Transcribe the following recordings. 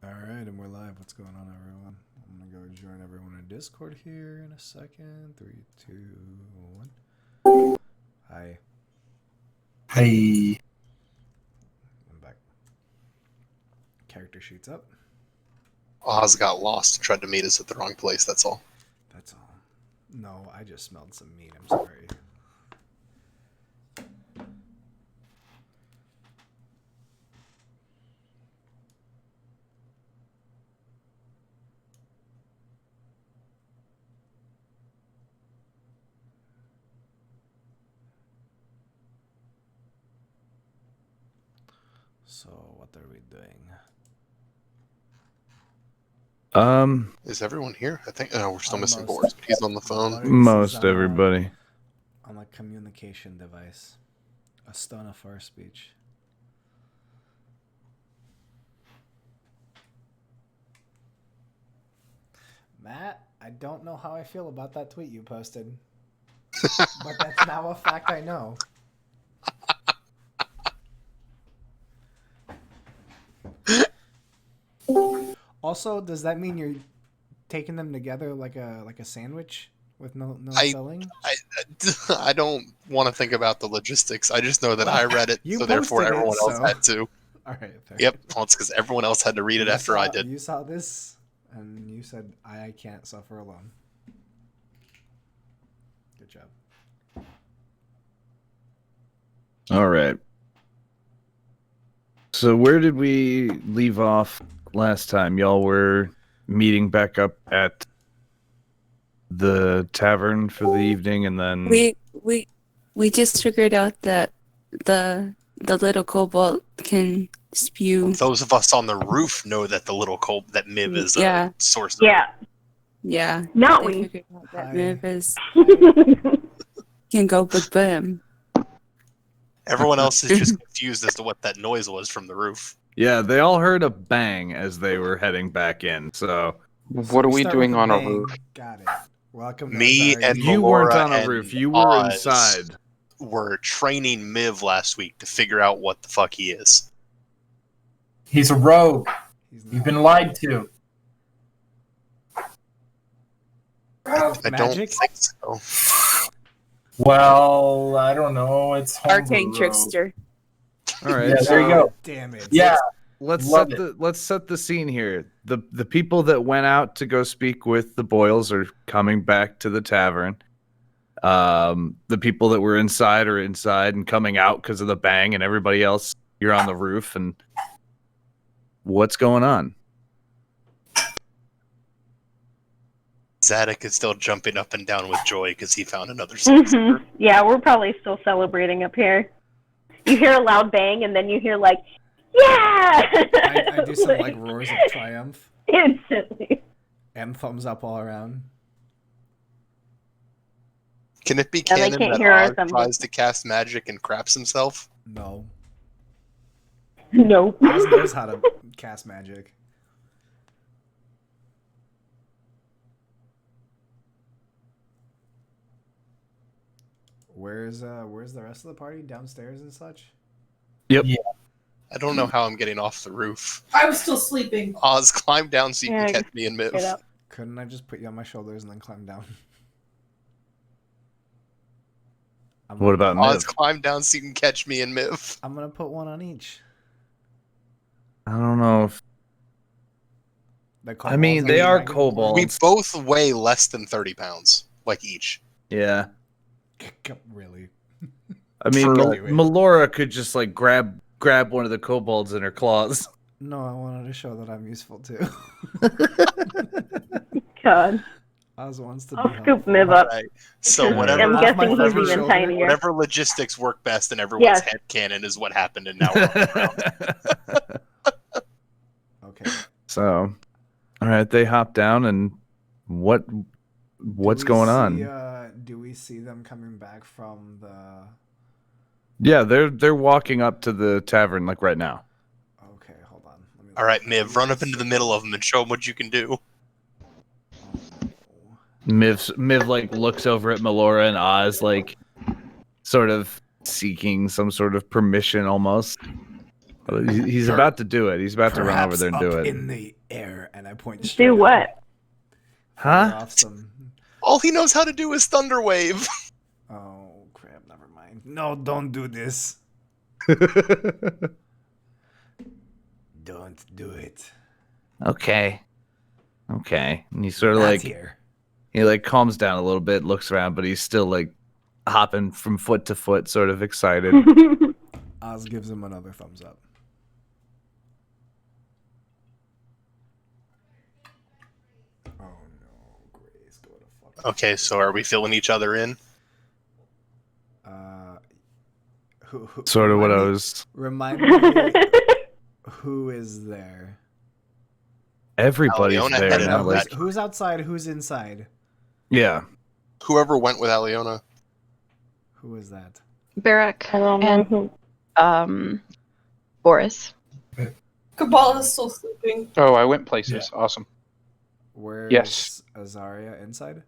Alright, and we're live. What's going on, everyone? I'm gonna go join everyone in Discord here in a second. 3, 2, 1. Hi. Hey. I'm back. Character sheets up. Oz got lost and tried to meet us at the wrong place, that's all. That's all. No, I just smelled some meat. I'm sorry. So, what are we doing? Is everyone here? I think we're still missing Almost. Boris, but he's on the phone. What is Most on a- everybody. On a communication device. A stone of our speech. Matt, I don't know how I feel about that tweet you posted. But that's now a fact I know. Also, does that mean you're taking them together like a sandwich with no filling? I don't want to think about the logistics. I just know that I read it, You so therefore posted it, everyone else so- had to. All right. Fair. Yep, well, it's because everyone else had to read it after I did. You saw this, and you said, I can't suffer alone. Good job. All right. So where did we leave off last time? Y'all were meeting back up at the tavern for the evening, and then We just figured out that the little kobold can spew. Those of us on the roof know that the little that Miv is Yeah. a sorcerer. Yeah, Not they we. figured out that Hi. Miv is can go boom. Everyone else is just confused as to what that noise was from the roof. yeah, they all heard a bang as they were heading back in. So What are we Start doing with on a bang. roof? Got it. Welcome. Me Sorry. and you weren't Melora on a and roof. You were Oz inside. were training Miv last week to figure out what the fuck he is. He's a rogue. He's You've not. been lied to. I don't Magic? think so. Well, I don't know. It's homebrew Arcane rogue. trickster. All right. Yeah, there you go. Damn it. Yeah, Let's Love set the scene here. The people that went out to go speak with the Boyles are coming back to the tavern. The people that were inside are inside and coming out because of the bang, and everybody else, you're on the roof. And what's going on? Zadok is still jumping up and down with joy because he found another sorcerer. Yeah, we're probably still celebrating up here. You hear a loud bang, and then you hear like, yeah! I do some like roars of triumph Instantly. and thumbs up all around. Can it be Yeah, they canon can't that hear our Oz thumbs. tries to cast magic and craps himself? No. No. Oz knows how to cast magic. Where's the rest of the party? Downstairs and such? Yep. Yeah. I don't know how I'm getting off the roof. I was still sleeping. Oz, climb down so you Yeah, can catch me and Get Miv. up. Couldn't I just put you on my shoulders and then climb down? What about Oz, Miv? climb down so you can catch me and Miv. I'm gonna put one on each. I don't know if. The I mean, kobolds they and are dragon kobolds. We both weigh less than 30 pounds, like each. Yeah. porn. Really? I mean, For- Melora could just like grab one of the kobolds in her claws. No, I wanted to show that I'm useful too. God. Oz wants to I'll be scoop helpful. Miv up. Right. So I'm whatever, I'm Off guessing my he's fuzzy even shoulder. tinier. whatever logistics work best in everyone's Yes. headcanon is what happened, and now we're on the ground. Okay. So, all right, they hop down, and what's Do we going see, on? Do we see them coming back from the? Yeah, they're walking up to the tavern like right now. Okay, hold on. Let me All right, Miv, run up into the middle of them and show them what you can do. Miv like looks over at Melora and Oz, like sort of seeking some sort of permission almost. He's about to do it. He's about to run over there and do Perhaps it. up in the air, and I point straight Do up. what? Fire Huh? off some... All he knows how to do is thunder wave. Oh, crap, never mind. No, don't do this. Don't do it. Okay. And he's sort of Not like here. he like calms down a little bit, looks around, but he's still like hopping from foot to foot, sort of excited. Oz gives him another thumbs up. Oh no, Grace, go to fuck. Okay, so are we filling each other in? Who Sort of what I remind me- was. Remind me who is there? Everybody's Aliona there headed now. out Like, that- Who's outside? Who's inside? yeah. Whoever went with Aliona. Who is that? Barak I don't know and who. Boris. Cabal is still sleeping. Oh, I went places. Awesome. Where's Yes. Azaria inside?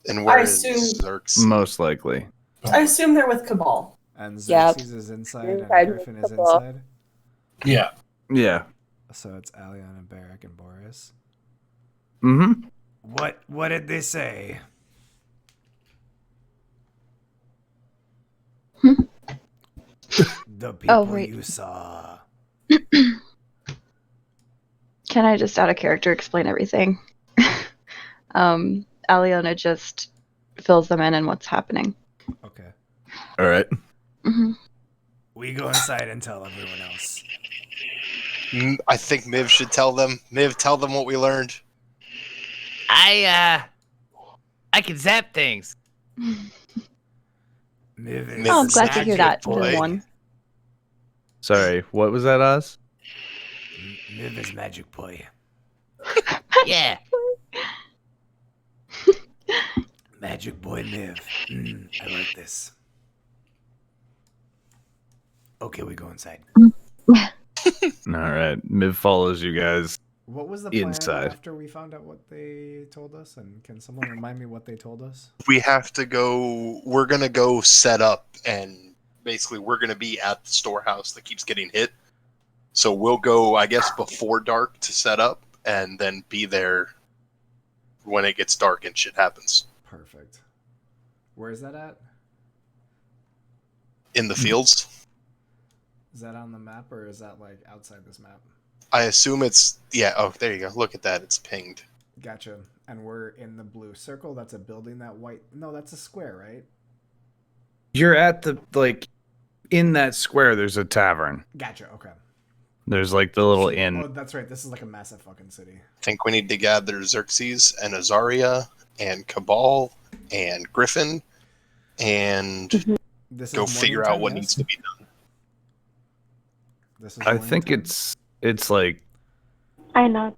And where I is assume- Zerx? Most likely. I assume they're with Cabal. And Yep. Xerxes is inside, Inside and with Griffin is Cabal. inside. Yeah. Yeah. So it's Aliana, Barak, and Boris. Mm-hmm. What did they say? The people wait. you saw. Can I just out of character explain everything? Aliona just fills them in on what's happening. Okay. All right. Hmm. We go inside and tell everyone else. I think Miv should tell them. Miv, tell them what we learned. I can zap things. Miv is Oh, I'm glad to hear that. Boy. Just one. Sorry. What was that, Oz? Miv is magic boy. Yeah. Magic boy Miv. I like this. Okay, we go inside. All right. Miv follows you guys. What was the plan Inside. after we found out what they told us? And can someone remind me what they told us? We have to go. We're going to go set up, and basically, we're going to be at the storehouse that keeps getting hit. So we'll go, I guess, before dark to set up, and then be there when it gets dark and shit happens. Perfect. Where's that at? In the fields. Is that on the map or is that like outside this map? I assume it's. Yeah, oh, there you go. Look at that. It's pinged. Gotcha. And we're in the blue circle. That's a building. That white. No, that's a square, right? You're at the, like, in that square, there's a tavern. Gotcha. Okay. There's, like, the little Oh, inn. that's right. This is like a massive fucking city. I think we need to gather Xerxes and Azaria and Cabal and Griffin and This go is figure morning out time, what yes? needs to be done. This is I morning think time? it's like, I know.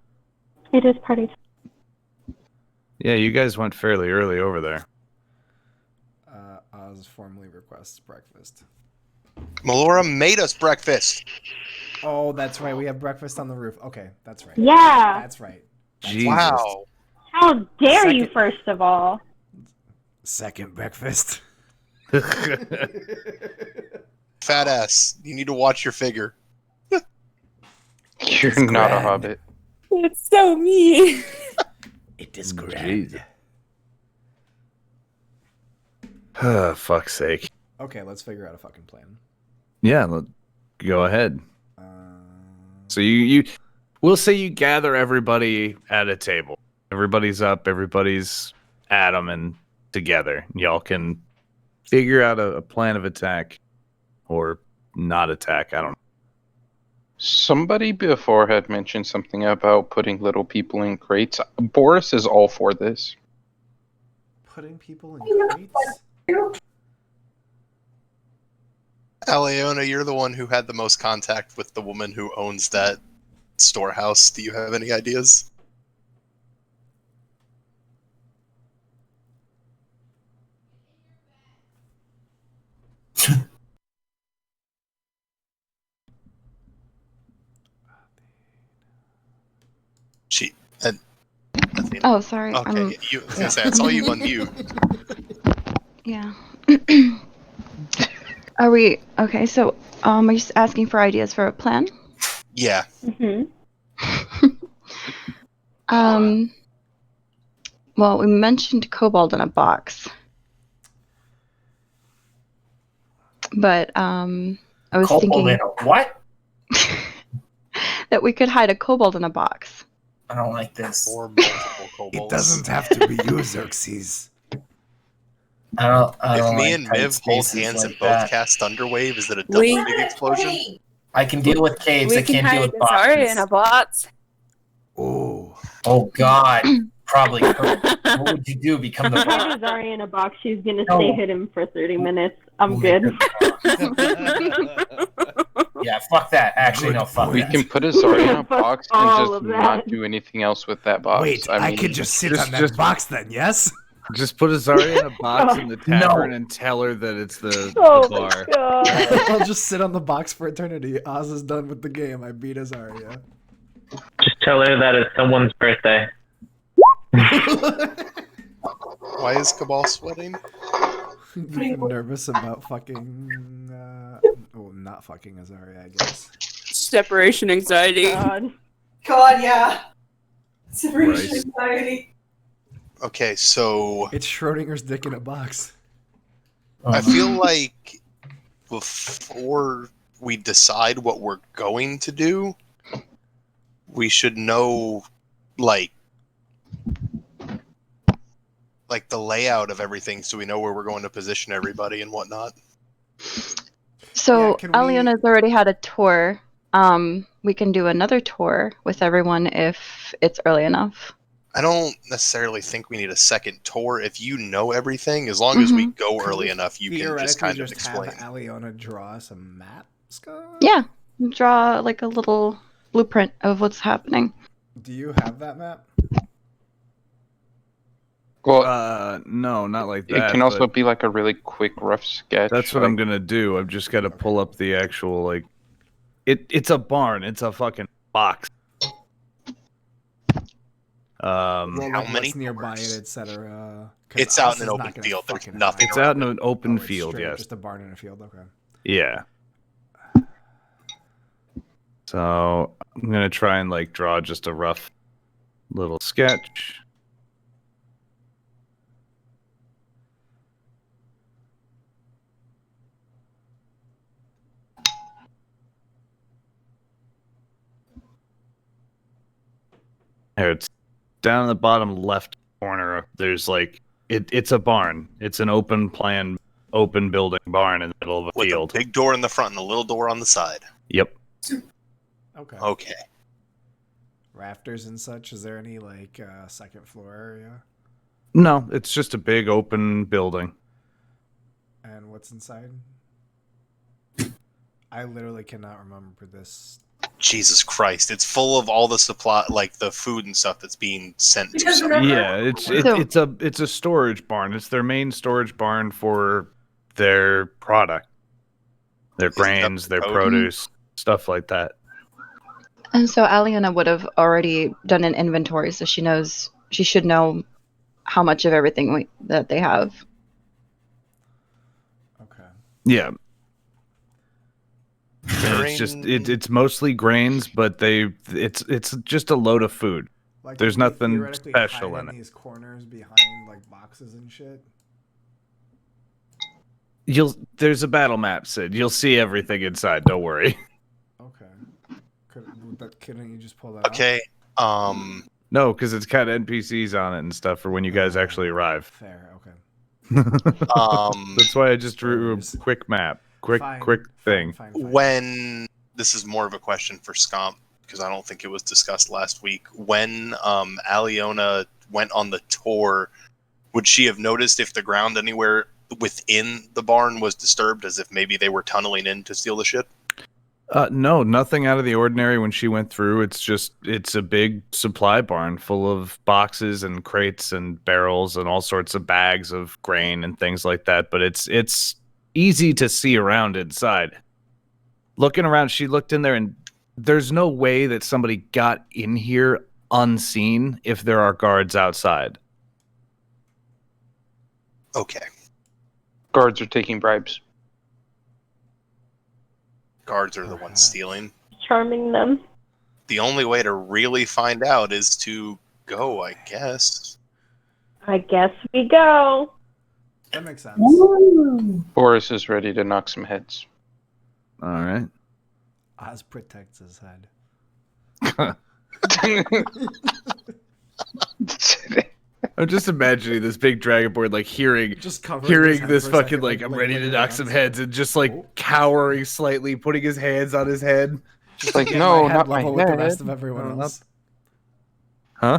It is party time. yeah, you guys went fairly early over there. Oz formally requests breakfast. Melora made us breakfast. Oh, that's right. We have breakfast on the roof. Okay, that's right. Yeah. That's right. Jesus. Wow. How dare you, Second- first of all? Second breakfast. Fat ass. You need to watch your figure. You're It's not a grand. hobbit. It's so mean. It is grand. Jeez. Ah, fuck's sake. Okay, let's figure out a fucking plan. Yeah, go ahead. So we'll say you gather everybody at a table. Everybody's up, everybody's at 'em and together. Y'all can figure out a plan of attack or not attack. I don't know. Somebody before had mentioned something about putting little people in crates. Boris is all for this. Putting people in crates? Aliona, you're the one who had the most contact with the woman who owns that storehouse. Do you have any ideas? She. Athena. Oh, sorry. Okay, you. I was gonna say I saw you on mute. Yeah. Are we okay? So, are you just asking for ideas for a plan? Yeah. Well, we mentioned kobold in a box, but I was Kobold thinking in a what? that we could hide a kobold in a box. I don't like this. Or multiple kobolds. It doesn't have to be you, Xerxes. I don't If me like and tight Miv hold spaces hands like and both that. cast Thunderwave, is it a double We- big explosion? I can deal with caves. I We can can't deal hide with Zarya boxes. in a box. Oh. Oh God, probably could. What would you do? Become the If box? I do Zarya in a box, she's gonna No. stay hidden for 30 minutes. I'm We'll good. make Yeah, fuck that. Actually, no, fuck We that. can put a Zarya in a Fuck box all and of just that. not do anything else with that box. Wait, I mean, could just sit just- on that just- box then, yes? Just put a Zarya in a box in the No. tavern and tell her that it's the Oh my bar. god. I'll just sit on the box for eternity. Oz is done with the game. I beat Azaria. Just tell her that it's someone's birthday. Why is Cabal sweating? I'm nervous about fucking. Well, not fucking Azaria, I guess. Separation anxiety. God. God, yeah. Separation Christ. anxiety. Okay, so It's Schrodinger's dick in a box. I feel like before we decide what we're going to do, we should know, like the layout of everything, so we know where we're going to position everybody and whatnot. So Yeah, can we- Aliona's already had a tour. We can do another tour with everyone if it's early enough. I don't necessarily think we need a second tour. If you know everything, as long as we go Could early we enough, you can theoretically just kind of explain. have Aliona draw us a map, Scott? Yeah, draw like a little blueprint of what's happening. Do you have that map? well, No, not like it that. can also but be like a really quick, rough sketch. that's what I'm gonna do. I've just got to pull up the actual like. It's a barn. It's a fucking box. How Like, many what's nearby doors? it, etc. It's out in an open field. There's nothing It's out in an open field. Straight, Yes. just a barn in a field. Okay. Yeah. So I'm gonna try and like draw just a rough little sketch. There, it's down in the bottom left corner. There's like it's a barn. It's an open plan, open building barn in the middle of a with field. a big door in the front and a little door on the side. Yep. Okay. Okay. Rafters and such. Is there any like second floor area? No, it's just a big open building. And what's inside? I literally cannot remember this. Jesus Christ! It's full of all the supply, like the food and stuff that's being sent to Because someone. remember- Yeah, it's So- it's a storage barn. It's their main storage barn for their product, their Isn't that grains, their code? produce, stuff like that. And so Aliona would have already done an inventory, so she should know how much of everything that they have. Okay. Yeah. And it's just it's mostly grains, but it's just a load of food. Like, There's can we nothing theoretically special hide in it. These corners behind like boxes and shit. There's a battle map, Sid. You'll see everything inside. Don't worry. Okay. Couldn't you just pull that? Okay. No, because it's got NPCs on it and stuff for when you guys actually arrive. Fair. Okay. That's why I just drew a quick map, quick thing. Fine. When this is more of a question for Scomp, because I don't think it was discussed last week. When Aliona went on the tour, would she have noticed if the ground anywhere within the barn was disturbed, as if maybe they were tunneling in to steal the shit? No, nothing out of the ordinary when she went through. It's a big supply barn full of boxes and crates and barrels and all sorts of bags of grain and things like that. But it's easy to see around inside. Looking around, she looked in there, and there's no way that somebody got in here unseen if there are guards outside. Okay. Guards are taking bribes. guards are the ones Perhaps. stealing. Charming them. The only way to really find out is to go, I guess. I guess we go. That makes sense. Boris is ready to knock some heads. All right. Oz protects his head. I'm just imagining this big dragonborn like hearing Just covering his hearing head this for a fucking second, like I'm ready to laying knock around. some heads and just like Oh. cowering slightly, putting his hands on his head. Just like, to get no, my head not my level with the rest head. of everyone No, not- else. Huh?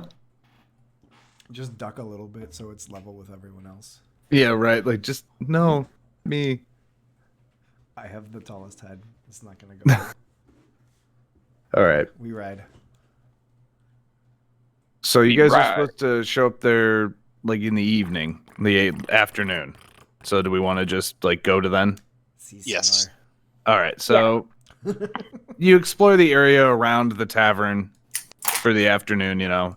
Just duck a little bit so it's level with everyone else. Yeah, right. Like just no, me. I have the tallest head. It's not gonna go. All right. We ride. So you guys are Right. supposed to show up there like in the evening, the afternoon. So do we want to just like go to then? Si, Yes. senor. All right. So you explore the area around the tavern for the afternoon, you know,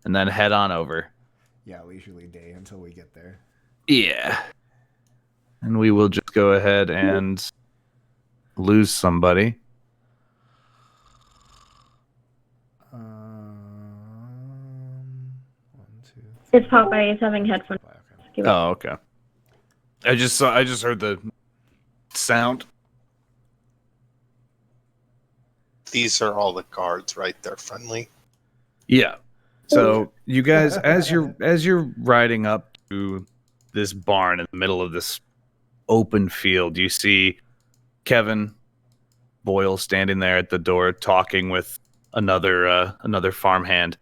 and then head on over. Yeah, leisurely day until we get there. Yeah. And we will just go ahead and lose somebody. One, two, It's Popeye. He's having headphones. five. Okay. Give it- Oh, okay. I just heard the sound. These are all the guards, right? They're friendly. Yeah. So you guys, as you're riding up to this barn in the middle of this open field, you see Kevin Boyle standing there at the door talking with another farmhand.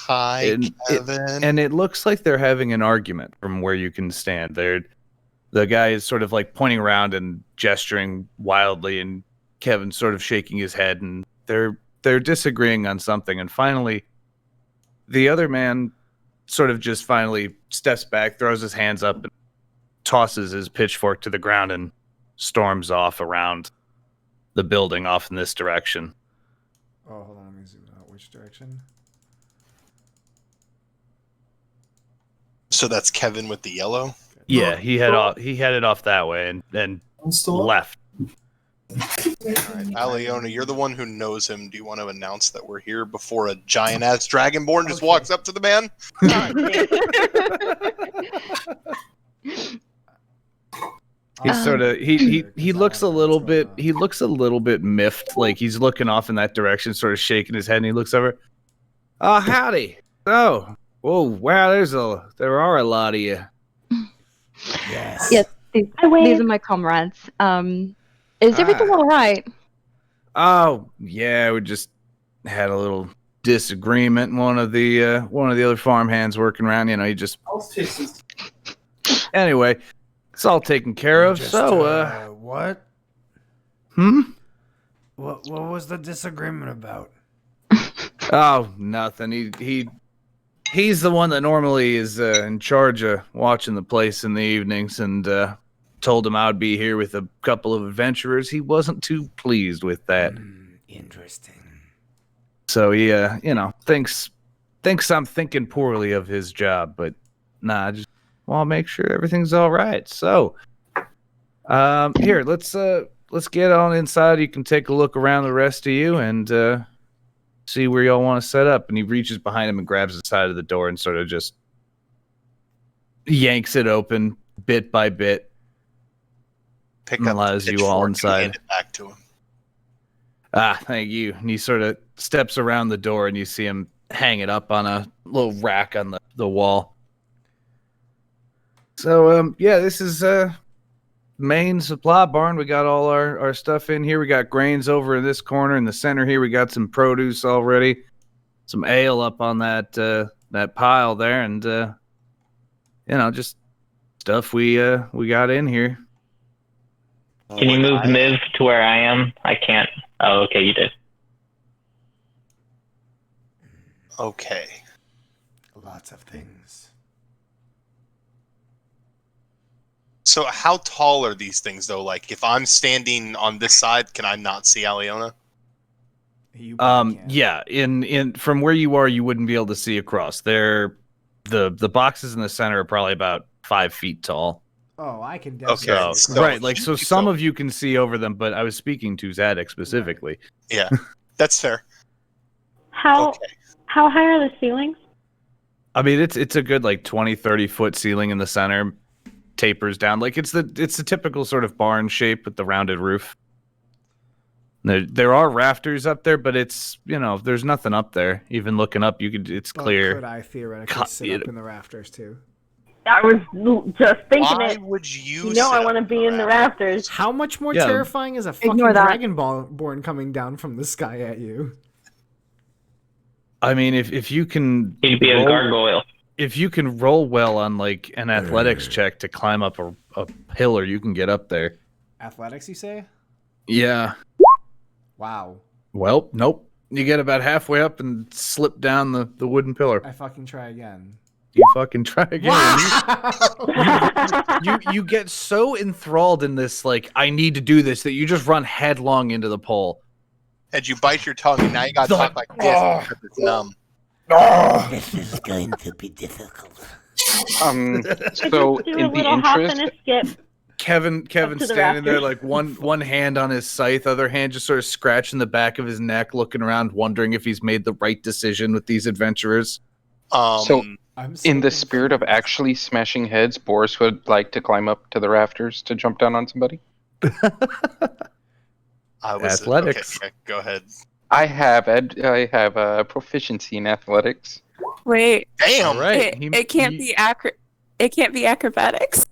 Hi, And Kevin. And it looks like they're having an argument from where you can stand. The guy is sort of like pointing around and gesturing wildly, and Kevin's sort of shaking his head, and they're disagreeing on something. And finally, the other man sort of just finally steps back, throws his hands up, and tosses his pitchfork to the ground and storms off around the building off in this direction. Oh, hold on. Let me zoom out. Which direction? So that's Kevin with the yellow. Yeah, he headed off that way and left. All right, Aliona, you're the one who knows him. Do you want to announce that we're here before a giant ass dragonborn just Okay. walks up to the man? He's sort of he looks a little bit What's going a little bit miffed, like he's looking off in that direction, sort of shaking his head, and he looks over. Oh, howdy! Oh, whoa, wow! There are a lot of you. Yes. Yes, these wave. are my comrades. Is everything all right? Oh, yeah, we just had a little disagreement. One of the other farmhands working around, you know, he just anyway, it's all taken care of. Just, So, what? hmm? What was the disagreement about? Oh, nothing. He's the one that normally is in charge of watching the place in the evenings, and told him I would be here with a couple of adventurers. He wasn't too pleased with that. Interesting. So he, you know, thinks I'm thinking poorly of his job, but nah, I just want to make sure everything's all right. So, here, let's get on inside. You can take a look around, the rest of you, and see where y'all want to set up. And he reaches behind him and grabs the side of the door and sort of just yanks it open bit by bit. Pick And up allows the you all pitchfork and inside. hand it back to him. Ah, thank you. And he sort of steps around the door, and you see him hang it up on a little rack on the wall. So, yeah, this is main supply barn. We got all our stuff in here. We got grains over in this corner. In the center here, we got some produce already. Some ale up on that pile there, and you know, just stuff we got in here. Can you move Miv to where I am? I can't. Oh, okay, you did. Okay. Lots of things. So how tall are these things, though? Like, if I'm standing on this side, can I not see Aliona? You probably can. Yeah, in from where you are, you wouldn't be able to see across. The boxes in the center are probably about 5 feet tall. Oh, I can Okay, definitely. so- right, like so some of you can see over them, but I was speaking to Zadok specifically. Yeah, that's fair. How Okay. how high are the ceilings? I mean, it's a good like 20-30 foot ceiling in the center, tapers down like it's the typical sort of barn shape with the rounded roof. There are rafters up there, but it's there's nothing up there. Even looking up, it's But clear. could I theoretically sit up in the rafters too? I was just thinking Why it. would you? You know sit I want to up be in the rafters. How much more Yeah. terrifying is a fucking Ignore that. dragonborn coming down from the sky at you? I mean, if you can He'd be a gargoyle. if you can roll well on like an athletics check to climb up a pillar, you can get up there. Athletics, you say? Yeah. Wow. Well, nope. You get about halfway up and slip down the wooden pillar. I fucking try again. You fucking try again. Wow! You get so enthralled in this, like, I need to do this, that you just run headlong into the pole. And you bite your tongue, and now you got to talk like this because it's numb. This is going to be difficult. I So just do a in the little hop interest, and a skip. Kevin's to the standing there, rafters. like one hand on his scythe, other hand just sort of scratching the back of his neck, looking around, wondering if he's made the right decision with these adventurers. So- I'm so in the spirit of confused. actually smashing heads, Boris would like to climb up to the rafters to jump down on somebody. Athletics. Okay, go ahead. I have proficiency in athletics. Wait, Damn. All right. it can't be It can't be acrobatics.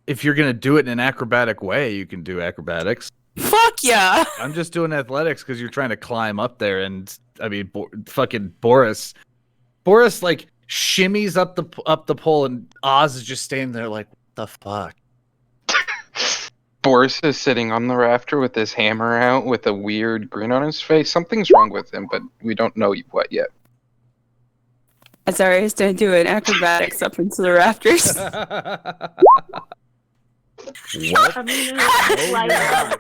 If you're gonna do it in an acrobatic way, you can do acrobatics. Fuck yeah! I'm just doing athletics because you're trying to climb up there, and I mean, fucking Boris like shimmies up the pole, and Oz is just standing there like, what the fuck? Boris is sitting on the rafter with his hammer out with a weird grin on his face. Something's wrong with him, but we don't know what yet. Azaria's gonna do an acrobatics up into the rafters. What? I'm gonna lie down.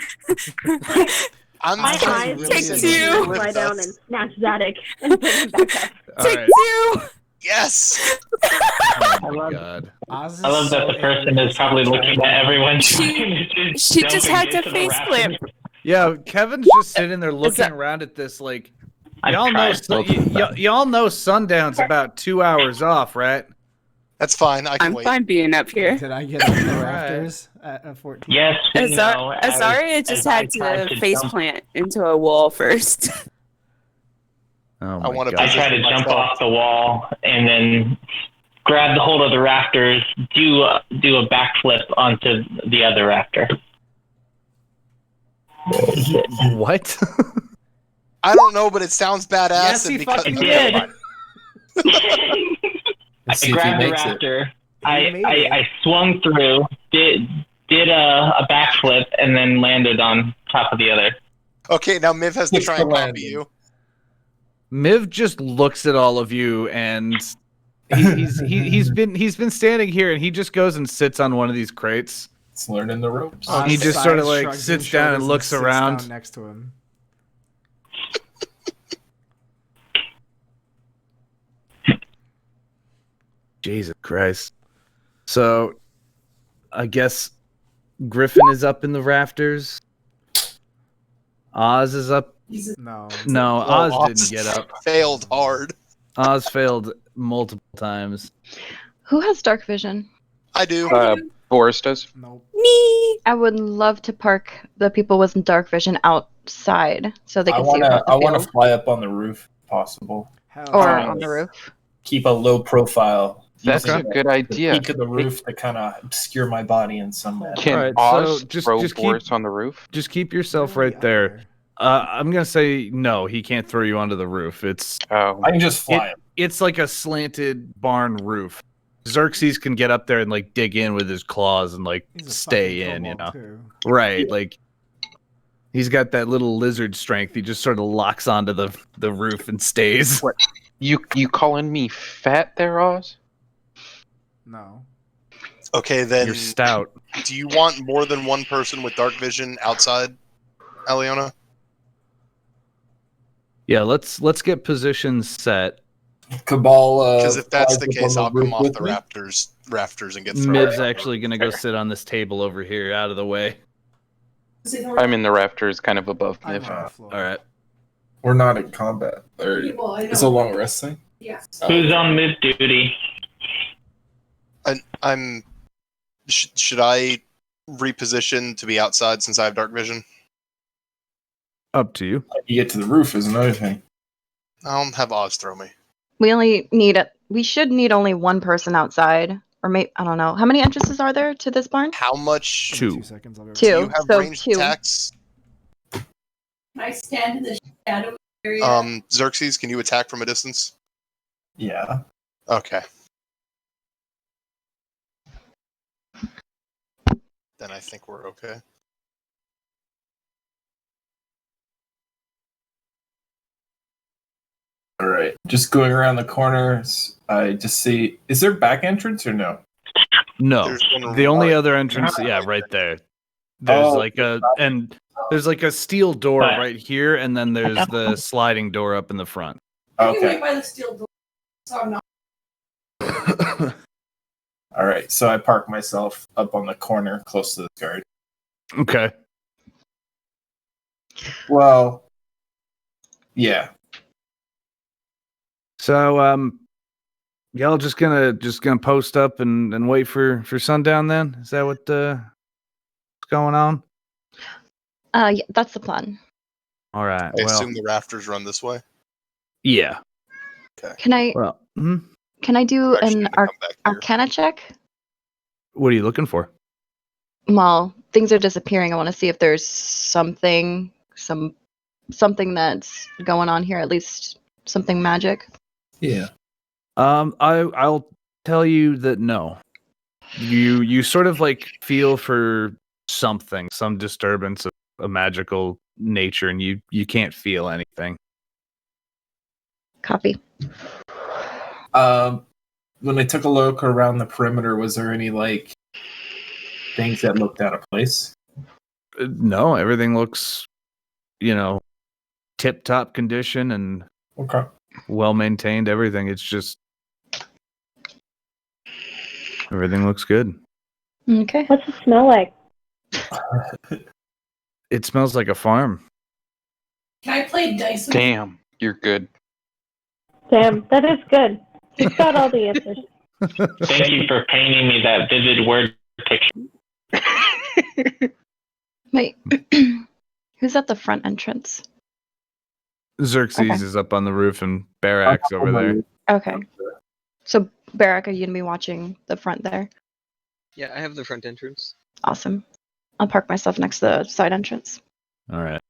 I'm My just eyes really take sensitive two. with lie down us. and snatch Zadok and bring him back up. All Take right. two! Yes. Oh my love- god. Oz is I love that so the person angry. is probably looking at everyone. She just had to face flip. Yeah, Kevin's just sitting there looking that- around at this like. I've Y'all know, tried both of them. y'all know sundown's about 2 hours off, right? That's fine. I can I'm wait. fine being up here. Did I get up in the Alright. rafters at 14? Yes, we know. Azaria just had to face plant into a wall first. Oh my I wanna god. I try to jump off the wall and then grab the hold of the rafters, do a backflip onto the other rafter. What? I don't know, but it sounds badass. Yes, and he because fucking of did. that- I see if he grabbed the makes it. rafter. He made it. I swung through, did a backflip, and then landed on top of the other. Okay, now Miv has to It's try the and copy landing. you. Miv just looks at all of you, and he's been standing here, and he just goes and sits on one of these crates. It's learning the ropes. Oz He just sort of, sighs, like, shrugs sits his down and shoulders looks sits around. down next to him. Jesus Christ. So, I guess Griffin is up in the rafters. Oz is up. No. No, Oh, Oz didn't get up. Failed hard. Oz failed multiple times. Who has dark vision? I do. Boris does. Nope. Me! I would love to park the people with dark vision outside so they I can see wanna across the I wanna field. fly up on the roof if possible. Hell Or yes. on the roof. Keep a low profile. That's using a good the idea. peak of the roof to kind of obscure my body in some manner. Can Alright, Oz so just throw keep- Boris on the roof? Just keep yourself Really right up there. I'm gonna say no. He can't throw you onto the roof. It's Oh, I can just fly him. it's like a slanted barn roof. Xerxes can get up there and like dig in with his claws and like He's a stay fucking in, you know. kobold, too. Right, like he's got that little lizard strength. He just sort of locks onto the roof and stays. What? You calling me fat there, Oz? No. Okay, then You're stout. do you want more than one person with dark vision outside, Aliona? Yeah, let's get positions set. Cabal. Because if that's the flies up case, on I'll come roof off with the me? rafters and get thrown. Mib's actually gonna go sit on this table over here, out of the way. I'm in the rafters, kind of above I'm Miv. on the floor. All right. We're not in combat. It's a long rest thing. Yeah. Who's on mid duty? I'm. Should I reposition to be outside since I have dark vision? Up to you. You get to the roof is another thing. I'll have Oz throw me. We should need only one person outside, or maybe I don't know. How many entrances are there to this barn? How much? 2. 2 seconds. I'll be right Two. Do you have So ranged 2. attacks? Can I stand in the shadow area? Xerxes, can you attack from a distance? Yeah. Okay. Then I think we're okay. All right. Just going around the corners, I just see. Is there back entrance or no? No. There's one The only right other entrance, yeah, right there. There's there's like a steel door Right. right here, and then there's the sliding door up in the front. I can wait Okay. by the steel door, so I'm not. All right. So I park myself up on the corner, close to the guard. Okay. Well. Yeah. So y'all just gonna post up and wait for sundown then? Is that what's going on? Yeah, that's the plan. All right. I Well, assume the rafters run this way. yeah. Can I Well, can I do I'm actually an gonna come back here. Arcana check? what are you looking for? Well, things are disappearing. I want to see if there's something that's going on here. At least something magic. Yeah. I'll tell you that no. You sort of like feel for something, some disturbance of a magical nature, and you can't feel anything. Copy. When I took a look around the perimeter, was there any like things that looked out of place? No, everything looks, tip top condition and Okay. well maintained. Everything. It's just everything looks good. Okay. What's it smell like? It smells like a farm. Can I play dice with Damn, you're good. Damn, that is good. He's got all the answers. Thank you for painting me that vivid word picture. Wait. Who's at the front entrance? Xerxes Okay. is up on the roof and Barak's over there. Okay. So, Barak, are you gonna be watching the front there? Yeah, I have the front entrance. Awesome. I'll park myself next to the side entrance. All right.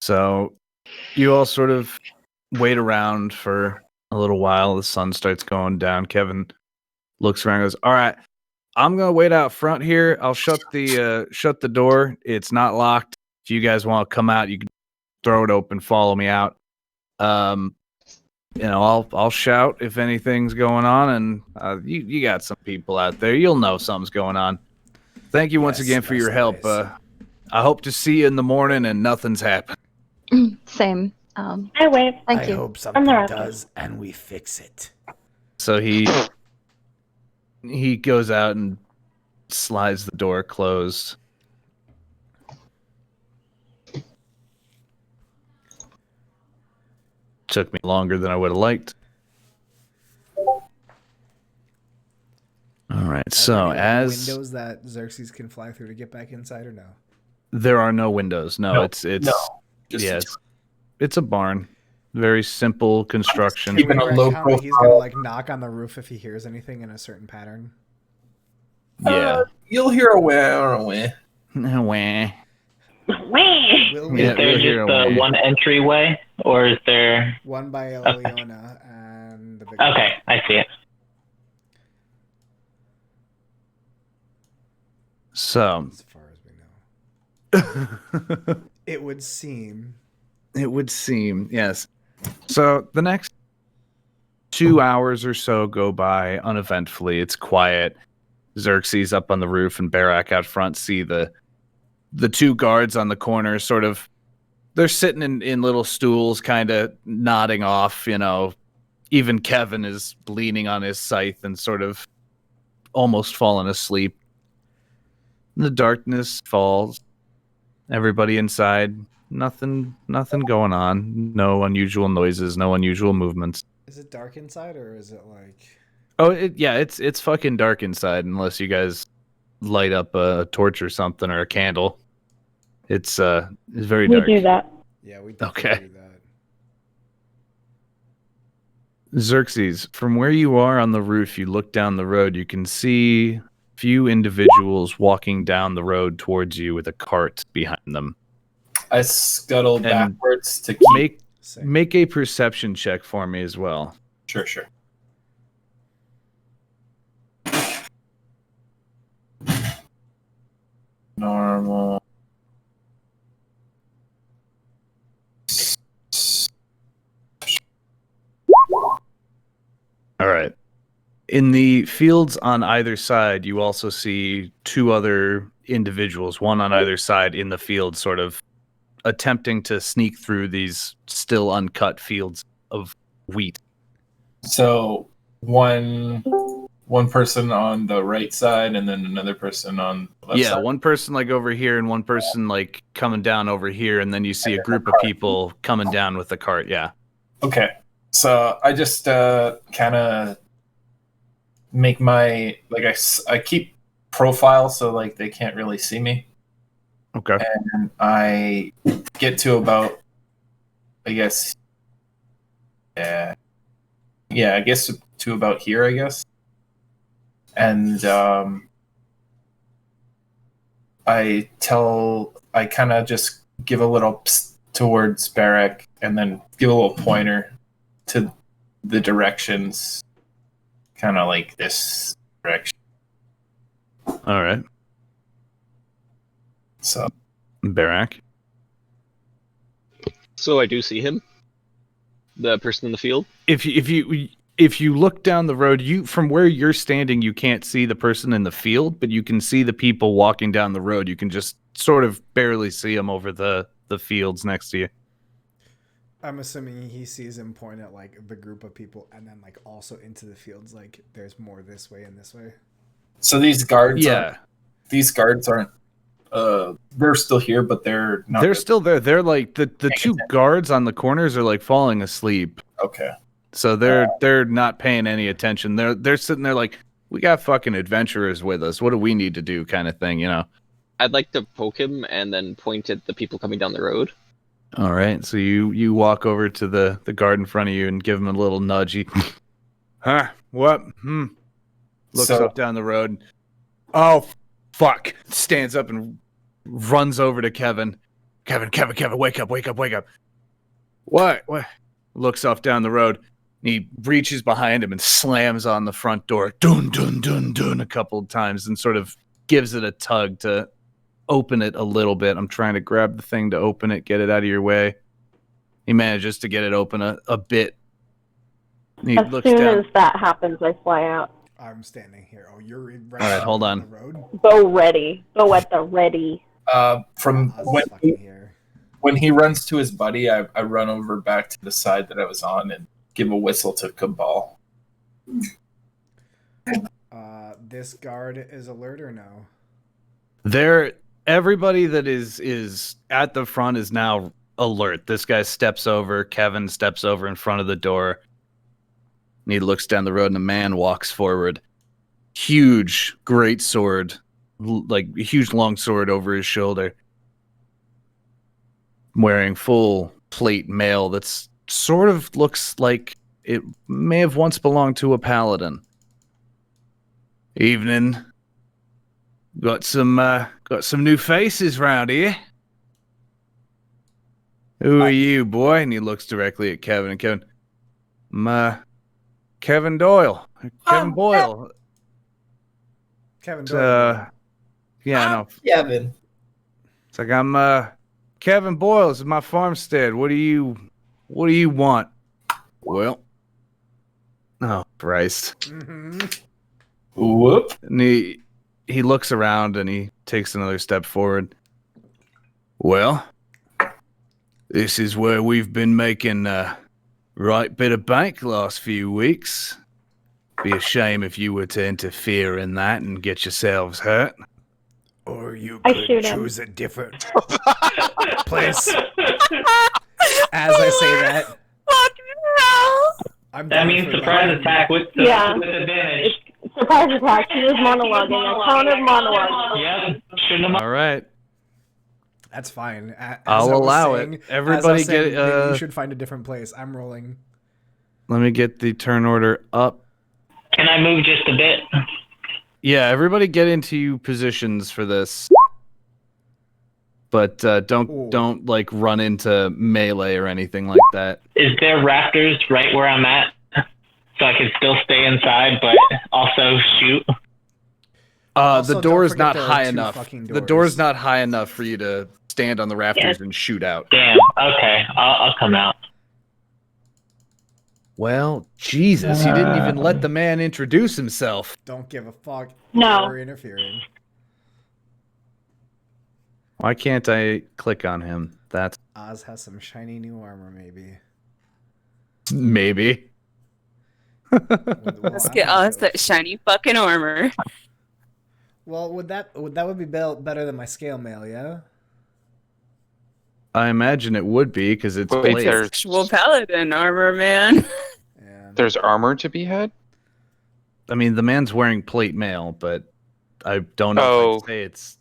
So you all sort of wait around for a little while. The sun starts going down. Kevin looks around and goes, "All right, I'm gonna wait out front here. I'll shut the door. It's not locked. If you guys want to come out, you can throw it open, follow me out. I'll shout if anything's going on, and you got some people out there. You'll know something's going on. Thank you once again for your help. I hope to see you in the morning and nothing's happened." Same. I wave. Thank I you. hope I'm something the does and we fix it. So he goes out and slides the door closed. Took me longer than I would have liked. All right. So Are there any as windows that Xerxes can fly through to get back inside, or no? there are no windows. No, No, it's Just it's a barn. Very simple construction. Keeping a Can we low recount that he's profile. gonna like knock on the roof if he hears anything in a certain pattern? Yeah. You'll hear a wah or a wah. Wah. Wah! Will Yeah, Is there we'll hear just a the way. one entryway, or is there? One by Leona and the big Okay, I see it. So as far as we know. It would seem. it would seem, yes. So the next 2 hours or so go by uneventfully. It's quiet. Xerxes up on the roof and Barak out front see the two guards on the corner sort of, they're sitting in little stools, kind of nodding off, even Kevin is leaning on his scythe and sort of almost fallen asleep. The darkness falls. Everybody inside. Nothing going on. No unusual noises, no unusual movements. Is it dark inside or is it like? Oh, it's fucking dark inside unless you guys light up a torch or something or a candle. It's very dark. We do that. Yeah, we definitely do that. Xerxes, from where you are on the roof, you look down the road, you can see few individuals walking down the road towards you with a cart behind them. I scuttle And backwards to keep... Make a perception check for me as well. Sure. Normal. All right. In the fields on either side, you also see two other individuals, one on either side in the field, sort of attempting to sneak through these still uncut fields of wheat. So one person on the right side and then another person on the left side? One person like over here and one person like coming down over here, and then you see a group of people coming down with the cart, yeah. Okay. So I just kind of make my, like, I keep profile so like they can't really see me. Okay. And I get to about, I guess, I guess to about here, I guess. And I kind of just give a little psst towards Barak and then give a little pointer to the directions, kind of like this direction. All right. So, Barak. So I do see him, the person in the field. If you look down the road, from where you're standing, you can't see the person in the field, but you can see the people walking down the road. You can just sort of barely see them over the fields next to you. I'm assuming he sees him point at like the group of people and then like also into the fields, like there's more this way and this way. So these guards aren't they're still here, but they're not. They're still there. They're like the two guards on the corners are like falling asleep. Okay. So they're not paying any attention. They're sitting there like, we got fucking adventurers with us. What do we need to do, kind of thing, you know? I'd like to poke him and then point at the people coming down the road. All right. So you walk over to the guard in front of you and give him a little nudge. He, huh? What? Looks up down the road. Oh, fuck. Stands up and runs over to Kevin. Kevin, wake up. What? Looks off down the road. He reaches behind him and slams on the front door. Dun, dun, dun, dun, a couple of times and sort of gives it a tug to open it a little bit. I'm trying to grab the thing to open it, get it out of your way. He manages to get it open a bit. He As looks soon down. as that happens, I fly out. I'm standing here. Oh, you're right. All right, hold on. The road? Go ready. Go at the ready. From when he runs to his buddy, I run over back to the side that I was on and give a whistle to Cabal. This guard is alert or no? Everybody that is at the front is now alert. This guy steps over. Kevin steps over in front of the door. And he looks down the road, and a man walks forward. Huge, great sword, like a huge long sword over his shoulder. Wearing full plate mail that's sort of looks like it may have once belonged to a paladin. Evening. Got some new faces round here. Who are you, boy? And he looks directly at Kevin. And Kevin, Kevin Doyle. Kevin Boyle. Kevin Doyle. No. Kevin. It's like, I'm Kevin Boyle. This is my farmstead. What do you want? Well. Oh, Christ. Mm-hmm. Whoop. And he looks around and he takes another step forward. Well, this is where we've been making Right bit of bank last few weeks. Be a shame if you were to interfere in that and get yourselves hurt. Or you I could shoot him. choose a different place. As I say that, I'm That down means for surprise that. attack with advantage. Surprise attack. He was monologuing. I countered monologue. Yep. Shouldn't have. All right. That's fine. I'll allow it. Everybody get. Maybe you should find a different place. I'm rolling. Let me get the turn order up. Can I move just a bit? Yeah, everybody get into positions for this. But don't like run into melee or anything like that. Is there rafters right where I'm at, so I can still stay inside but also shoot? The door is not high two enough. fucking The doors. door's not high enough for you to stand on the rafters and shoot out. Damn. Okay, I'll come out. Well, Jesus, you didn't even let the man introduce himself. Don't give a fuck. No. You're interfering. Why can't I click on him? That's Oz has some shiny new armor, maybe. maybe. Let's get us that shiny fucking armor. Well, would be better than my scale mail, yeah? I imagine it would be because it's Wait, plate. there's- Actual paladin armor, man. There's armor to be had? I mean, the man's wearing plate mail, but I don't know if I'd say it's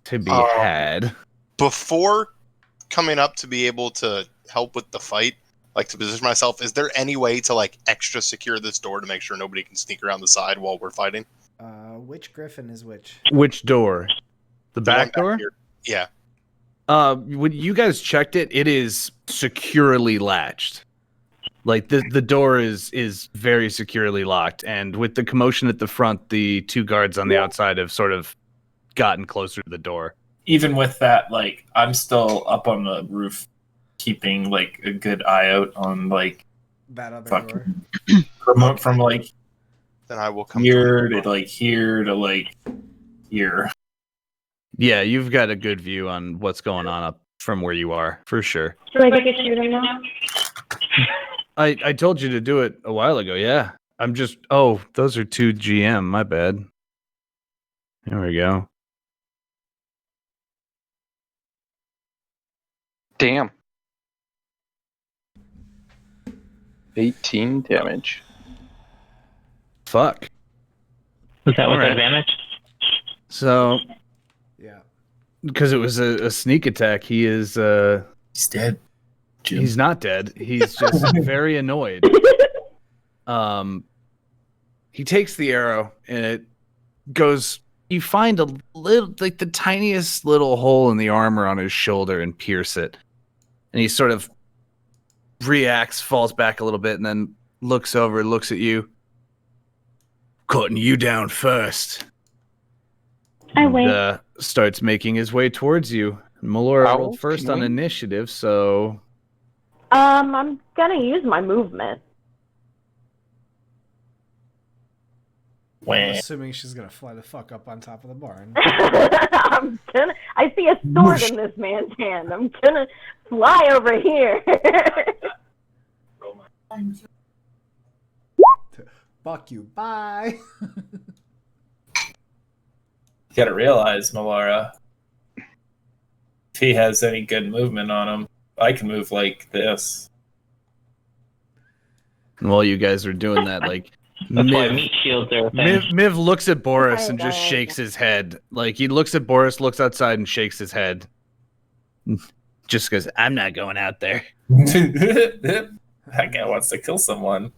to be had. Before coming up to be able to help with the fight, like to position myself, is there any way to like extra secure this door to make sure nobody can sneak around the side while we're fighting? Which griffin is which? Which door? The back door? Here. Yeah. When you guys checked it, it is securely latched. Like the door is very securely locked, and with the commotion at the front, the two guards on the outside have sort of gotten closer to the door. Even with that, like, I'm still up on the roof, keeping like a good eye out on like that other door. from like then I will come here to like here to like here. Yeah, you've got a good view on what's going on up from where you are, for sure. Do I get to shoot him now? I told you to do it a while ago, yeah. I'm just... Oh, those are 2 GM, my bad. There we go. Damn. 18 damage. Fuck. Was that with Alright. advantage? So... Yeah. Because it was a sneak attack, he is... He's dead. Jim. He's not dead. He's just very annoyed. He takes the arrow and it goes. You find a little, like the tiniest little hole in the armor on his shoulder and pierce it. And he sort of reacts, falls back a little bit, and then looks over, looks at you. Cutting you down first. I wait. And, starts making his way towards you. Melora How rolled first can on we- initiative, so I'm gonna use my movement. I'm assuming she's gonna fly the fuck up on top of the barn. I see a sword in this man's hand. I'm gonna fly over here. Fuck you. Bye. You gotta realize, Melora, if he has any good movement on him, I can move like this. and while you guys are doing that, like That's why meat shields are a thing. Miv looks at Boris and just God. shakes his head. Like he looks at Boris, looks outside, and shakes his head. Just goes, "I'm not going out there." That guy wants to kill someone.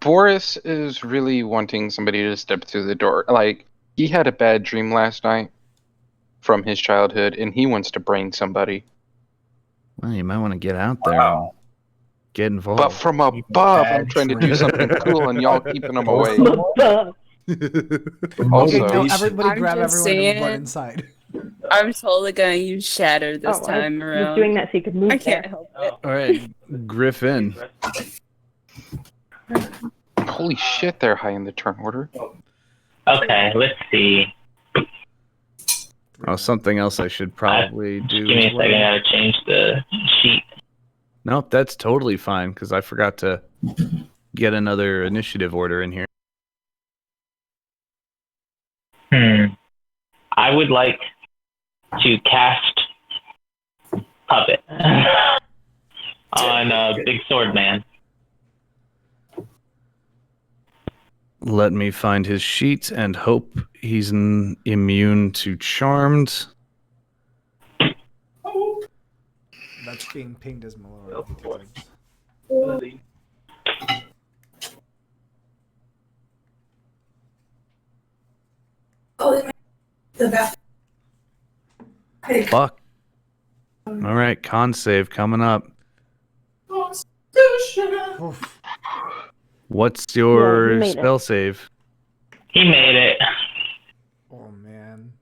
Boris is really wanting somebody to step through the door. Like, he had a bad dream last night from his childhood, and he wants to brain somebody. Well, you might want to get out there and get involved. But from above, I'm trying to do something cool, and y'all keeping him away. Okay, no, Also, everybody I'm grab just everyone and run saying- inside. I'm totally gonna use Shatter this Oh, time I around. was doing that so you could move I can't there. help it. All right, Griffin. holy shit, they're high in the turn order. Okay, let's see. Oh, something else I should probably do. Give me a as well. second. I gotta change the sheet. Nope, that's totally fine because I forgot to get another initiative order in here. I would like to cast Puppet on Big Sword Man. Let me find his sheet and hope he's immune to charmed. That's being pinged as Malora. Fuck. All right, con save coming up. What's your spell save? He made it. Oh man.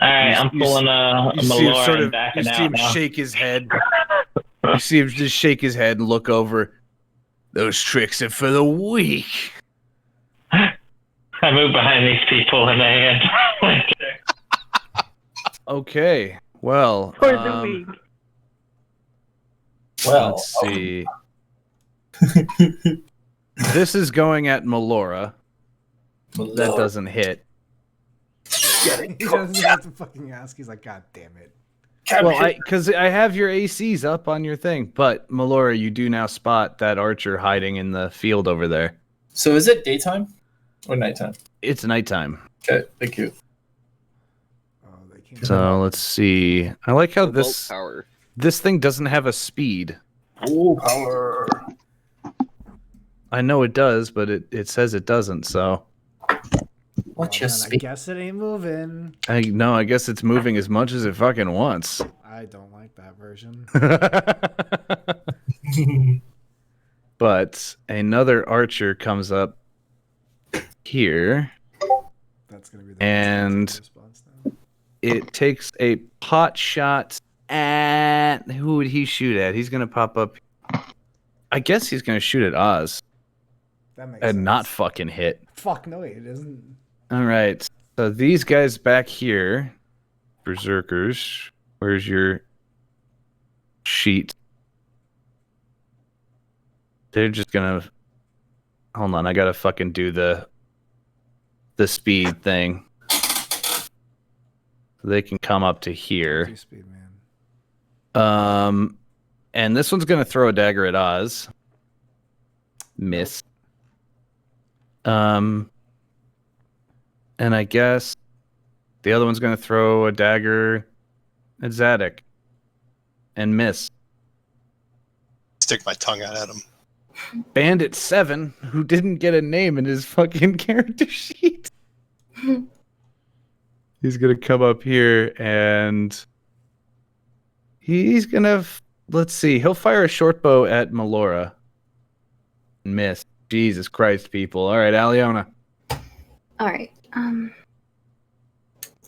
Alright, I'm pulling a Malora and backing you out see him now. shake his head. You see him just shake his head and look over. Those tricks are for the weak. I move behind these people and I Okay. Well, For the week. Well, let's see. This is going at Melora. That doesn't hit. He doesn't have to fucking ask. He's like, God damn it. Well, because I have your ACs up on your thing, but Melora, you do now spot that archer hiding in the field over there. So is it daytime or nighttime? It's nighttime. Okay, thank you. So let's see. I like how this power. this thing doesn't have a speed. Oh, power. I know it does, but it says it doesn't. So What's your I speed? guess it ain't moving. I guess it's moving as much as it fucking wants. I don't like that version. But another archer comes up here. That's gonna be the and response now. it takes a pot shot at who would he shoot at? He's gonna pop up. I guess he's gonna shoot at Oz. That makes and sense. not fucking hit. Fuck no, it isn't. All right. So these guys back here, berserkers. Where's your sheet? They're just gonna. Hold on, I gotta fucking do the speed thing. So they can come up to here. Speed, man. And this one's gonna throw a dagger at Oz. Miss. And I guess the other one's gonna throw a dagger at Zadok. And miss. Stick my tongue out at him. Bandit 7, who didn't get a name in his fucking character sheet. He's gonna come up here and he's gonna let's see, he'll fire a short bow at Melora. Miss. Jesus Christ, people. Alright, Aliona. Alright.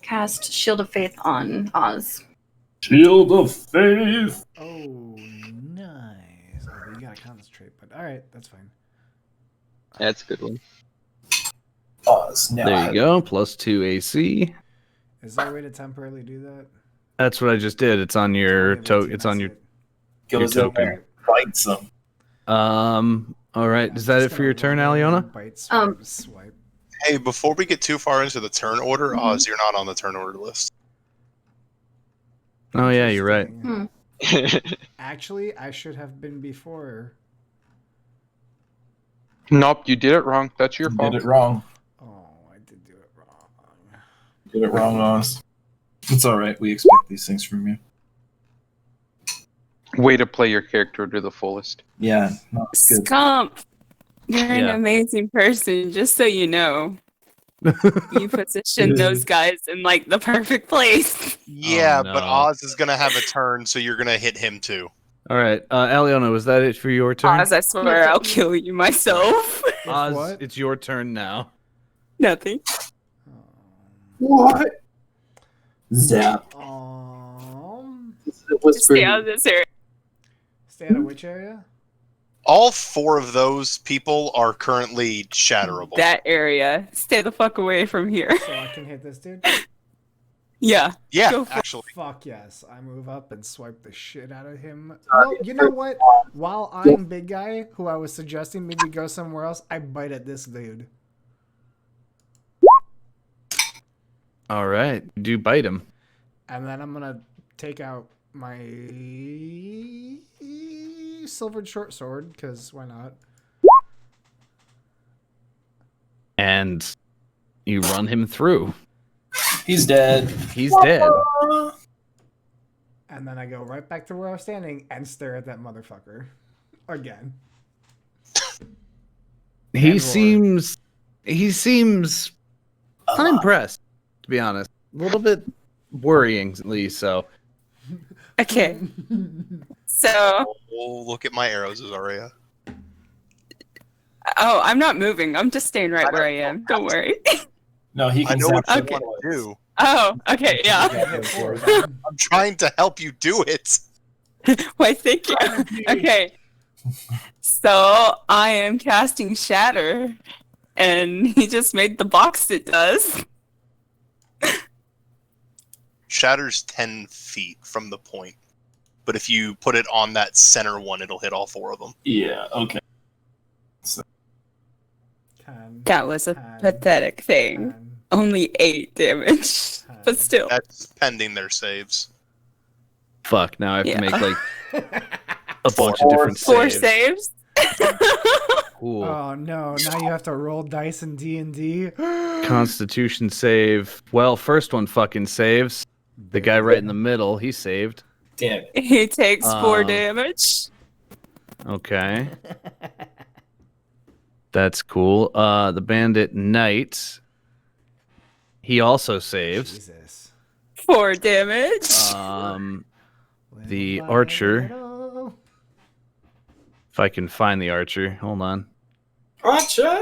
Cast Shield of Faith on Oz. Shield of Faith. Oh, nice. Oh, but you gotta concentrate, but alright, that's fine. That's a good one. Oz. Now There you go. +2 AC. Is there a way to temporarily do that? That's what I just did. It's on your it's on your token. there, bite some. All right. Is that it for your turn, Aliona? Swipe. Hey, before we get too far into the turn order, Oz, you're not on the turn order list. Oh yeah, you're right. Actually, I should have been before. Nope, you did it wrong. That's your fault. Did it wrong. Oh, I did do it wrong. Did it wrong, Oz. It's all right. We expect these things from you. Way to play your character to the fullest. Yeah, not good. Scump, you're an Yeah. amazing person, just so you know. You position those guys in like the perfect place. Yeah, no. but Oz is gonna have a turn, so you're gonna hit him too. All right, Aliona, was that it for your turn? Oz, I swear I'll kill you myself. Oz, What? it's your turn now. Nothing. What? Zap. Stay out of this area. Stay out of which area? All four of those people are currently shatterable. That area. Stay the fuck away from here. So I can hit this dude? Yeah. Yeah, Go for actually. Fuck yes. I move up and swipe the shit out of him. No, you know what? While I'm big guy, who I was suggesting maybe go somewhere else, I bite at this dude. All right, do bite him. And then I'm gonna take out my silvered short sword, because why not? And you run him through. He's dead. He's dead. And then I go right back to where I was standing and stare at that motherfucker. Again. He seems unimpressed, to be honest. A little bit worryingly so. Okay. So. Oh, look at my arrows, Azaria. Oh, I'm not moving. I'm just staying right where I am. Don't worry. No, he I can know what you Okay. want to do. Oh, okay, yeah. I'm trying to help you do it. Why, thank you. Okay. So I am casting Shatter, and he just made the box that does. Shatter's 10 feet from the point. But if you put it on that center one, it'll hit all 4 of them. Yeah, okay. That was a pathetic thing. Only 8 damage, but still. That's pending their saves. Fuck, now I have Yeah. to make like a bunch of different 4 saves. saves? Cool. Oh no, now you have to roll dice in D&D. Constitution save. Well, first one fucking saves. The guy right in the middle, he saved. Damn. He takes 4 Um, damage. Okay. That's cool. The bandit knight. He also saves. Jesus. 4 damage. The archer. If I can find the archer, hold on. Archer!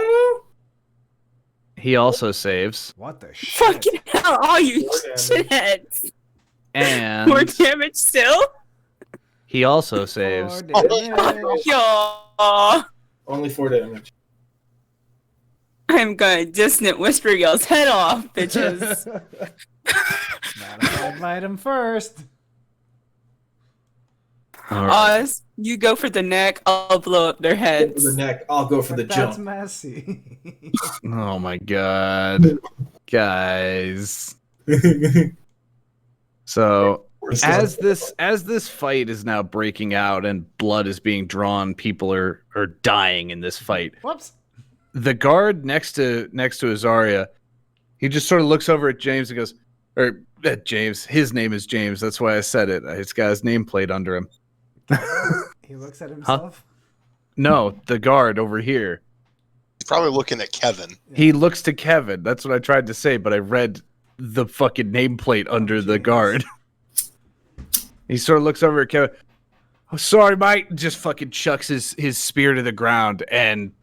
He also saves. What the shit? Fucking hell, all you shitheads. And 4 damage still? he also saves. Yo. Only 4 damage. I'm gonna dissonant whisper y'all's head off, bitches. Not if I bite him first. All right. Oz, you go for the neck, I'll blow up their For heads. the neck, I'll go for the That's jump. messy. Oh my god. Guys. So as this fight is now breaking out and blood is being drawn, people are dying in this fight. Whoops. The guard next to Azaria, he just sort of looks over at James and goes, or at James, his name is James, that's why I said it. It's got his nameplate under him. He looks at himself. No, the guard over here. He's probably looking at Kevin. He looks to Kevin. That's what I tried to say, but I read the fucking nameplate under the guard. He sort of looks over at Kevin. Oh, sorry, mate. Just fucking chucks his spear to the ground and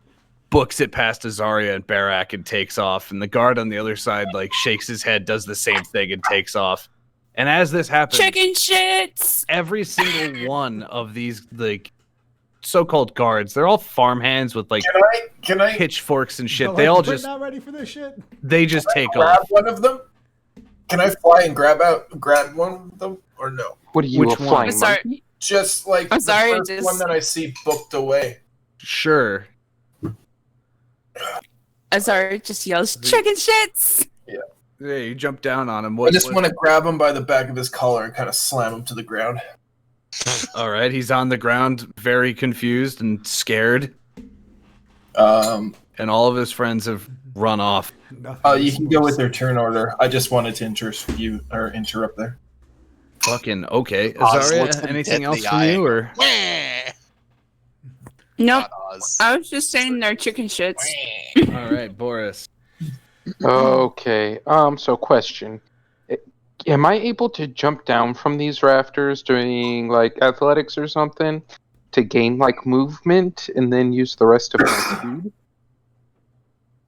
books it past Azaria and Barak and takes off. And the guard on the other side like shakes his head, does the same thing, and takes off. And as this happens, Chicken shits! every single one of these like so-called guards, they're all farmhands with like Can I pitchforks and shit. But, They like, all we're just not ready for this shit. they just take grab off. one of them? Can I fly and grab one of them, or no? What are you, Which a one? flying I'm sorry. monkey? Just like I'm sorry, the first one that I see booked away. Sure. Azar just yells, chicken shits! Yeah, you jump down on him. I just want to grab him by the back of his collar and kind of slam him to the ground. All right, he's on the ground, very confused and scared, Um, and all of his friends have run off. you can go with their turn order. I just wanted to interrupt there. Fucking okay. Oz looks Azaria, him anything dead in else the from eye. you, or Nope. Oz. I was just saying they're chicken shits. all right, Boris? Okay. So question. Am I able to jump down from these rafters doing like athletics or something to gain like movement and then use the rest of my speed?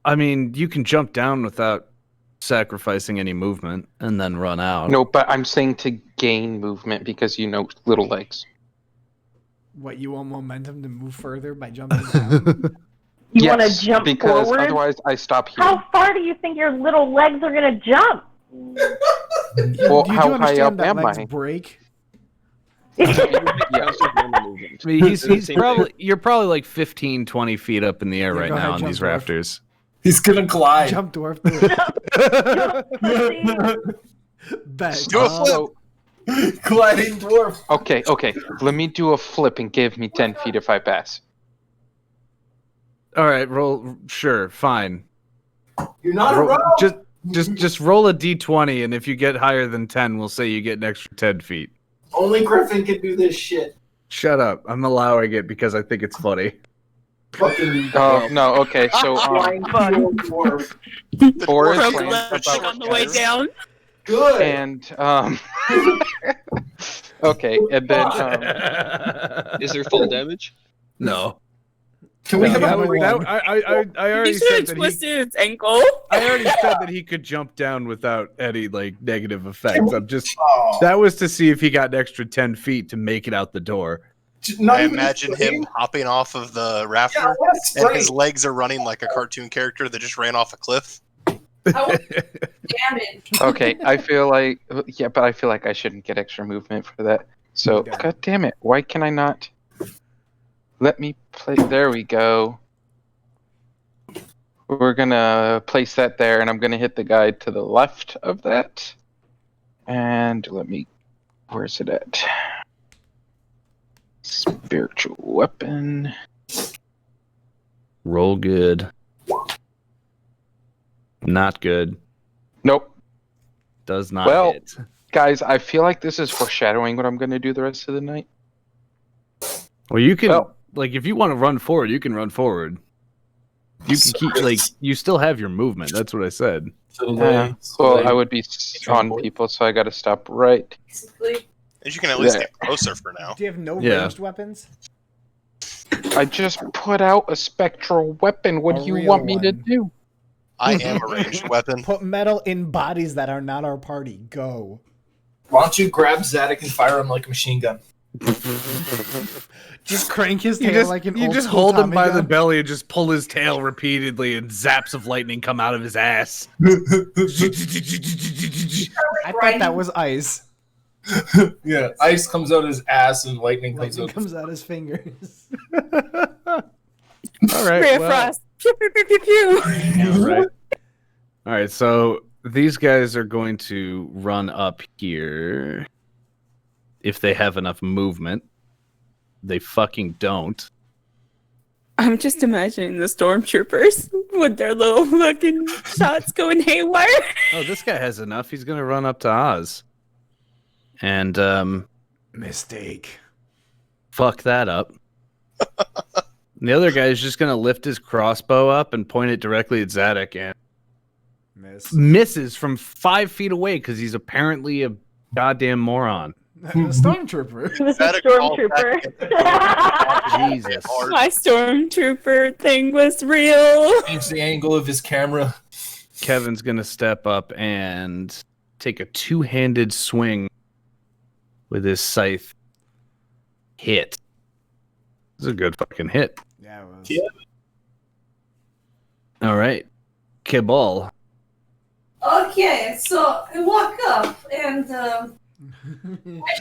I mean, you can jump down without sacrificing any movement and then run out. No, but I'm saying to gain movement because little legs. What, you want momentum to move further by jumping down? You want to jump because forward? otherwise I stop here. How far do you think your little legs are going to jump? Well, do you how high understand up that am legs I? break? I mean, he's probably you're probably like 15, 20 feet up in the air Yeah, right go now ahead, on jump these dwarf. rafters. He's gonna glide. Jump dwarf. Do it. Bet. Do a flip. So, Gliding dwarf. okay. Let me do a flip and give me 10 feet if I pass. All right, roll. Sure, fine. You're not a Roll, rogue. just roll a d20, and if you get higher than 10, we'll say you get an extra 10 feet. Only Griffin can do this shit. Shut up. I'm allowing it because I think it's funny. Fucking. Oh no. Okay. So Flying dwarf. Boris Broke lands leg about on the way down. Good. and okay, and then Is there full damage? No. Can we No, have that a was- one? I already He should said have that twisted his ankle. I already said that he could jump down without any like negative effects. I'm just Oh. that was to see if he got an extra 10 feet to make it out the door. Not I even imagine spraying? him hopping off of the rafter, Yeah, what a and spray. his legs are running like a cartoon character that just ran off a cliff. Damage. okay, I feel like but I feel like I shouldn't get extra movement for that. So god damn it, why can I not? Let me play. There we go. We're gonna place that there, and I'm gonna hit the guy to the left of that. And let me. Where's it at? Spiritual weapon. Roll good. Not good. Nope. Does not Well, hit. guys, I feel like this is foreshadowing what I'm gonna do the rest of the night. Well, you can Well- like if you want to run forward, you can run forward. You can keep like you still have your movement. That's what I said. Well, I would be on people, so I gotta stop right. Basically. And you can at least There. get closer for now. Do you have no Yeah. ranged weapons? I just put out a spectral weapon. What A do you real want me to one. do? I am a ranged weapon. Put metal in bodies that are not our party. Go. Why don't you grab Zadok and fire him like a machine gun? Just crank his You tail just, like an you old just school hold him Tommy by the gun. belly and just pull his tail repeatedly, and zaps of lightning come out of his ass. I thought that was ice. Yeah, ice comes out his ass and lightning comes Lightning out. comes out his fingers. All right. Ray of well- Frost. Pew, pew, pew, pew, pew. Yeah, right. All right, so these guys are going to run up here if they have enough movement. They fucking don't. I'm just imagining the stormtroopers with their little fucking shots going haywire. Oh, this guy has enough. He's going to run up to Oz. And Mistake. fuck that up. And the other guy is just going to lift his crossbow up and point it directly at Zadok and misses from 5 feet away because he's apparently a goddamn moron. Stormtrooper. He was a Zadok called stormtrooper. Jesus. My stormtrooper thing was real. Change the angle of his camera. Kevin's going to step up and take a two-handed swing with his scythe. Hit. This is a good fucking hit. Yeah, it was. Yeah. All right. Kibble. Okay, so I walk up and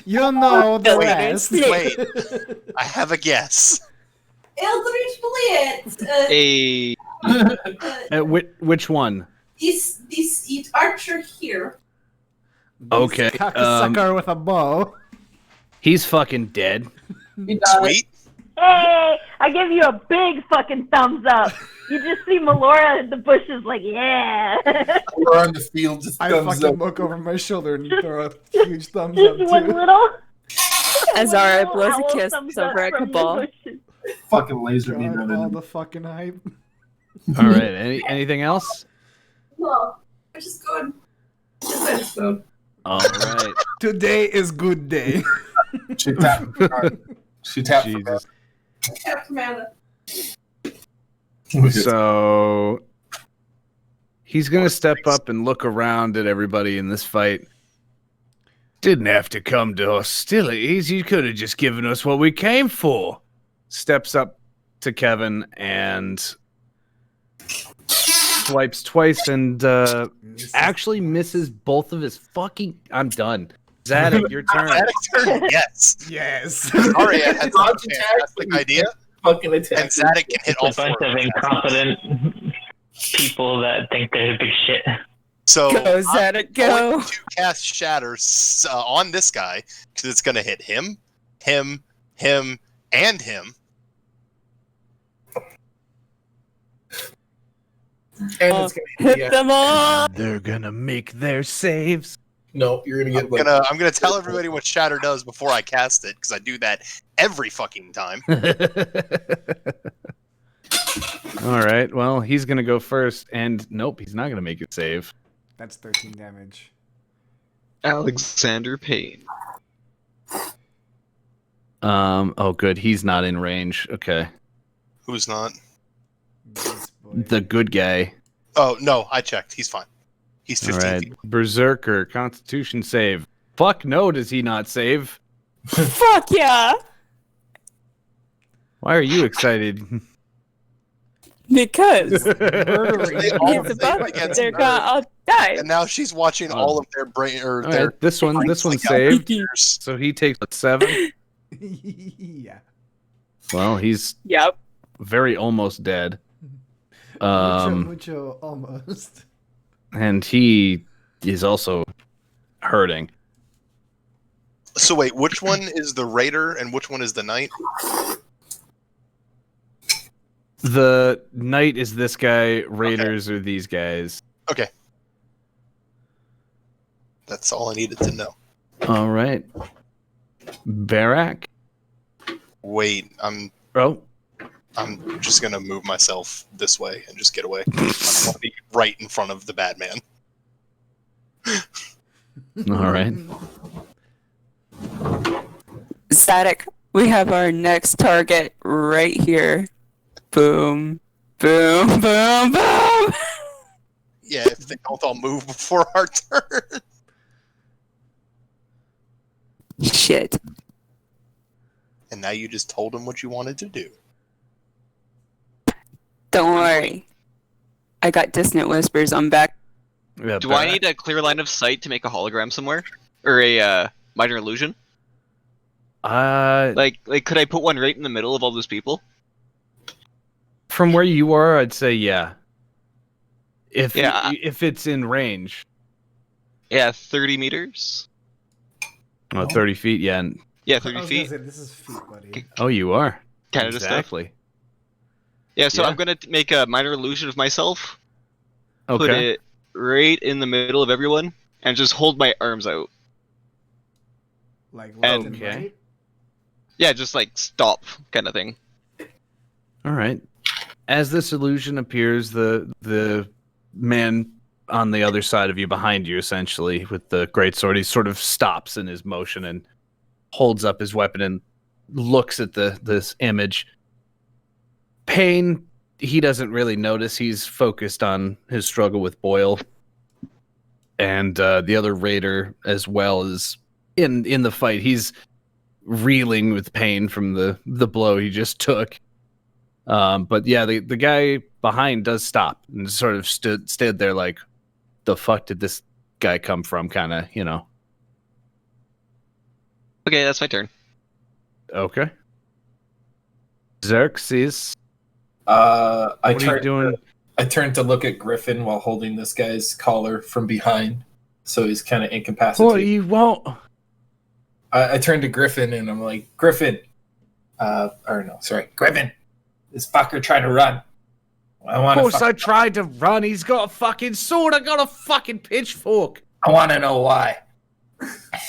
You know the Wait, rest. wait. I have a guess. Eldritch Blitz. A Which one? This archer here. Okay. Cocksucker with a bow. He's fucking dead. Sweet. Hey, I give you a big fucking thumbs up. You just see Melora in the bushes like, yeah. We're on the field, just I thumbs fucking up. look over my shoulder and throw a huge thumbs Just up one too. little. Azara one blows little a kiss thumbs over up at from the Cabal. bushes. Fucking laser beam God, out of all him. the fucking hype. All right. Anything else? No, I just go. Let's go. All right. Today is good day. She tapped. She tapped. Jesus. Tap Commander. So he's gonna step up and look around at everybody in this fight. Didn't have to come to hostilities. You could have just given us what we came for. Steps up to Kevin and swipes twice and actually misses both of his fucking. I'm done. Zadok, your turn. Zadok's turn? Yes. Yes. Sorry, I had such a fantastic idea. Fucking attack. And Zadok can hit all It's a bunch four. of incompetent people that think they're big shit. So Go, Zadok, I'm go. going to cast Shatter on this guy because it's going to hit him, him, and him. And it's gonna Hit them all. They're gonna make their saves. No, you're gonna get. I'm gonna tell everybody what Shatter does before I cast it because I do that every fucking time. All right. Well, he's gonna go first, and nope, he's not gonna make it save. That's 13 damage. Alexander Payne. Oh, good. He's not in range. Okay. Who's not? The good guy. Oh no, I checked. He's fine. He's All 15 right. feet. Berserker, Constitution save. Fuck no, does he not save? Fuck yeah. Why are you excited? Because They all he's saved about against they're Nerd. gonna all die. And now she's watching all of their brain or All their. right, this one saved. So he takes 7. Yeah. Well, he's Yep. very almost dead. Mucho, almost. And he is also hurting. So wait, which one is the raider and which one is the knight? The knight is this guy. Raiders are these guys. Okay. That's all I needed to know. All right. Barak. Wait, I'm just gonna move myself this way and just get away. I want to be right in front of the bad man. All right. Zadok, we have our next target right here. Boom. Boom. Boom. Boom. Yeah, if they don't all move before our turn. Shit. And now you just told him what you wanted to do. Don't worry. I got dissonant whispers. I'm back. Yeah, Do I need a clear line of sight to make a hologram somewhere? Or a minor illusion? Like, could I put one right in the middle of all those people? From where you are, I'd say yeah. If Yeah. if it's in range. Yeah, 30 meters? Oh, 30 feet, yeah. Yeah, I 30 was feet. gonna say, this is feet, buddy. Oh, you are. Canada stuff. Exactly. Yeah, so Yeah. I'm gonna make a minor illusion of myself. Okay. Put it right in the middle of everyone, and just hold my arms out. Like left and Okay. right. Yeah, just like stop kind of thing. All right. As this illusion appears, the man on the other side of you, behind you, essentially, with the greatsword, he sort of stops in his motion and holds up his weapon and looks at this image. Payne, he doesn't really notice. He's focused on his struggle with Boyle, and the other raider as well is in the fight. He's reeling with pain from the blow he just took. But yeah, the guy behind does stop and sort of stood there like, the fuck did this guy come from? Kind of, you know. Okay, that's my turn. Okay. Xerxes. I What are you turned. doing? I turned to look at Griffin while holding this guy's collar from behind, so he's kind of incapacitated. Well, you won't. I turned to Griffin and I'm like, Griffin. Griffin. This fucker tried to run. I want Of course, to. I tried to run. He's got a fucking sword. I got a fucking pitchfork. I want to know why.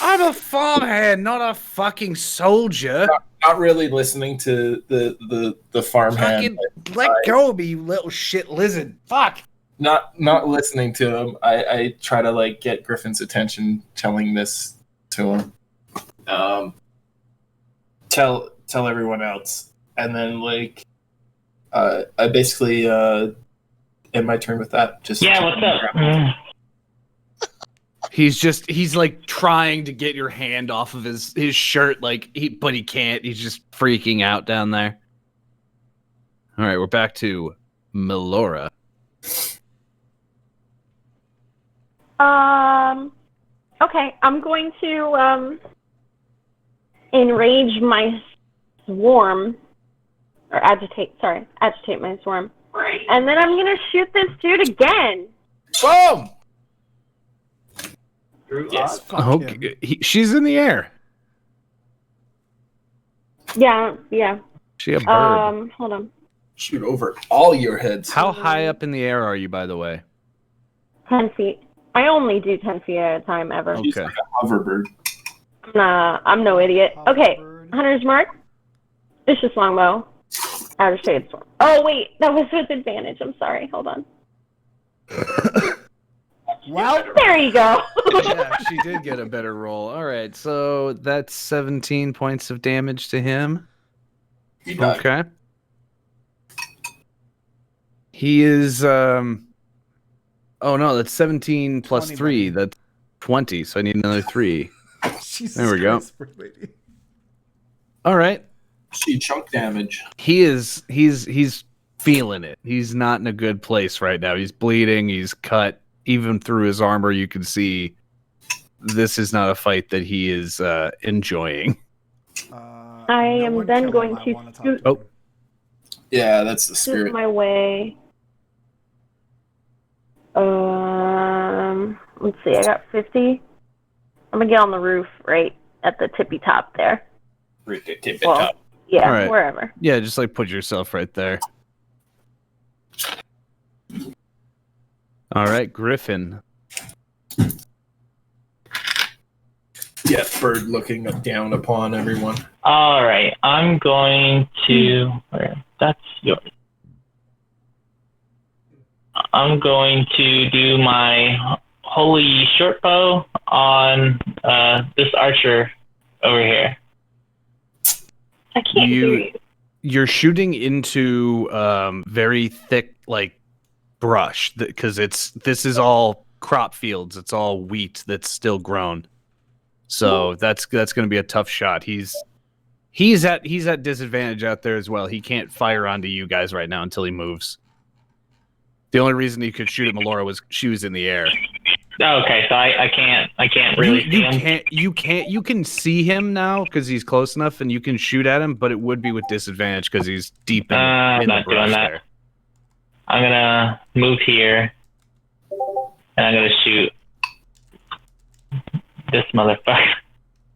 I'm a farmhand, not a fucking soldier. Not really listening to the farmhand. Fucking let go of me, you little shit lizard. Fuck. Not listening to him. I try to like get Griffin's attention, telling this to him. Tell everyone else, and then like I basically end my turn with that. Just Yeah, what's up? He's like trying to get your hand off of his shirt, but he can't. He's just freaking out down there. All right, we're back to Melora. Okay, I'm going to enrage my swarm, or agitate my swarm, and then I'm gonna shoot this dude again. Boom! Yes, fuck him. Okay, she's in the air. Yeah. She a bird. Hold on. Shoot over all your heads. How high up in the air are you, by the way? 10 feet. I only do 10 feet at a time ever. She's like a hoverbird. I'm no idiot. Okay, Hunter's Mark. It's just longbow. Outer shade sword. Oh wait, that was with advantage. I'm sorry. Hold on. Well, there you go. Yeah, she did get a better roll. All right, so that's 17 points of damage to him. Okay. He is oh no, that's 17 plus 3. That's 20, so I need another 3. There we go. All right. She chunk damage. He's feeling it. He's not in a good place right now. He's bleeding, he's cut. Even through his armor you can see this is not a fight that he is enjoying. I am then going to scoot. Oh. Yeah, that's the Scoot spirit. my way. Let's see. I got 50. I'm gonna get on the roof right at the tippy top there. Right at the tippy Well, top. Yeah, All right. wherever. Yeah, just like put yourself right there. All right, Griffin. Yeah, bird looking down upon everyone. All right, I'm going to. That's yours. I'm going to do my holy short bow on this archer over here. I can't hear you. You're shooting into very thick, like brush, because this is all crop fields. It's all wheat that's still grown. So that's going to be a tough shot. He's at disadvantage out there as well. He can't fire onto you guys right now until he moves. The only reason he could shoot at Melora was she was in the air. Okay, so I can't really see him. You can see him now because he's close enough, and you can shoot at him, but it would be with disadvantage because he's deep in the not brush doing that. there. I'm gonna move here, and I'm gonna shoot this motherfucker.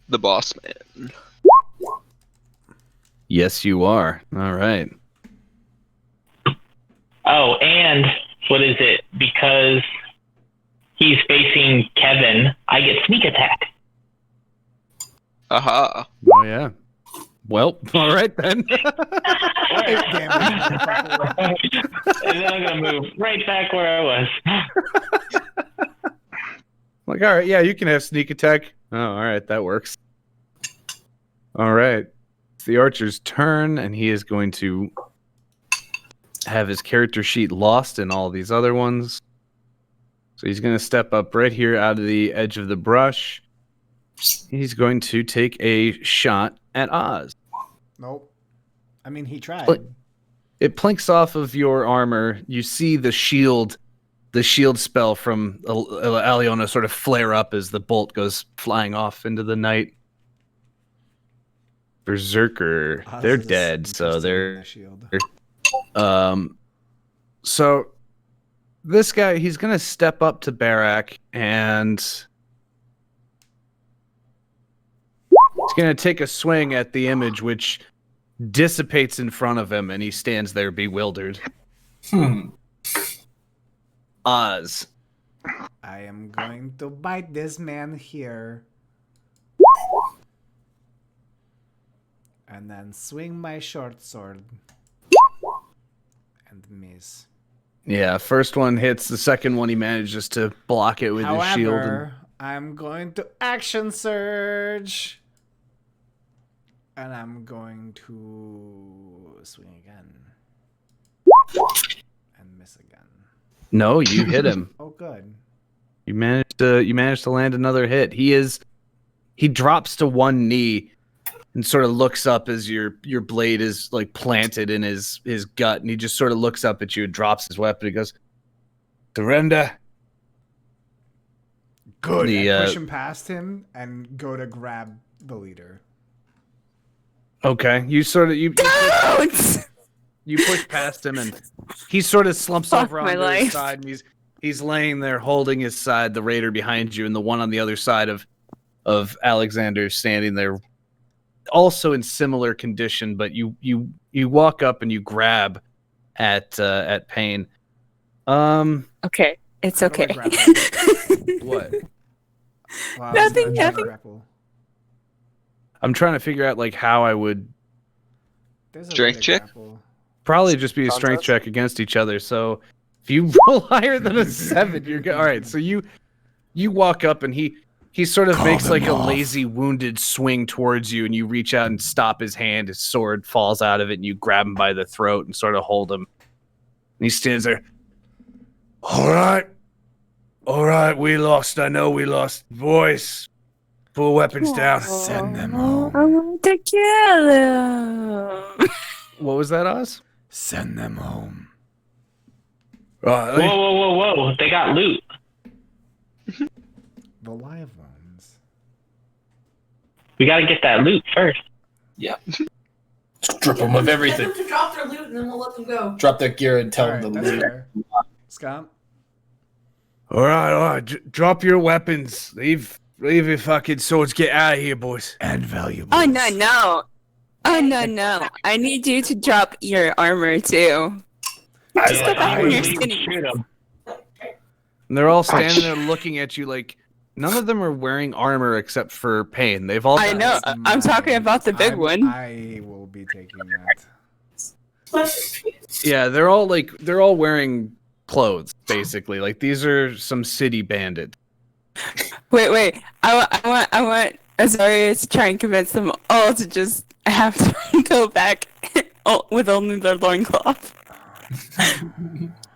The boss man. Yes, you are. All right. Oh, and what is it? Because he's facing Kevin, I get sneak attack. Aha. Oh yeah. Well, all right then. And then I'm gonna move right back where I was. Like, all right, yeah, you can have sneak attack. Oh, all right, that works. All right. It's the archer's turn, and he is going to have his character sheet lost in all these other ones. So he's going to step up right here out of the edge of the brush. He's going to take a shot at Oz. Nope. I mean, he tried. It plinks off of your armor. You see the shield spell from Aliona sort of flare up as the bolt goes flying off into the night. Berserker, they're dead, so they're so this guy, he's gonna step up to Barak and he's gonna take a swing at the image, which dissipates in front of him, and he stands there bewildered. Oz. I am going to bite this man here. And then swing my short sword. And miss. Yeah, first one hits. The second one, he manages to block it with his shield. However, I'm going to action surge. And I'm going to swing again. And miss again. No, you hit him. Oh, good. You managed to land another hit. He drops to one knee and sort of looks up as your blade is like planted in his gut, and he just sort of looks up at you and drops his weapon. He goes, "Surrender." Good. The, I push him past him and go to grab the leader. Okay, you sort of you push past him, and he sort of slumps Fuck over my onto his life. side, and he's laying there holding his side, the raider behind you, and the one on the other side of Alexander standing there, also in similar condition. But you walk up and you grab at Payne. Okay, it's How do I okay. grapple him? What? Wow, Nothing, it's not nothing. grapple. I'm trying to figure out like how I would There's a Strength way to check? grapple. probably just be a strength Contest? check against each other. So if you roll higher than a 7, you're good. All right. So you walk up and he sort of makes like a lazy wounded swing towards you, and you reach out and stop his hand. His sword falls out of it, and you grab him by the throat and sort of hold him. And he stands there. All right, we lost. I know we lost. Boys, pull weapons down. Send them home. I want to kill him. What was that, Oz? Send them home. Right. Whoa. They got loot. The live ones. We gotta get that loot first. Yeah. Strip them of everything. Get them to drop their loot and then we'll let them go. Drop their gear and tell Alright, them to that's leave. fair. Scott? All right. Drop your weapons. Leave your fucking swords. Get out of here, boys. And valuables. Oh no. Oh no. I need you to drop your armor too. Just go back on your skinny. Shoot 'em. And they're all standing there looking at you like none of them are wearing armor except for Payne. They've all. I know. I'm talking about the big one. I will be taking that. Yeah, they're all wearing clothes basically. Like these are some city bandits. Wait. I want Azaria to try and convince them all to just have to go back with only their loincloth.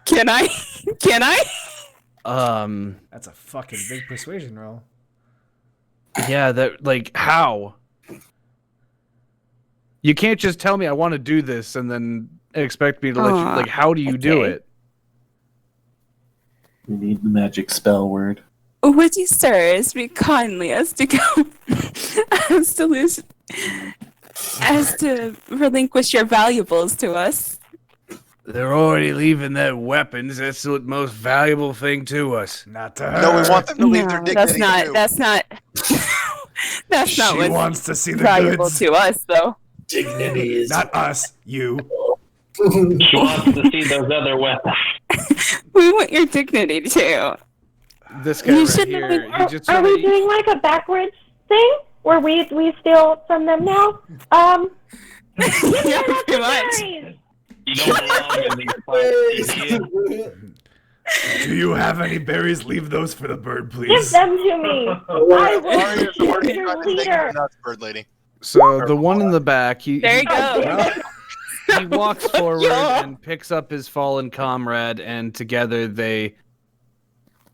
Can I? That's a fucking big persuasion roll. Yeah, that like how? You can't just tell me I want to do this and then expect me to let you. Like, how do you do okay. it? You need the magic spell word. Would you, sirs, be kindly as to go as to relinquish your valuables to us? They're already leaving their weapons. That's the most valuable thing to us. Not to her. No, we want them to leave their dignity. That's not She what's wants to see the valuable goods. to us, though. Dignity is Not us. You. She wants to see those other weapons. We want your dignity too. This guy You right should here, know- he just Are we doing like a backwards thing where we steal from them now? Give me Yeah, enough pretty much. berries. You don't belong in these fights. Do you have any berries? Leave those for the bird, Give please. them to me. I will Aria's be already your trying to take leader. the nuts, bird lady. So the one in the back, he There you go. he walks forward and picks up his fallen comrade, and together they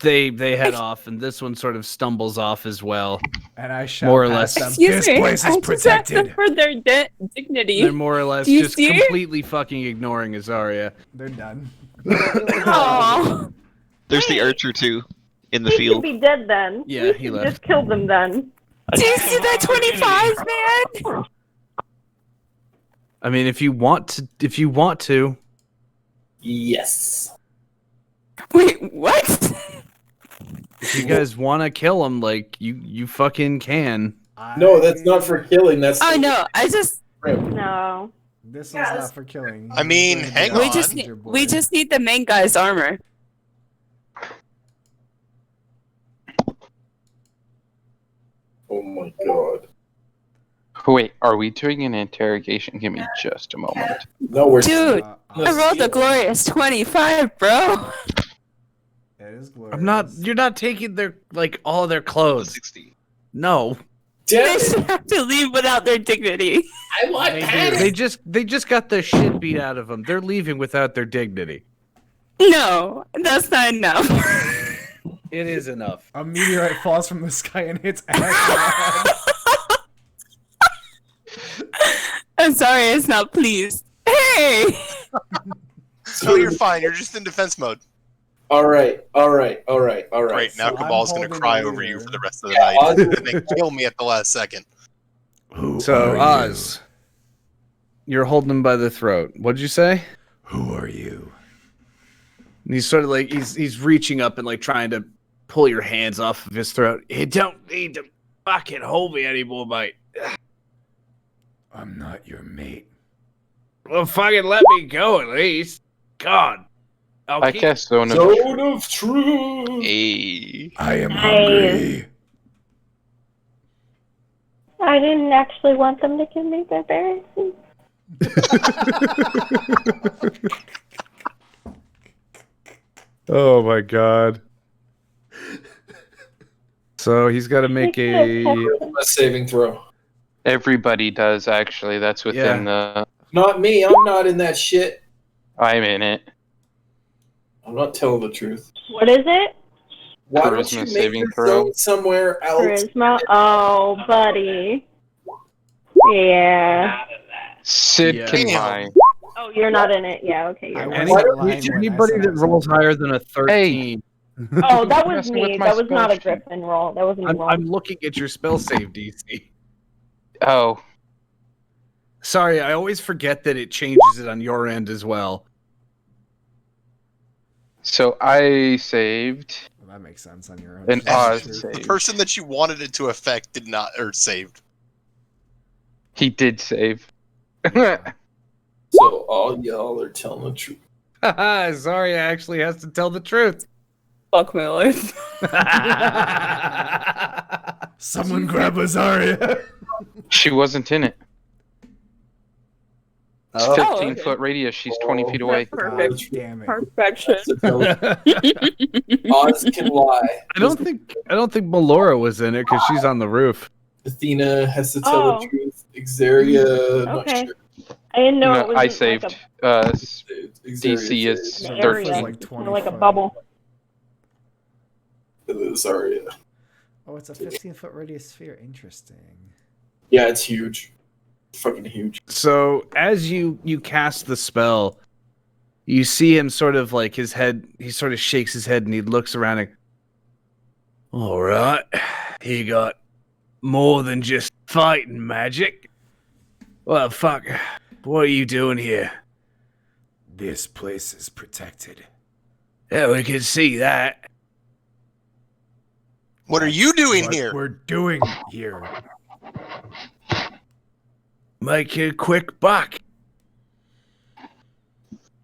head off, and this one sort of stumbles off as well. And I shout More or past less. them, Excuse this me. place I is just asked them protected. for their dignity. They're more or less Do you just see? completely fucking ignoring Azaria. They're done. Aww. There's the archer too in the He field. should be dead then. Yeah, We he should left. just kill them then. Do you see that 25, man? I mean, if you want to. yes. Wait, what? If you guys want to kill him, like you fucking can. No, that's not for killing. That's Oh no, I just No. This is not for killing. I mean, He's hang going to on. be We your boy. we just need the main guy's armor. Oh my god. Wait, are we doing an interrogation? Give me just a moment. No, we're Dude, I rolled a stealing. glorious 25, bro. It is glorious. I'm not. You're not taking their all their clothes. 60. No, Damn They it. should have to leave without their dignity. I want they do. panic. They just got the shit beat out of them. They're leaving without their dignity. No, that's not enough. It is enough. A meteorite falls from the sky and hits Ash. I'm sorry, it's not pleased. Hey! No, you're fine. You're just in defense mode. All right. Great, now So Cabal's I'm going to holding cry the over you leader. for the rest of the night, Oz- and then kill me at the last second. So Oz, you're holding him by the throat. What'd you say? Who are you? And he's sort of like he's reaching up and like trying to pull your hands off of his throat. You don't need to fucking hold me anymore, mate. I'm not your mate. Well, fucking let me go at least. God. I cast Zone of Zone of Truth. Hey. I am Nice. hungry. I didn't actually want them to kill me, but embarrassing. Oh my god. So he's got to make a saving throw. Everybody does, actually. That's within the... Not me. I'm not in that shit. I'm in it. I'm not telling the truth. What is it? Why don't Charisma you make saving your throw. zone somewhere else? Charisma? Oh, buddy. Yeah. Sid Yeah. can Damn. lie. Oh, you're not in it. Yeah, okay, you're I not. wasn't lying when I anybody said I that was rolls hungry. higher than a 13. Oh, that was Messing with me. my That was spell not a sheet. Griffin roll. That wasn't a roll. I'm looking at your spell save DC. Oh, Sorry, I always forget that it changes it on your end as well. so I saved, Well, that makes sense on your own. and Just tell the Oz truth. The saved. person that you wanted it to affect did not, or saved. He did save. So all y'all are telling the truth. Sorry, I actually has to tell the truth. Fuck my life. Someone grab Azaria. She wasn't in it. It's Oh. 15 okay. foot radius. She's 20 feet away. Perfect. God damn it. Perfection. Oz can lie. I don't think Melora was in it because she's on the roof. Athena has to tell Oh. the truth. Xeria, not Okay. sure. I didn't know it No, was I like saved. Xeria DC is So an Griff area. was like It's 20 kinda like a foot. bubble. Zarya. Oh, it's a 15-foot radius sphere. Interesting. Yeah, it's huge. Fucking huge. So as you cast the spell, you see him sort of like his head. He sort of shakes his head and he looks around and, all right, he got more than just fighting magic. Well, fuck. What are you doing here? This place is protected. Yeah, we can see that. What are you doing What here? we're doing here. Make a quick buck.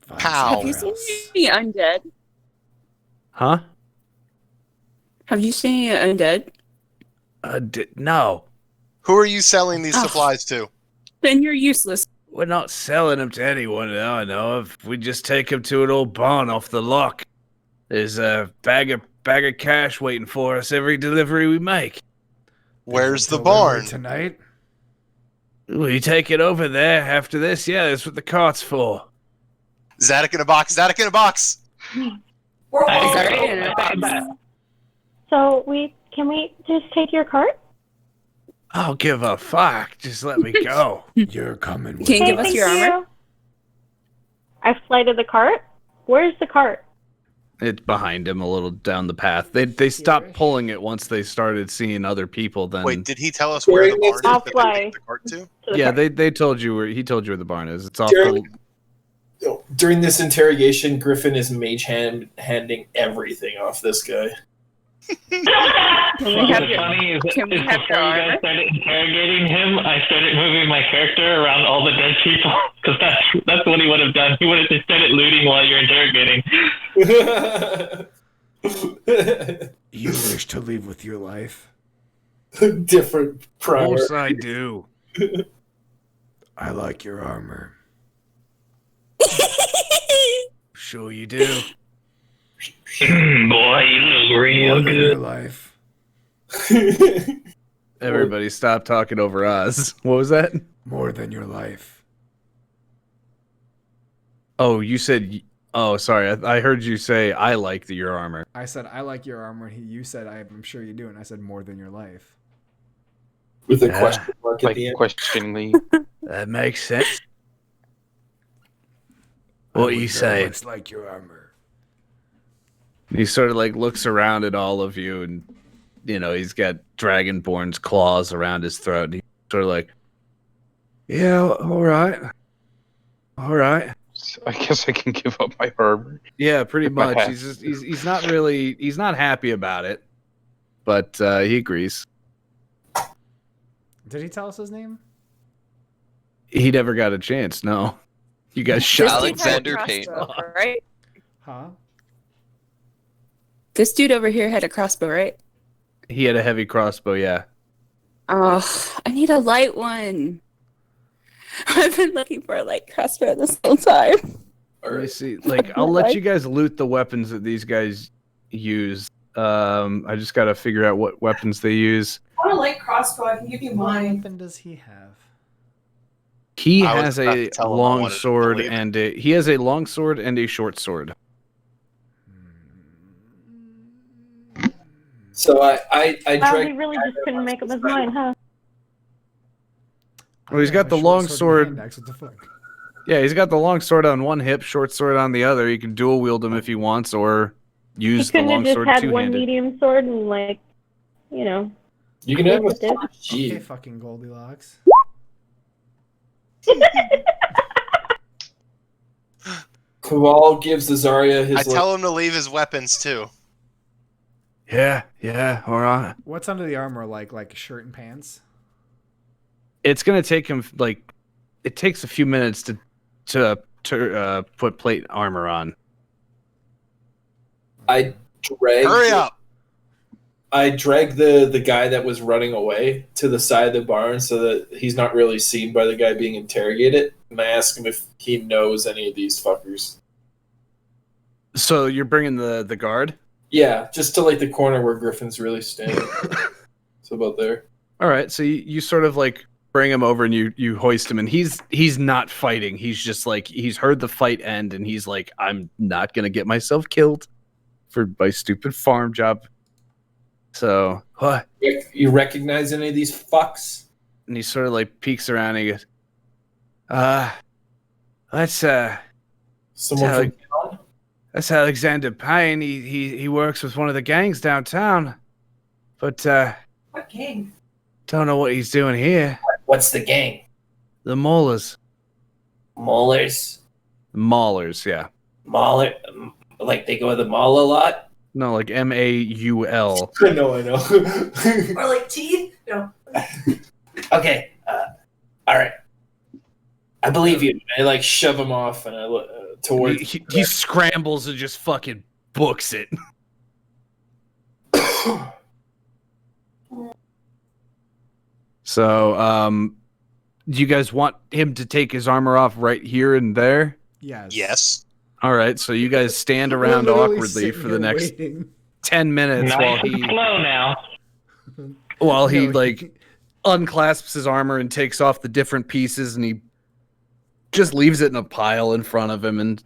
Find How? Have you somewhere seen else. any undead? Huh? Have you seen any undead? No. Who are you selling these Oh. supplies to? Then you're useless. We're not selling them to anyone that I know of. We just take them to an old barn off the lock. There's a bag of cash waiting for us every delivery we make. Where's the Delivery barn? tonight? We take it over there after this. Yeah, that's what the cart's for. Zadok in a box. Zadok in a box. So can we just take your cart? I'll give a fuck. Just let me go. You're coming with Can you give us. us your Thank armor? you. I flighted the cart. Where's the cart? It's behind him a little down the path. They stopped pulling it once they started seeing other people. Then Wait, did he tell us where the barn is I'll that they fly. take the cart to? yeah, they told you where he told you where the barn is. It's off During, the. during this interrogation, Griffin is handing everything off this guy. Can we have What's your, funny is can we is have before your you guys armor? started interrogating him, I started moving my character around all the dead people because that's what he would have done. He would have just started looting while you're interrogating. You wish to leave with your life? Different Of prior. course I do. I like your armor. Sure you do. Boy, you look real More than your good. life. Everybody stop talking over us. What was that? More than your life. Oh, you said. Oh, sorry. I heard you say I like your armor. I said, I like your armor. You said, I'm sure you do. And I said, more than your life. With a Yeah. question mark at Like, the end. questioningly. That makes sense. I What would you very say? much like your armor. He sort of like looks around at all of you, and he's got Dragonborn's claws around his throat. And he's sort of like, "Yeah, all right. I guess I can give up my armor. Yeah, pretty My much. hat. He's not happy about it, but he agrees. Did he tell us his name? He never got a chance. No, you guys shot Alexander Payne. Crossbow, right? Huh? This dude over here had a crossbow, right? He had a heavy crossbow. Yeah. Oh, I need a light one. I've been looking for a light crossbow this whole time. Let me see. Like, I'll let you guys loot the weapons that these guys use. I just gotta figure out what weapons they use. I want a light crossbow. I can give you What mine. weapon does he have? He I was has about a to tell him I long wanted to sword delete. and he has a long sword and a short sword. So I Wow, drank. he really just couldn't make up his mind, huh? Well, he's I got have the a long short sword. and hand axe, what the fuck? Yeah, he's got the long sword on one hip, short sword on the other. He can dual wield them if he wants, or He use the couldn't have long just sword had one two-handed. medium sword and, like, you know. You can have a with this. Okay, Gee. fucking Goldilocks. Kaval gives Azaria I his. tell him to leave his weapons too. Yeah, all right. What's under the armor like? Like a shirt and pants? It's gonna take him it takes a few minutes to put plate armor on. I drag. Hurry up! I drag the guy that was running away to the side of the barn so that he's not really seen by the guy being interrogated. And I ask him if he knows any of these fuckers. So you're bringing the guard? Yeah, just to like the corner where Griffin's really standing. It's about there. All right, so you sort of like bring him over and you hoist him, and he's not fighting. He's just like, he's heard the fight end, and he's like, I'm not gonna get myself killed for my stupid farm job. So what? You recognize any of these fucks? And he sort of like peeks around and he goes, that's Someone Tell- from town? that's Alexander Payne. He works with one of the gangs downtown, but What gang? don't know what he's doing here. What's the gang? The Maulers. Maulers? Maulers, yeah. Mauler? Like they go to the mall a lot? No, like Maul. I know. Or like teeth? No. Okay. All right. I believe you. I like shove him off and I look towards. He scrambles and just fucking books it. So, do you guys want him to take his armor off right here and there? Yes. Yes. All right, so you guys stand around We're literally awkwardly sitting for the here next waiting. 10 minutes Nice and slow now. while he No, like unclasps his armor and takes off the different pieces, and he just leaves it in a pile in front of him. And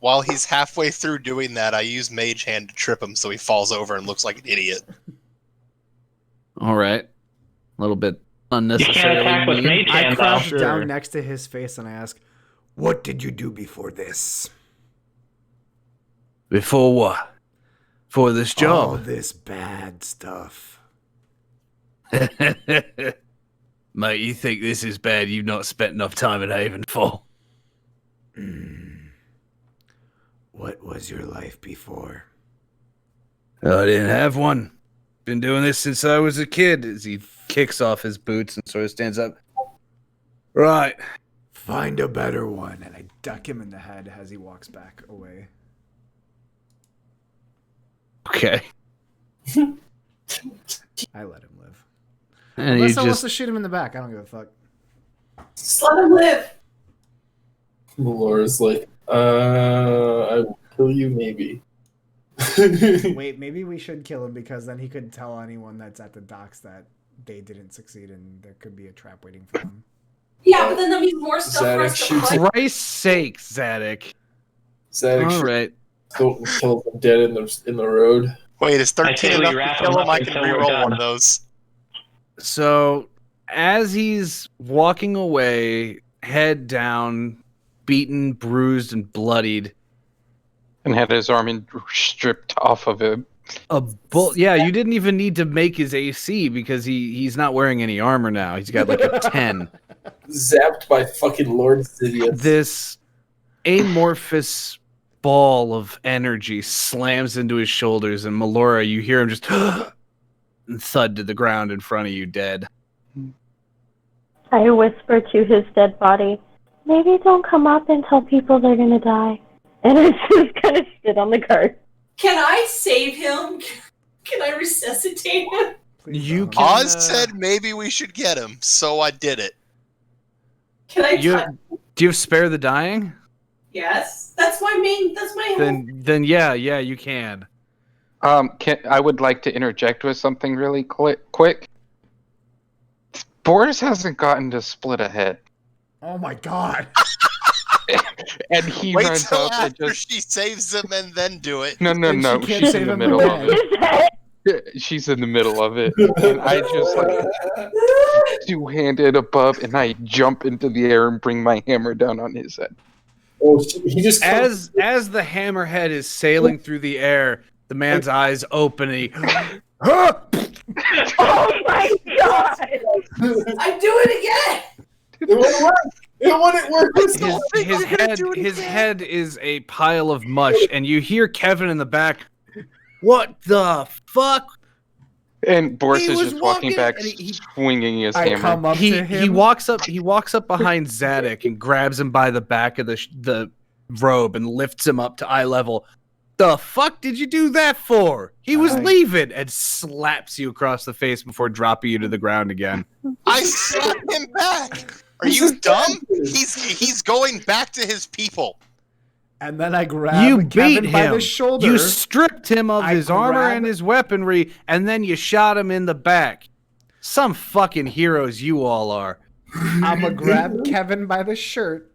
While he's halfway through doing that, I use Mage Hand to trip him so he falls over and looks like an idiot. all right, a little bit You can't unnecessarily attack with mean. Mage I Hand, though. crouch Sure. down next to his face and I ask, "What did you do before this? Before what? For this All job? this bad stuff." Mate, you think this is bad? You've not spent enough time in Havenfall. What was your life before? I didn't have one. Been doing this since I was a kid. As he kicks off his boots and sort of stands up. Right. Find a better one. And I duck him in the head as he walks back away. Okay. I let him live. And Unless he I wants just to shoot him in the back. I don't give a fuck. Just let him live. Laura's like, I will kill you maybe. Wait, maybe we should kill him because then he could tell anyone that's at the docks that they didn't succeed and there could be a trap waiting for them. Yeah, but then there'll be more stuff for Zadok us to shoots fight. Christ's sake, Zadok. Zadok All right. kills him dead in the road. Wait, is I say 13 we enough wrap to him kill him? up I can until we're reroll done. one of those. So, as he's walking away, head down, beaten, bruised, and bloodied, And had his arm stripped off of him. Yeah, you didn't even need to make his AC because he's not wearing any armor now. He's got like a 10. Zapped by fucking Lord Sidious. This amorphous ball of energy slams into his shoulders, and Melora, you hear him just and thud to the ground in front of you, dead. I whisper to his dead body, maybe don't come up and tell people they're gonna die. And I just kind of sit on the cart. Can I save him? Can I resuscitate him? You can, Oz said maybe we should get him, so I did it. Can I? Do you have spare the dying? Yes, that's my main. That's my. Then yeah, you can. I would like to interject with something really quick. Boris hasn't gotten to split a head. Oh my god. And he Wait runs till up and after just... she saves him and then do it. No. She's in the middle of it. She's in the middle of it. And I just like two-handed above and I jump into the air and bring my hammer down on his head. Oh, he just as the hammerhead is sailing through the air, the man's eyes open and he Oh my god! I'm doing it again! It wouldn't work! It wouldn't work! His head is a pile of mush, and you hear Kevin in the back, what the fuck? And Boris He is was just walking back, and he swinging his I hammer. come up to him. He walks up behind Zadok and grabs him by the back of the robe and lifts him up to eye level. The fuck did you do that for? He was leaving, and slaps you across the face before dropping you to the ground again. I slapped him back. Are you dumb? He's going back to his people. And then I grabbed You Kevin beat by him. the shoulder. You stripped him of I his armor grab- and his weaponry, and then you shot him in the back. Some fucking heroes you all are. I'ma grab Kevin by the shirt.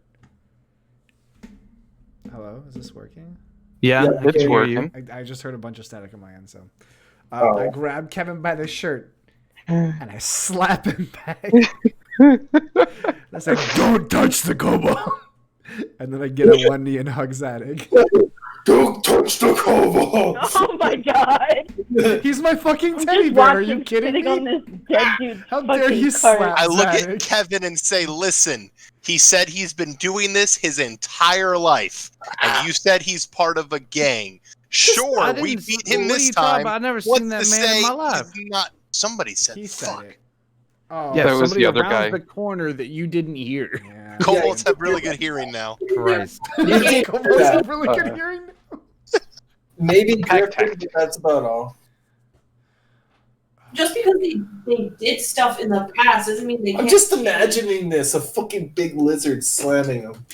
Hello, is this working? Yeah, I it's can't hear you. working. I just heard a bunch of static on my end, so Oh. I grab Kevin by the shirt and I slap him back. I say, "Don't touch the kobold," and then I get a 1 knee and hug Zadok. Don't touch the kobold! Oh my god! He's my fucking I'm teddy just bear. Are watching you kidding sitting me? on this dead dude's How dare fucking you cart. slap I look Zadok. at Kevin and say, listen, he said he's been doing this his entire life, and you said he's part of a gang. Sure, I we didn't- beat him what are this you talking time. about? I've never What's seen that to man in say my life. he's not? Somebody said, He said fuck. it. Oh, Yeah, That was somebody the other around guy. the corner that you didn't hear. yeah. Kobolds have really good hearing now. Christ. Kobolds have really good hearing. Maybe Griffin, but that's about all. Just because they did stuff in the past doesn't mean they can't. I'm just imagining this, a fucking big lizard slamming him.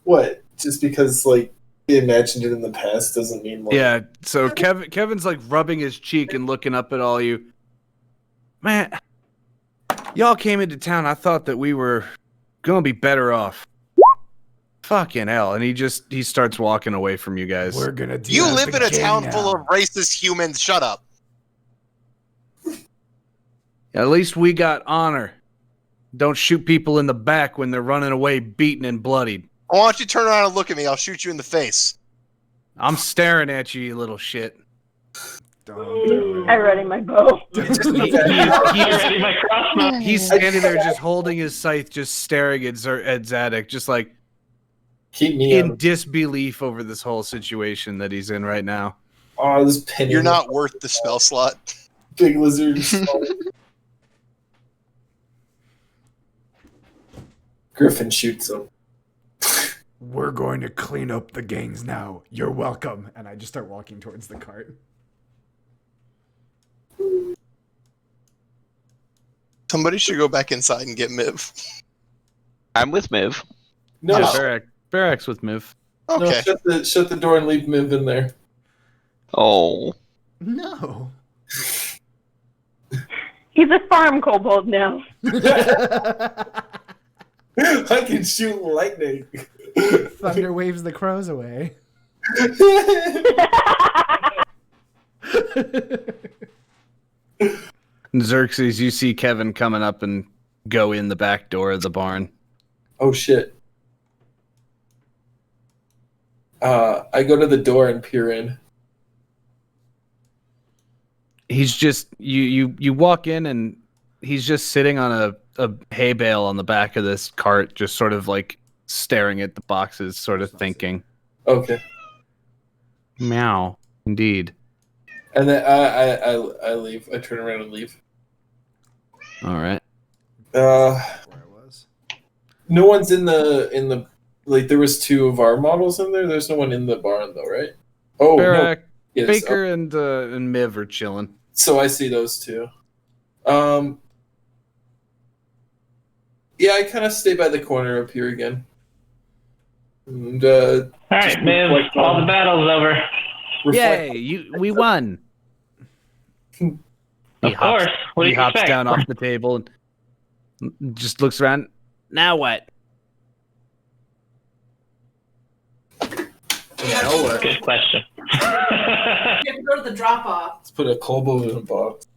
What? Just because, like, they imagined it in the past doesn't mean, like... Yeah, so Kevin's like rubbing his cheek and looking up at all you. Man, y'all came into town. I thought that we were gonna be better off. Fucking hell. And he starts walking away from you guys. We're gonna do. You live in a town full of racist humans. Shut up. At least we got honor. Don't shoot people in the back when they're running away beaten and bloodied. Why don't you turn around and look at me? I'll shoot you in the face. I'm staring at you, you little shit. I ready my bow. Ready my crossbow. He's standing there just holding his scythe, just staring at Zadok, just like Keep me in on. disbelief over this whole situation that he's in right now. Oh, this penny. You're not worth the spell slot. Big lizard. Griffin shoots him. We're going to clean up the gangs now. You're welcome. And I just start walking towards the cart. Somebody should go back inside and get Miv. I'm with Miv. No, Yeah, Barak's with Miv. Okay. no, shut the door and leave Miv in there. Oh. No. He's a farm kobold now. I can shoot lightning. Thunder waves the crows away. Xerxes, you see Kevin coming up and go in the back door of the barn. Oh shit. I go to the door and peer in. He's just you walk in and he's just sitting on a hay bale on the back of this cart, just sort of like staring at the boxes, sort of thinking. Okay. Meow. Indeed. And then I leave. I turn around and leave. All right. Where I was. No one's in the like. There was 2 of our models in there. There's no one in the barn though, right? Oh Barak, no. Yes, Baker and Miv are chilling. So I see those 2. Yeah, I kind of stay by the corner up here again. And All right, man. All the battle's over. Yay! We won. Of course. What do He you hops expect? down off the table and just looks around. Now what? Good question. You have to go to the drop off. Let's put a kobold in a box.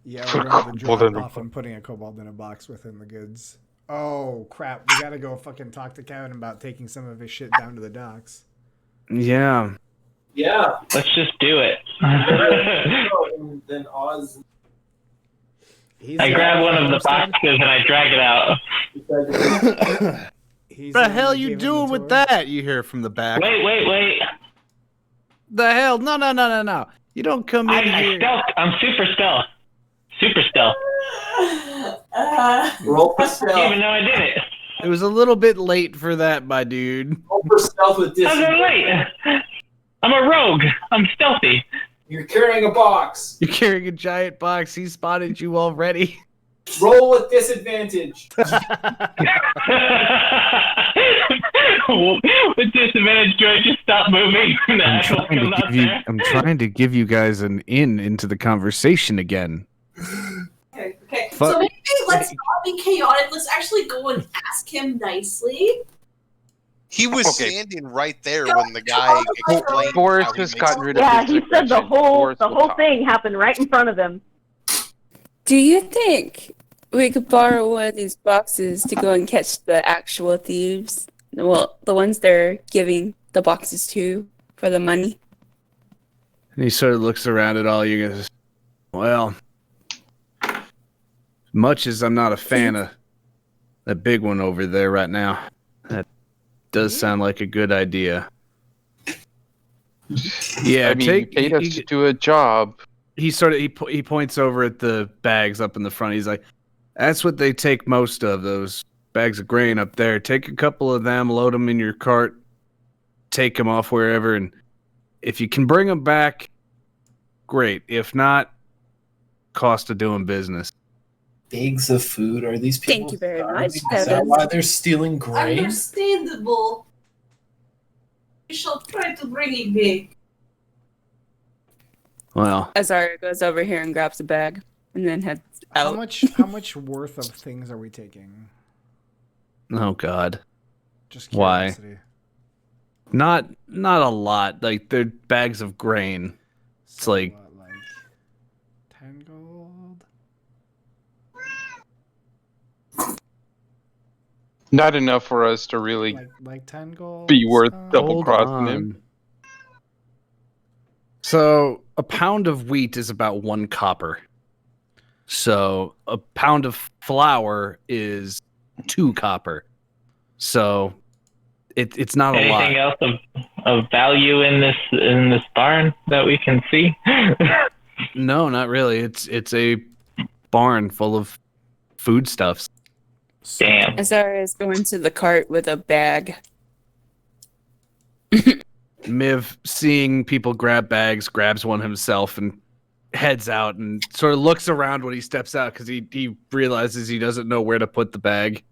Yeah, Put we're a going to kobold drop in a off and putting a kobold in a box within the goods. Oh, crap. We got to go fucking talk to Kevin about taking some of his shit down to the docks. Yeah. Yeah. Let's just do it. Then Oz. I grab one of the boxes and I drag it out. What the hell you doing with that? You hear from the back. Wait. The hell? No. You don't come in here. I'm super stealth. Super stealth. Roll for I stealth. didn't even know I did it. It was a little bit late for that, my dude. Roll for stealth with How's it late? I'm a rogue. I'm stealthy. You're carrying a box. You're carrying a giant box. He spotted you already. Roll with disadvantage. With disadvantage, do I just stop moving? I'm trying to give you guys an in into the conversation again. Okay. Fuck. So maybe let's not be chaotic. Let's actually go and ask him nicely. He was standing right there when the guy explained Boris how he has makes gotten rid of Yeah, his he said the aggression. whole Boris will talk. thing happened right in front of him. Do you think we could borrow one of these boxes to go and catch the actual thieves? Well, the ones they're giving the boxes to for the money. And he sort of looks around at all you guys. Well, much as I'm not a fan of that big one over there right now, that does sound like a good idea. Yeah, I mean, you paid us to do a job. He points over at the bags up in the front. He's like, "That's what they take most of, those bags of grain up there. Take a couple of them, load them in your cart, take them off wherever, and if you can bring them back, great. If not, cost of doing business." Bags of food? Are these people? Thank you very starving? much, Is that Kevin. why they're stealing grain? Understandable. We shall try to bring it back. Well, Azar goes over here and grabs a bag and then heads out. How much worth of things are we taking? oh god, Just why? curiosity. Not a lot. Like they're bags of grain. It's So like what, 10 gold? Not enough for us to really Like 10 gold? be worth double hold crossing him. on. So a pound of wheat is about 1 copper. So a pound of flour is 2 copper. So it's not a lot. Anything else of value in this barn that we can see? No, not really. It's a barn full of foodstuffs. Damn. Azar is going to the cart with a bag. Miv, seeing people grab bags, grabs one himself and heads out and sort of looks around when he steps out because he realizes he doesn't know where to put the bag.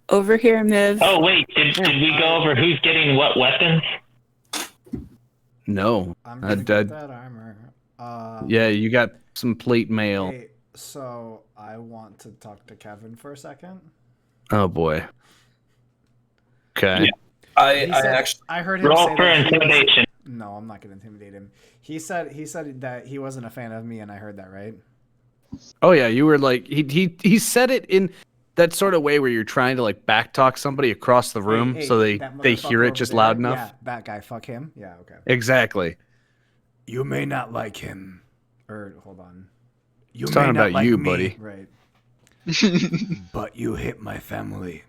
Over here, Miv. Oh wait, did we go over who's getting what weapons? No. I'm gonna get that armor. Yeah, you got some plate mail. Hey, so I want to talk to Kevin for a second. Oh boy. Okay. Yeah. I heard him roll say for that he was- intimidation. No, I'm not gonna intimidate him. He said that he wasn't a fan of me, and I heard that, right? Oh yeah, you were like he said it in that sort of way where you're trying to like backtalk somebody across the room Hey, so that they hear motherfucker it over just there, loud enough. Yeah, that guy. Fuck him. Yeah, okay. Exactly. You may not like him. Or, hold on. You He's may talking not about like you, me. buddy. Right. But you hit my family.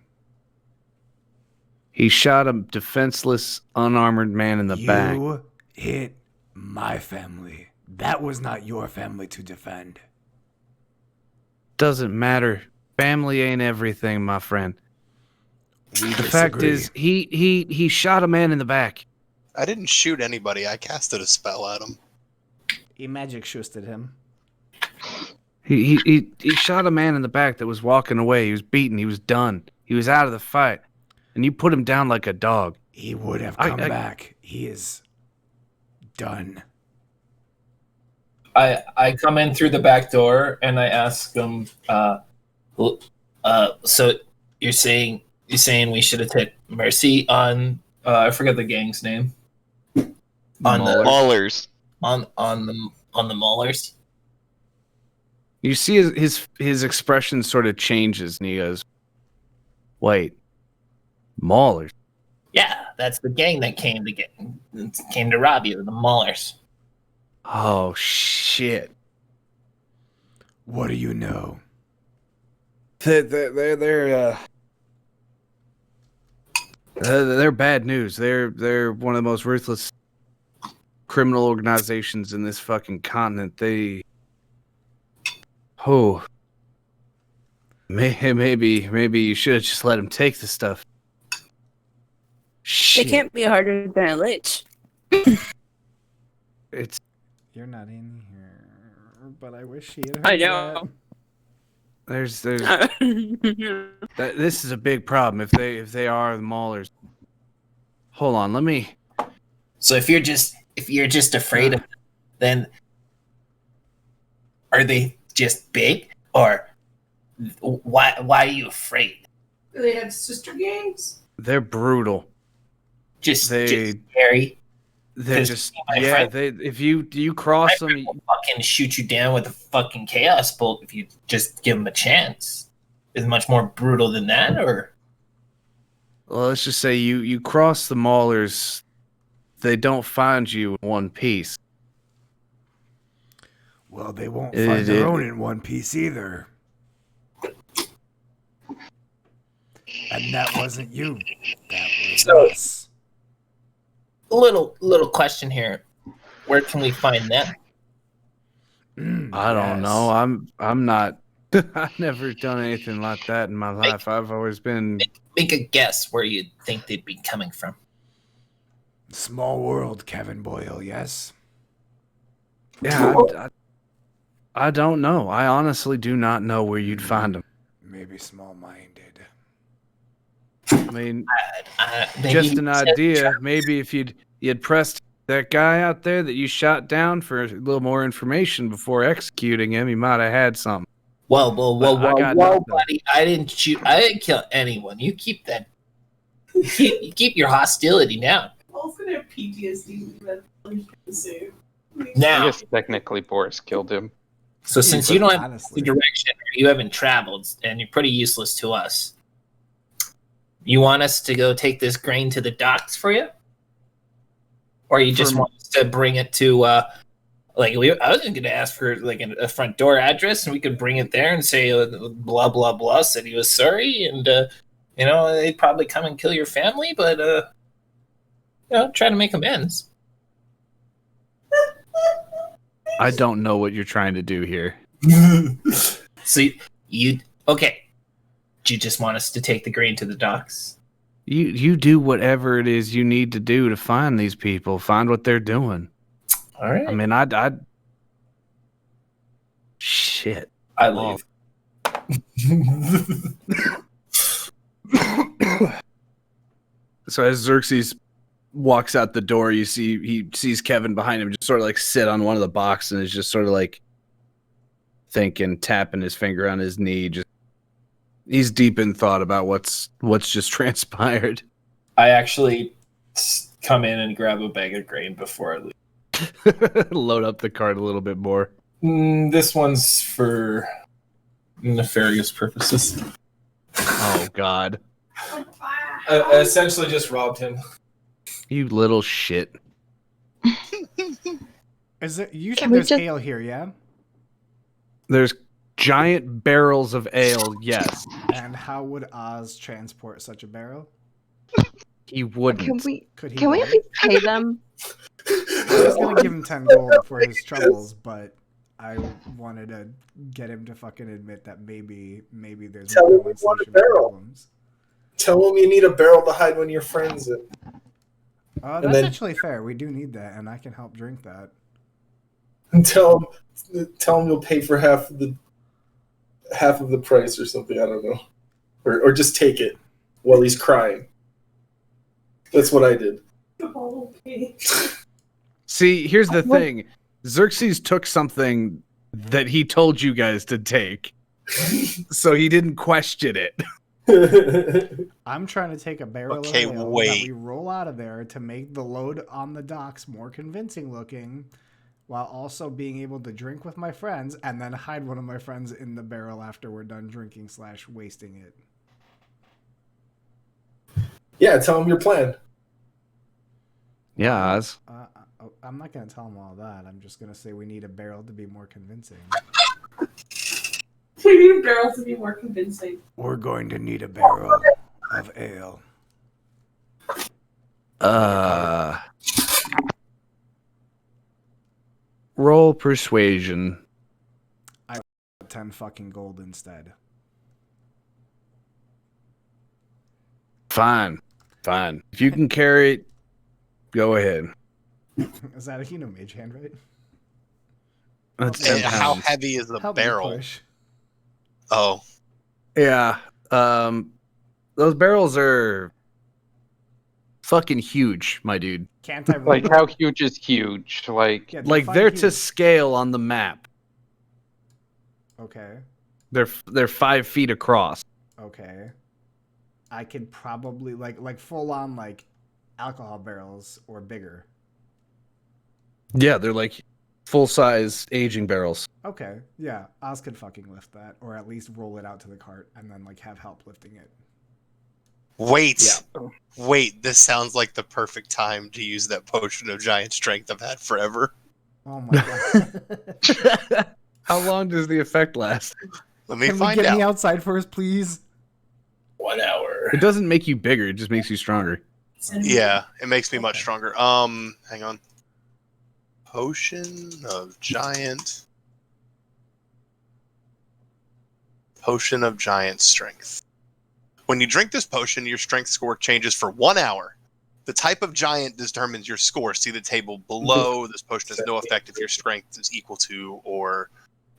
He shot a defenseless, unarmored man in the back. You hit my family. That was not your family to defend. Doesn't matter. Family ain't everything, my friend. We The fact is, he shot a man in the back. I didn't shoot anybody. I casted a spell at him. He magic shusted him. He shot a man in the back that was walking away. He was beaten. He was done. He was out of the fight. And you put him down like a dog. He would have come back. He is done. I come in through the back door and I ask him, so you're saying we should have took mercy on I forget the gang's name. On the Maulers. On the Maulers. You see his expression sort of changes, and he goes, "Wait, Maulers? Yeah, that's the gang that came to rob you, the Maulers. Oh shit! What do you know? They're bad news. They're one of the most ruthless criminal organizations in this fucking continent. Maybe you should have just let him take the stuff. It can't be harder than a lich. It's You're not in here, but I wish he had heard I know. There's this is a big problem if they are the Maulers. Hold on, let me. So if you're just afraid of them, then are they just big, or why are you afraid? Do they have sister gangs? They're brutal. Just scary. They're just if you cross them, fucking shoot you down with a fucking chaos bolt if you just give them a chance. Is it much more brutal than that, or? Well, let's just say you cross the Maulers, they don't find you in one piece. Well, they won't find their own in one piece either. And that wasn't you. That was us. Little question here. Where can we find them? I don't know. I'm not. I've never done anything like that in my life. I've always been. Make a guess where you think they'd be coming from. Small world, Kevin Boyle. Yes. Yeah, I don't know. I honestly do not know where you'd find them. Maybe small-minded. I mean, just an idea. Maybe if you'd pressed that guy out there that you shot down for a little more information before executing him, he might have had something. Whoa, buddy! I didn't shoot. I didn't kill anyone. You keep that. You keep your hostility down. Paul's gonna have PTSD. Now, I guess technically Boris killed him. So since you don't have the direction, or you haven't traveled, and you're pretty useless to us, you want us to go take this grain to the docks for you, or you just want us to bring it to? I was going to ask for like a front door address, and we could bring it there and say blah blah blah. Said he was sorry, and they'd probably come and kill your family, but try to make amends. I don't know what you're trying to do here. So you okay? Do you just want us to take the grain to the docks? You do whatever it is you need to do to find these people, find what they're doing. All right. I mean, I shit. I leave. So as Xerxes walks out the door, he sees Kevin behind him just sort of like sit on one of the boxes and is just sort of like thinking, tapping his finger on his knee. Just he's deep in thought about what's just transpired. I actually come in and grab a bag of grain before I leave. Load up the cart a little bit more. This one's for nefarious purposes. Oh God. Essentially, just robbed him. You little shit. Is it? You Can said we there's just- ale here, yeah? There's giant barrels of ale, yes. And how would Oz transport such a barrel? He wouldn't. Could he? Can we roll at it? least pay them? I was gonna give him 10 gold for his troubles, but I wanted to get him to fucking admit that maybe there's Tell more him than one you want a solution to barrel. problems. Tell him you need a barrel to hide one of your friends in. That's And then- actually fair. We do need that, and I can help drink that. And tell him you'll pay for half of the price or something. I don't know, or just take it while he's crying. That's what I did. See, here's the thing. Xerxes took something that he told you guys to take, so he didn't question it. I'm trying to take a barrel Okay, of ale that wait. we roll out of there to make the load on the docks more convincing looking, while also being able to drink with my friends and then hide one of my friends in the barrel after we're done drinking / wasting it. Yeah, tell him your plan. Yeah, Oz. I'm not going to tell him all that. I'm just going to say we need a barrel to be more convincing. We need a barrel to be more convincing. We're going to need a barrel of ale. Roll persuasion. 10 fucking gold instead. Fine. If you can carry it, go ahead. Is that a mage hand, right? That's And 10 how pounds. heavy is the Help me barrel? push. Oh, Yeah. Those barrels are fucking huge, my dude. Can't I roll Like, it? how huge is huge? Like, Yeah, Like define they're to huge. scale on the map. Okay. They're 5 feet across. Okay. I could probably like full on like alcohol barrels or bigger. Yeah, they're like full size aging barrels. Okay. Yeah, Oz could fucking lift that, or at least roll it out to the cart and then like have help lifting it. wait. Wait, this sounds like the perfect time to use that potion of giant strength I've had forever. Oh my god. How long does the effect last? Let me Can we find get out. me outside first, please? 1 hour. It doesn't make you bigger, it just makes you stronger. Yeah, it makes me much stronger. Hang on. Potion of giant strength. When you drink this potion, your strength score changes for 1 hour. The type of giant determines your score. See the table below. This potion has no effect if your strength is equal to or.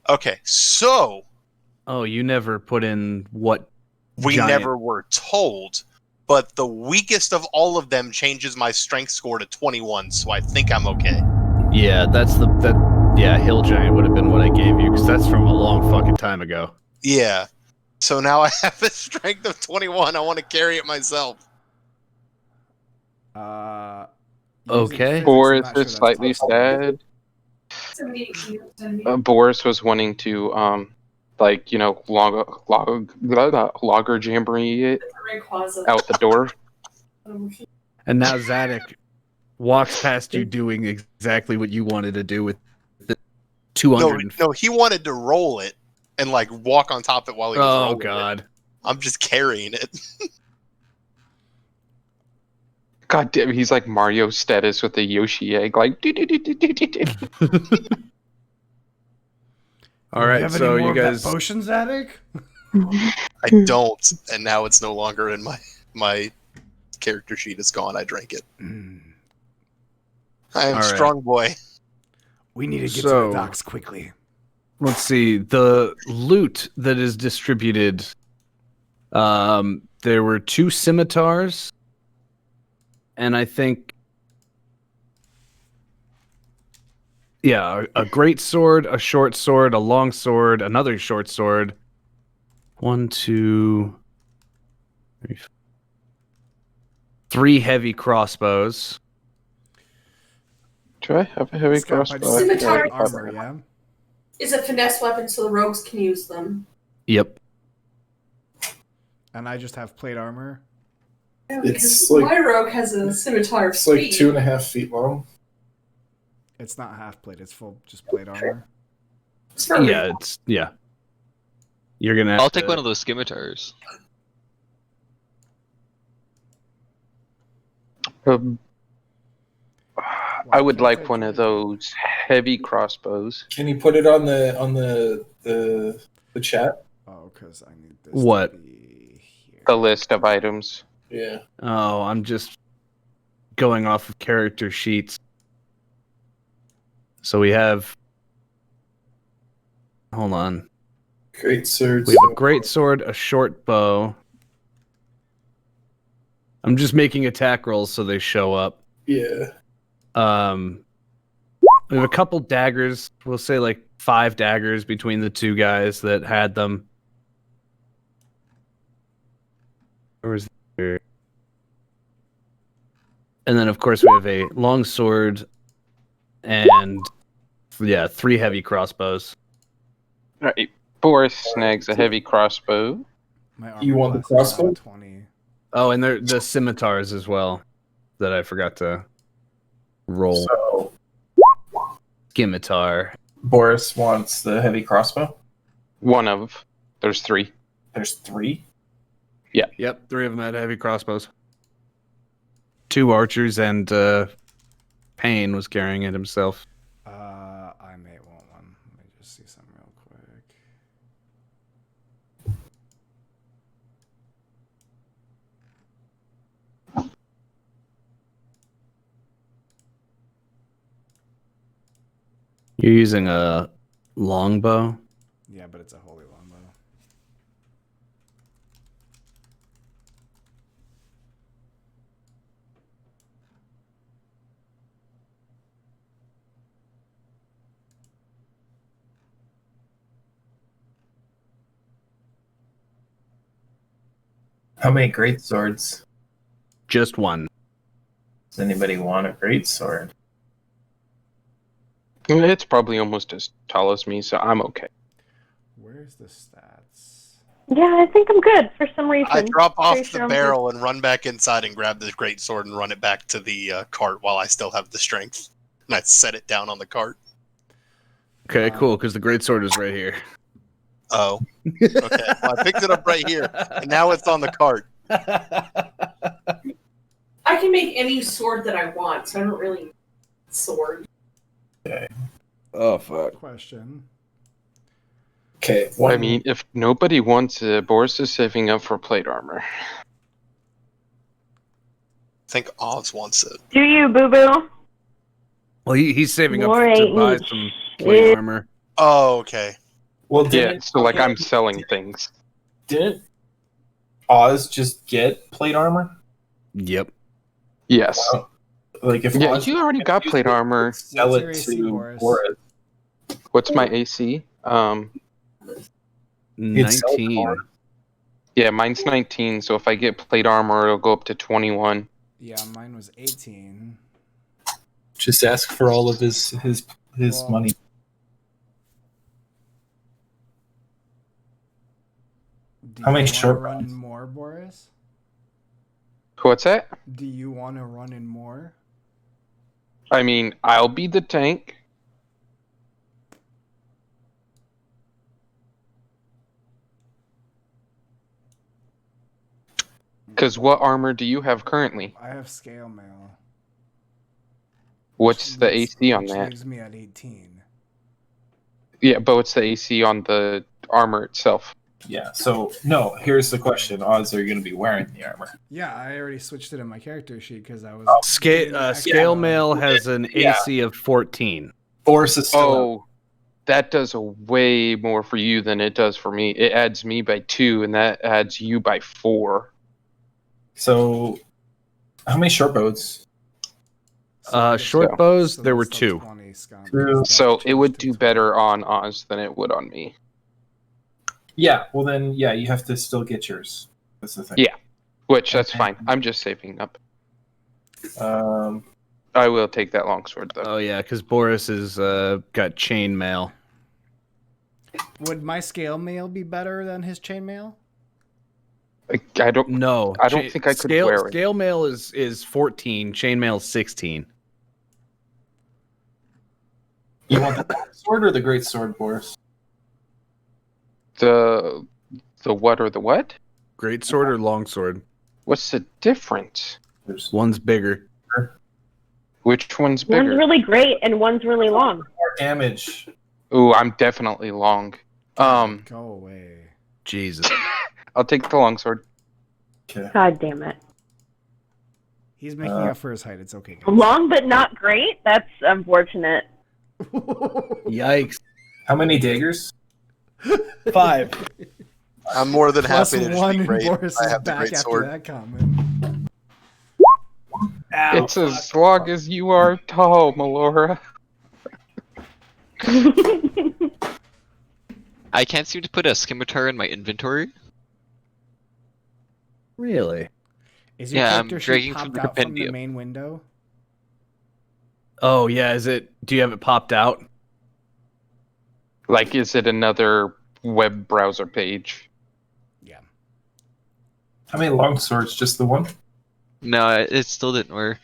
Okay, so Oh, you never put in what we giant- never were told, but the weakest of all of them changes my strength score to 21, so I think I'm okay. Yeah, hill giant would have been what I gave you, because that's from a long fucking time ago. Yeah. So now I have a strength of 21. I want to carry it myself. Using Okay. physics, Boris I'm not is sure slightly that's possible. sad. Boris was wanting to, logger jamboree it out the door. And now Zadok walks past you doing exactly what you wanted to do with the 200. No, he wanted to roll it and like walk on top of it while he was Oh, rolling God. it. I'm just carrying it. God damn, he's like Mario status with the Yoshi egg, like. All right, have so any more you of that guys. potions attic? I don't, and now it's no longer in my character sheet. It's gone. I drank it. I am All right. strong boy. We need to get to So- the docks quickly. Let's see. The loot that is distributed. There were 2 scimitars, and I think, a great sword, a short sword, a long sword, another short sword. 1, 2, 3, 3 heavy crossbows. Do I have a heavy It's got crossbow? Scimitar. armor, yeah. Is a finesse weapon so the rogues can use them. Yep. And I just have plate armor. Yeah, It's because like- my rogue has a scimitar of It's like speed. 2.5 feet long. It's not half plate. It's full, just plate armor. Yeah, yeah. You're gonna. I'll take one of those scimitars. I would like one of those heavy crossbows. Can you put it on the chat? Oh, because I need this. What? The list of items. Yeah. Oh, I'm just going off of character sheets. So we have. Hold on. Great sword. We have a great sword, a short bow. I'm just making attack rolls so they show up. Yeah. We have a couple daggers. We'll say like 5 daggers between the two guys that had them. Where was there? And then, of course, we have a long sword and 3 heavy crossbows. All right. Boris snags a heavy crossbow. You want the crossbow? 20. Oh, and they're the scimitars as well that I forgot to roll. So Scimitar. Boris wants the heavy crossbow. One of. There's 3. There's 3? Yeah. Yep, 3 of them had heavy crossbows. 2 archers and Payne was carrying it himself. I may want one. Let me just see something real quick. You're using a longbow? Yeah, but it's a holy longbow. How many great swords? Just 1. Does anybody want a great sword? It's probably almost as tall as me, so I'm okay. Where's the stats? Yeah, I think I'm good for some reason. I drop off Pretty sure the I'm barrel and run back inside and grab the great sword and run it back to the cart while I still have the strength. And I set it down on the cart. Okay, cool, because the greatsword is right here. Oh. Okay. Well, I picked it up right here, and now it's on the cart. I can make any sword that I want, so I don't really need a sword. Okay. Oh, fuck. Question. Okay. I mean, if nobody wants it, Boris is saving up for plate armor. I think Oz wants it. Do you, boo boo? Well, he's saving up More to ain't buy shit. some plate armor. Oh, okay. Well, Yeah, so like I'm selling things. Didn't Oz just get plate armor? Yep. Yes. Like if Yeah, Oz you already got plate armor. sell What's it your AC, to Boris? Boris. What's my AC? You'd sell it to 19. Boris. Yeah, mine's 19, so if I get plate armor, it'll go up to 21. Yeah, mine was 18. Just ask for all of his Well, money. Do How many you wanna short run in rounds? more, Boris? What's that? Do you want to run in more? I mean, I'll be the tank. Because what armor do you have currently? I have scale mail. What's the which- AC on which that? leaves me at 18. Yeah, but what's the AC on the armor itself? Yeah. So no. Here's the question: Oz, are you going to be wearing the armor? Yeah, I already switched it in my character sheet because I was. Scale, getting the scale extra- mail has an Yeah. AC of 14. Boris is still. Oh, that does a way more for you than it does for me. It adds me by 2, and that adds you by 4. So, how many short bows? Short So- bows, So there were that's 2. 20 scum. True. That's So it would changed to do 20. better on Oz than it would on me. Yeah. Well, then, yeah, you have to still get yours. That's the thing. Yeah. Which, that's Okay. fine. I'm just saving up. Um. I will take that longsword, though. Oh, yeah, because Boris has got chain mail. Would my scale mail be better than his chain mail? I don't. No, I don't think I could wear it. Scale mail is 14. Chainmail is 16. You want the sword or the great sword, Boris? The what or the what? Great sword or long sword? What's the difference? One's bigger. Which one's One's bigger? really great and one's really long. More damage. Ooh, I'm definitely long. Go away. Jesus. I'll take the longsword. Okay. God damn it. He's making up for his height. It's okay, guys. Long but not great? That's unfortunate. Yikes. How many daggers? 5. I'm more than Plus happy to one, just be great. Boris I is have the back great after sword. that comment. It's as long as you are tall, Melora. I can't seem to put a scimitar in my inventory. Really? Is your Yeah, I'm character sheet dragging from popped the out from the compendium. main window? Oh, yeah. Do you have it popped out? Like, is it another web browser page? Yeah. How many long swords? Just the one? No, it still didn't work.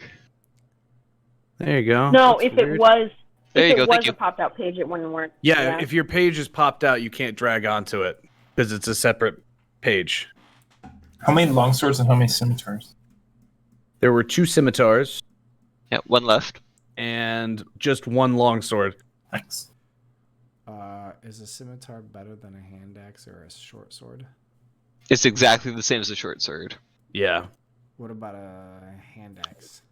There you go. No, That's if weird. it was There you go, thank a you. popped out page, it wouldn't work. Yeah, if your page is popped out, you can't drag onto it because it's a separate page. How many long swords and how many scimitars? There were 2 scimitars. Yeah, one left. And just 1 longsword. Thanks. Is a scimitar better than a hand axe or a short sword? It's exactly the same as a short sword. Yeah. What about a hand axe?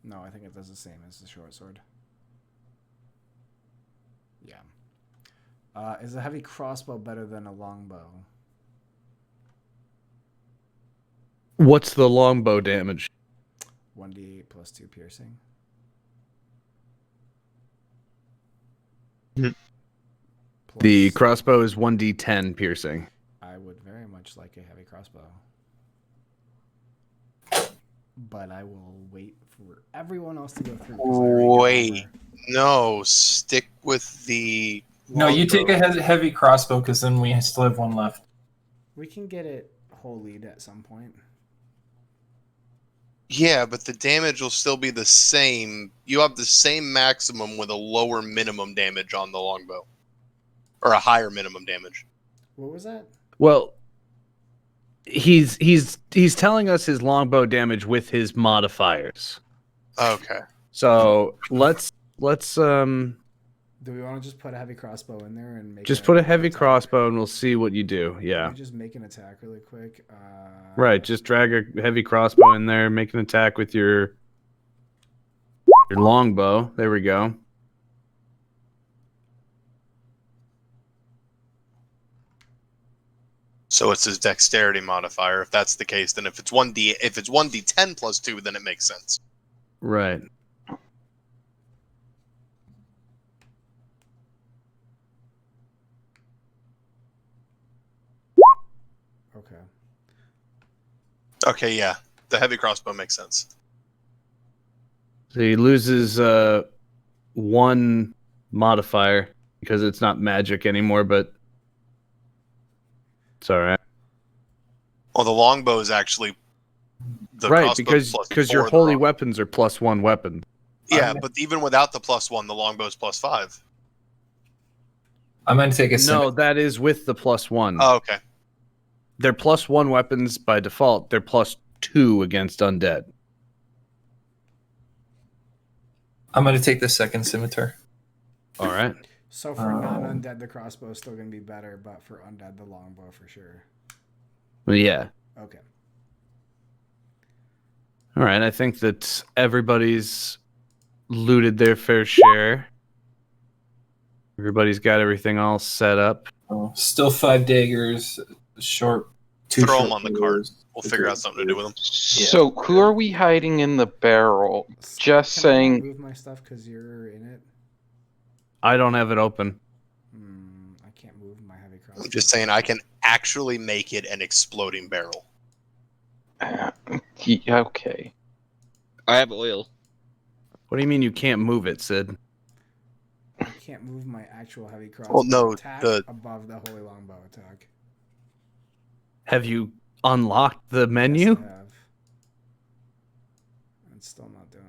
No, I think it does the same as the short sword. Yeah. Is a heavy crossbow better than a longbow? What's the longbow damage? 1d8 plus 2 piercing. The crossbow is 1d10 piercing. I would very much like a heavy crossbow. But I will wait for everyone else to go through. 'cause I already got Wait. over. No, stick with the. No, you take a longbow. heavy crossbow because then we still have one left. We can get it whole lead at some point. Yeah, but the damage will still be the same. You have the same maximum with a lower minimum damage on the longbow. Or a higher minimum damage. What was that? Well, he's telling us his longbow damage with his modifiers. Okay. So let's Do we want to just put a heavy crossbow in there and make just put a heavy crossbow and we'll see what you do. Yeah. Can we just make an attack really quick? Right, just drag a heavy crossbow in there, make an attack with your longbow. There we go. So it's his dexterity modifier. If that's the case, then if it's 1d10 plus 2, then it makes sense. Right. Okay. Okay, yeah. The heavy crossbow makes sense. So he loses 1 modifier because it's not magic anymore, but it's all right. Well, the longbow is actually the Right, crossbow because plus your 4, holy weapons are +1 weapon. Yeah, but even without the +1, the longbow's +5. I'm going to take a No, that is with the +1. Oh, okay. They're +1 weapons by default. They're +2 against undead. I'm going to take the second scimitar. All right. So for non-undead, the crossbow is still going to be better, but for undead, the longbow for sure. Well, yeah. Okay. All right. I think that everybody's looted their fair share. Everybody's got everything all set up. Oh, still 5 daggers, short. 2 Throw short them on the cart. swords. We'll figure out something to do with them. So who are we hiding in the barrel? Just Can I not saying. move my stuff because you're in it? I don't have it open. I can't move my heavy crossbow. I'm just saying I can actually make it an exploding barrel. Yeah, okay. I have oil. What do you mean you can't move it, Sid? I can't move my actual heavy crossbow Well, no, attack the- above the holy longbow attack. Have you unlocked the menu? Yes, I have. It's still not doing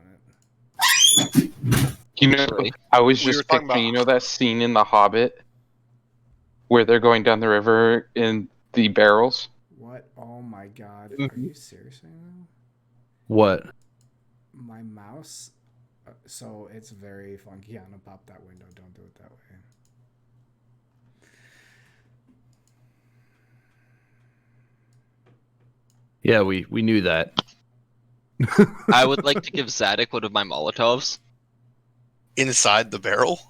it. You know, I was We were just talking picturing, about- you know, that scene in The Hobbit where they're going down the river in the barrels. What? Oh my god. Are you serious right now? What? My mouse. So it's very funky. I'm gonna pop that window. Don't do it that way. Yeah, we knew that. I would like to give Zadok one of my Molotovs. Inside the barrel?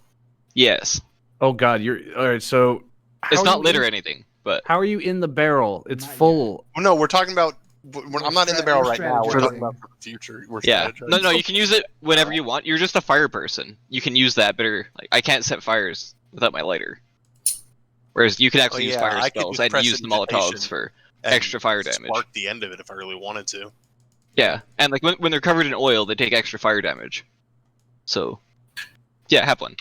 Yes. Oh god, you're all right. So It's how are not you lit or in- anything, but How are you in the barrel? It's Not full. Well, no, we're talking about. I'm not in the barrel we're right now. We're talking strategizing. about for the future. We're yeah. strategizing. No, you can use it whenever you want. You're just a fire person. You can use that, but like, I can't set fires without my lighter. Whereas you can actually use yeah, fire I could spells use and use the prestidigitation Molotovs for and extra fire damage. Spark the end of it if I really wanted to. Yeah, and like when they're covered in oil, they take extra fire damage. So, yeah, have one.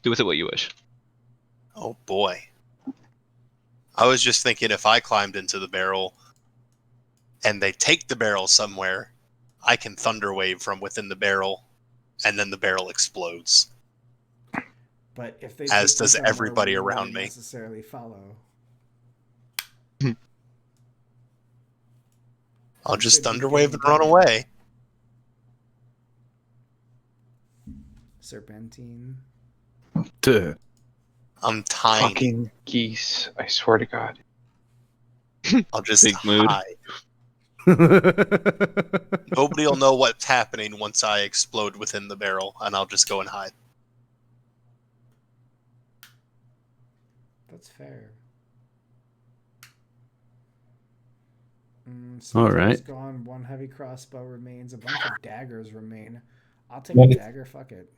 Do with it what you wish. Oh boy. I was just thinking if I climbed into the barrel and they take the barrel somewhere, I can thunderwave from within the barrel and then the barrel explodes. But if they As take you does somewhere, everybody we around wouldn't me. necessarily follow. I'll just Should be thunderwave getting and run done. away. Serpentine. Duh. I'm tiny. Fucking geese. I swear to God. I'll just Big mood. hide. Nobody will know what's happening once I explode within the barrel, and I'll just go and hide. That's fair. All right. Gone. One heavy crossbow remains. A bunch of daggers remain. I'll take Well, a dagger. Fuck it.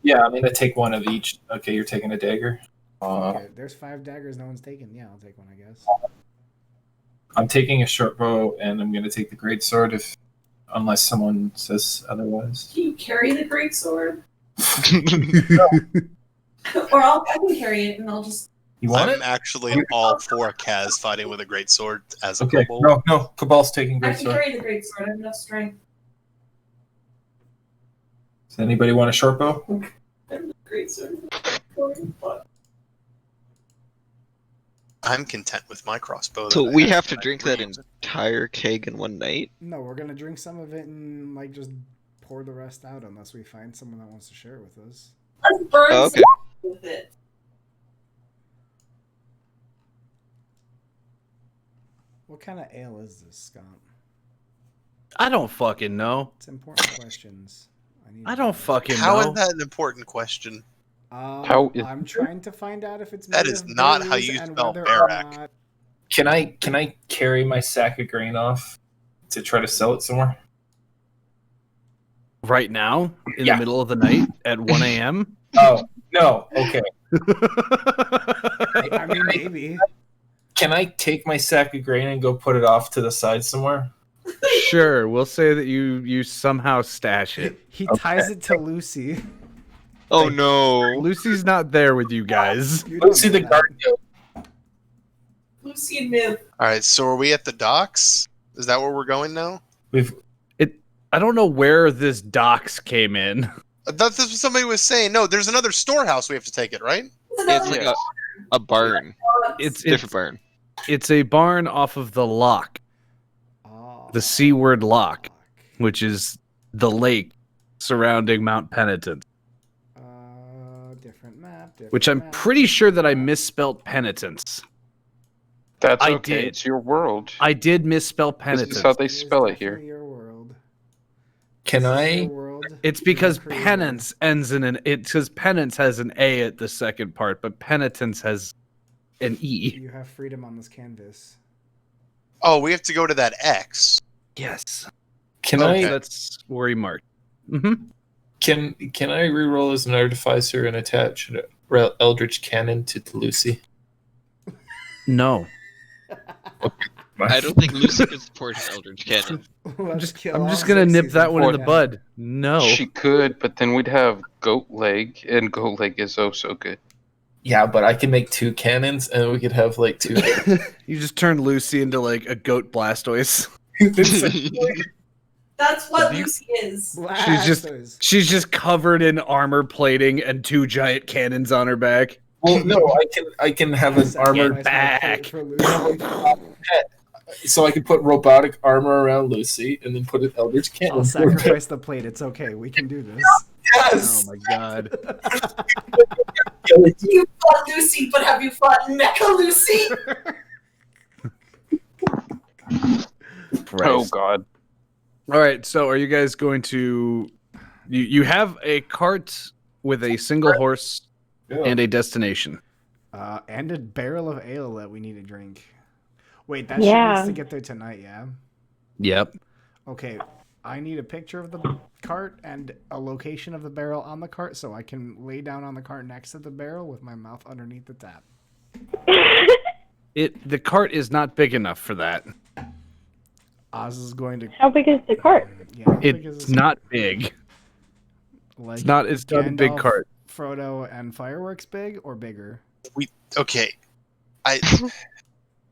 Yeah, I'm gonna take one of each. Okay, you're taking a dagger. Okay, there's 5 daggers no one's taken. Yeah, I'll take one, I guess. I'm taking a short bow, and I'm gonna take the great sword unless someone says otherwise. Can you carry the great sword? Or I can carry it and I'll just. You want I'm it? actually all for Kaz fighting with a great sword as a Okay. kobold. No. Cabal's taking I great can sword. carry the great sword. I have enough strength. Does anybody want a short bow? And the great sword. I'm content with my crossbow. So that I we have have to and I drink can that reuse it. entire keg in one night. No, we're gonna drink some of it and like just pour the rest out unless we find someone that wants to share it with us. I burned Oh, okay. with it. What kind of ale is this, Scott? I don't fucking know. It's important questions. I don't fucking How know. is that an important question? How is- I'm trying to find out if it's That made is of not how berries you and spell whether or Barak. not- Can I carry my sack of grain off to try to sell it somewhere? Right now, in Yeah. the middle of the night at 1 a.m. Oh no. Okay. I mean, maybe. Can I take my sack of grain and go put it off to the side somewhere? Sure, we'll say that you somehow stash it. He ties it to Lucy. Oh no. Lucy's not there with you guys. You don't Lucy know the that. guardian. Lucy and Myth. All right, so are we at the docks? Is that where we're going now? I don't know where this docks came in. That's what somebody was saying. No, there's another storehouse we have to take it, right? It's like a barn. It's Different barn. It's a barn off of the lock, the Seaward Lock, which is the lake surrounding Mount Penitent. Different map. Which I'm pretty sure that I misspelled penitence. That's I okay. did. It's your world. I did misspell This penitence. is how they spell it here. Your world. Can I? Your world. It's because Your creator. penance ends in an. It says penance has an A at the second part, but penitence has an E. You have freedom on this canvas. Oh, we have to go to that X. Yes. Can Okay. I? That's where he marked. Mm-hmm. Can I reroll as an artificer and attach an Eldritch Cannon to Lucy? No. I don't think Lucy can support an Eldritch Cannon. I'm just gonna nip that one in the bud. No. She could, but then we'd have goat leg, and goat leg is oh so good. Yeah, but I can make 2 cannons, and we could have like 2. You just turned Lucy into like a goat Blastoise. That's what You- Lucy is. She's just covered in armor plating and 2 giant cannons on her back. Well, no, I can have an armored back. So I can put robotic armor around Lucy, and then put an Eldritch cannon. I'll sacrifice the plate. It's okay. We can do this. Yes. Oh my god. You fought Lucy, but have you fought Mecha Lucy? Oh god. All right, so are you guys going to you have a cart with a single horse and a destination. And a barrel of ale that we need to drink. Wait, that Yeah. needs to get there tonight, yeah? Yep. Okay, I need a picture of the cart and a location of the barrel on the cart so I can lay down on the cart next to the barrel with my mouth underneath the tap. The cart is not big enough for that. Oz is going to... How big is the cart? Yeah, how big is It's this not big. Like It's not a big Gandalf, cart. Frodo and fireworks big or bigger? Okay.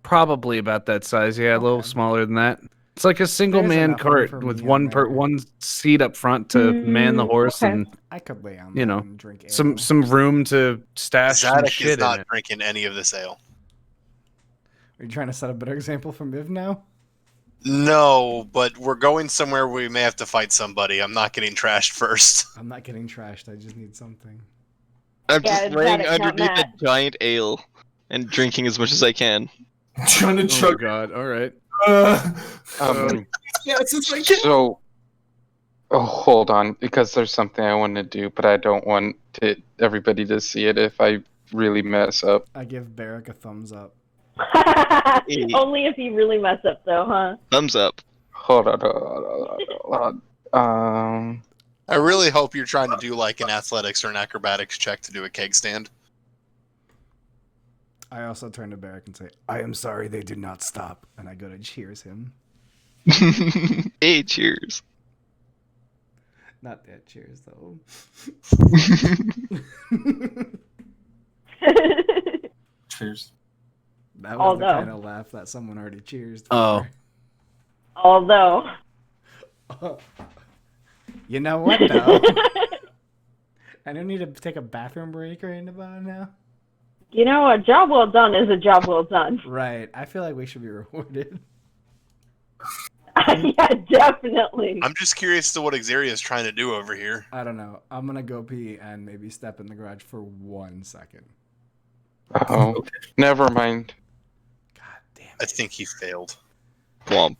Probably about that size, yeah, a little smaller than that. It's like a single man enough room cart for with me one seat up front to man the horse okay. and I could lay on you that know and drink ale. some room to stash some Zadok shit is in not it. drinking any of this ale. Are you trying to set a better example for Miv now? No, but we're going somewhere where we may have to fight somebody. I'm not getting trashed first. I'm not getting trashed. I just need something. I'm Yeah, just it's laying Zadok, not underneath a Matt. giant ale and drinking as much as I can. Trying to Oh my chug. god! All right. Yes, it's like So, hold on, because there's something I want to do, but I don't want everybody to see it if I really mess up. I give Barrick a thumbs up. Only if you really mess up, though, huh? Thumbs up. Hold on. I really hope you're trying to do like an athletics or an acrobatics check to do a keg stand. I also turn to Barrick and say, I am sorry they did not stop. And I go to cheers him. Hey, cheers. Not that cheers, though. Cheers. That was Although. the kind of laugh that someone already cheers. Oh. Although. You know what, though? I don't need to take a bathroom break right about now. You know, a job well done is a job well done. Right. I feel like we should be rewarded. Yeah, definitely. I'm just curious to what Xeria is trying to do over here. I don't know. I'm going to go pee and maybe step in the garage for 1 second. Oh, never mind. God damn it. I think he failed. Womp.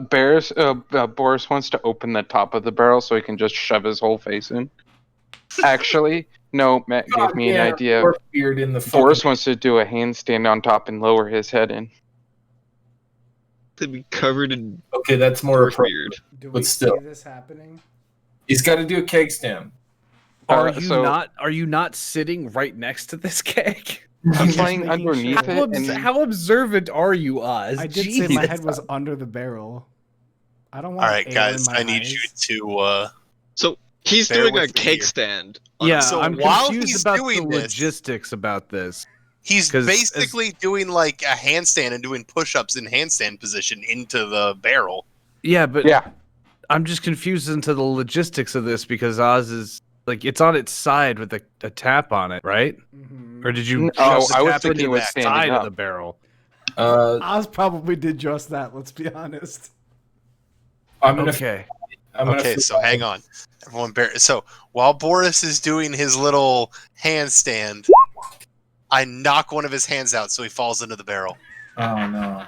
Boris wants to open the top of the barrel so he can just shove his whole face in. Actually, no, Matt gave me an idea. Beard in the Boris wants to do a handstand on top and lower his head in. To be covered in Okay, that's more appropriate. beard. Do we But still. see this happening? He's got to do a keg stand. Are so- you not sitting right next to this keg? I'm just flying making underneath sure. it, and How observant are you, Oz? I did say my Jeez. head was under the barrel. I don't want All right, ale guys, in my I need eyes. you to. So he's Bear doing a with me cake here. stand. Yeah, So I'm while confused he's about the doing this- logistics about this. He's 'Cause basically doing like a handstand and doing push-ups in handstand position into the barrel. Yeah, but yeah, I'm just confused into the logistics of this because Oz is like it's on its side with a tap on it, right? Mhm. Or did you? No, shove the I was tap thinking into it was the standing side up. of the barrel. Oz probably did just that, let's be honest. I'm gonna. Okay. I'm gonna. Okay, so hang on, everyone. So while Boris is doing his little handstand, I knock one of his hands out so he falls into the barrel. Oh no. I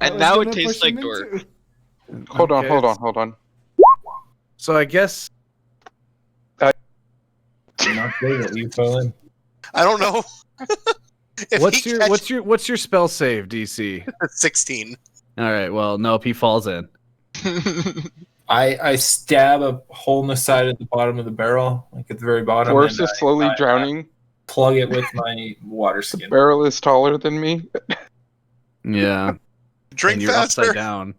And was now it gonna tastes push him like dork. into- hold on. So I guess Not good. You fell in. I don't know. If what's he your catches what's your spell save DC? 16? All right. Well, nope. He falls in. I stab a hole in the side at the bottom of the barrel, like at the very bottom. Boris and is slowly I drowning. plug it with my water skin. Barrel is taller than me. Yeah. Drink and you're faster. upside down.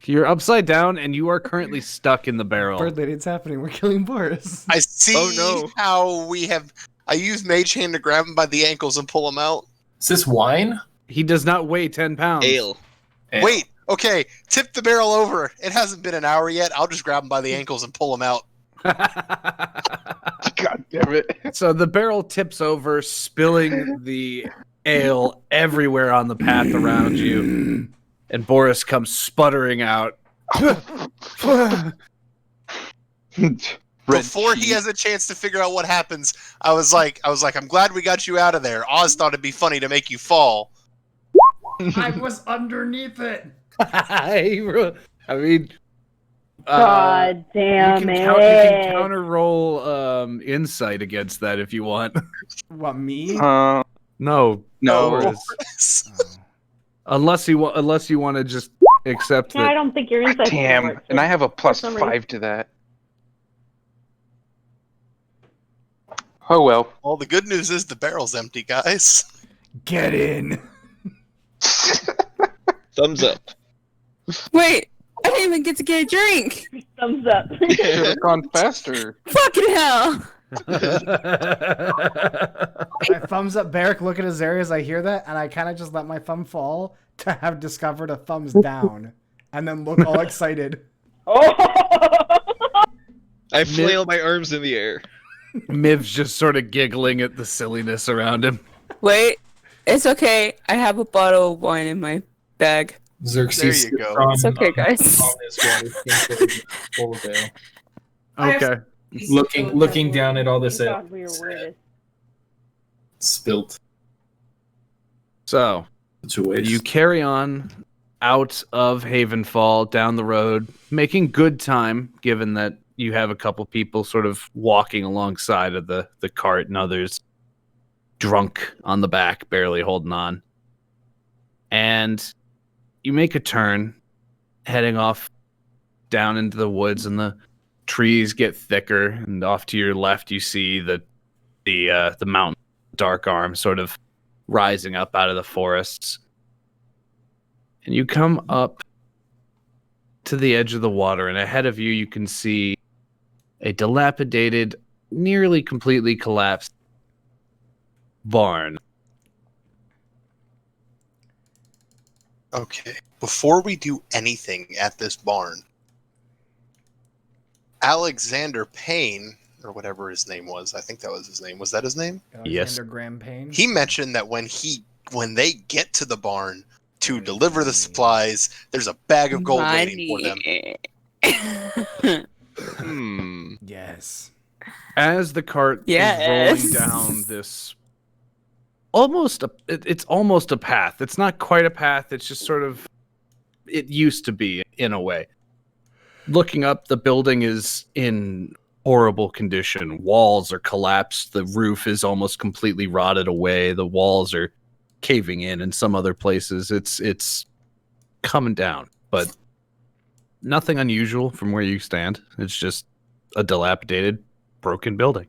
You're upside down, and you are currently stuck in the barrel. Bird lady, it's happening. We're killing Boris. I see how we have. I use Mage Hand to grab him by the ankles and pull him out. Is this wine? He does not weigh 10 pounds. Ale. Wait, okay. Tip the barrel over. It hasn't been an hour yet. I'll just grab him by the ankles and pull him out. God damn it. So the barrel tips over, spilling the ale everywhere on the path around you. And Boris comes sputtering out. Before he has a chance to figure out what happens, I was like, I'm glad we got you out of there. Oz thought it'd be funny to make you fall. I was underneath it. I mean, God damn you it. you can counter roll insight against that if you want. What, me? No. No. Unless you want to just accept Yeah, I that. don't think your insight's gonna Damn, work, and I have a for some reason. +5 to that. Oh well. Well, the good news is the barrel's empty, guys. Get in. Thumbs up. Wait, I didn't even get to get a drink. Thumbs up. Should have gone faster. Fucking hell. I thumbs up Barrick, look at Azari as I hear that, and I kind of just let my thumb fall to have discovered a thumbs down, and then look all excited. I flail my arms in the air. Miv's just sort of giggling at the silliness around him. Wait, it's okay. I have a bottle of wine in my bag. Xerxes. There you go. It's okay, guys. Full of ale. Okay. Looking down at all this ale. God, we were weirdest. Spilt. So, you carry on out of Havenfall down the road, making good time, given that you have a couple people sort of walking alongside of the cart and others drunk on the back, barely holding on. And you make a turn, heading off down into the woods, and the trees get thicker, and off to your left you see the mountain dark arm sort of rising up out of the forests. And you come up to the edge of the water, and ahead of you can see a dilapidated, nearly completely collapsed barn. Okay. Before we do anything at this barn, Alexander Payne, or whatever his name was, I think that was his name. Was that his name? Alexander Graham Payne. He mentioned that when they get to the barn to deliver the supplies, there's a bag of gold waiting for them. Yes. As the cart Yes. is rolling down this it's almost a path. It's not quite a path. It's just sort of, it used to be in a way. Looking up, the building is in horrible condition. Walls are collapsed. The roof is almost completely rotted away. The walls are caving in some other places. It's coming down, but nothing unusual from where you stand. It's just a dilapidated, broken building.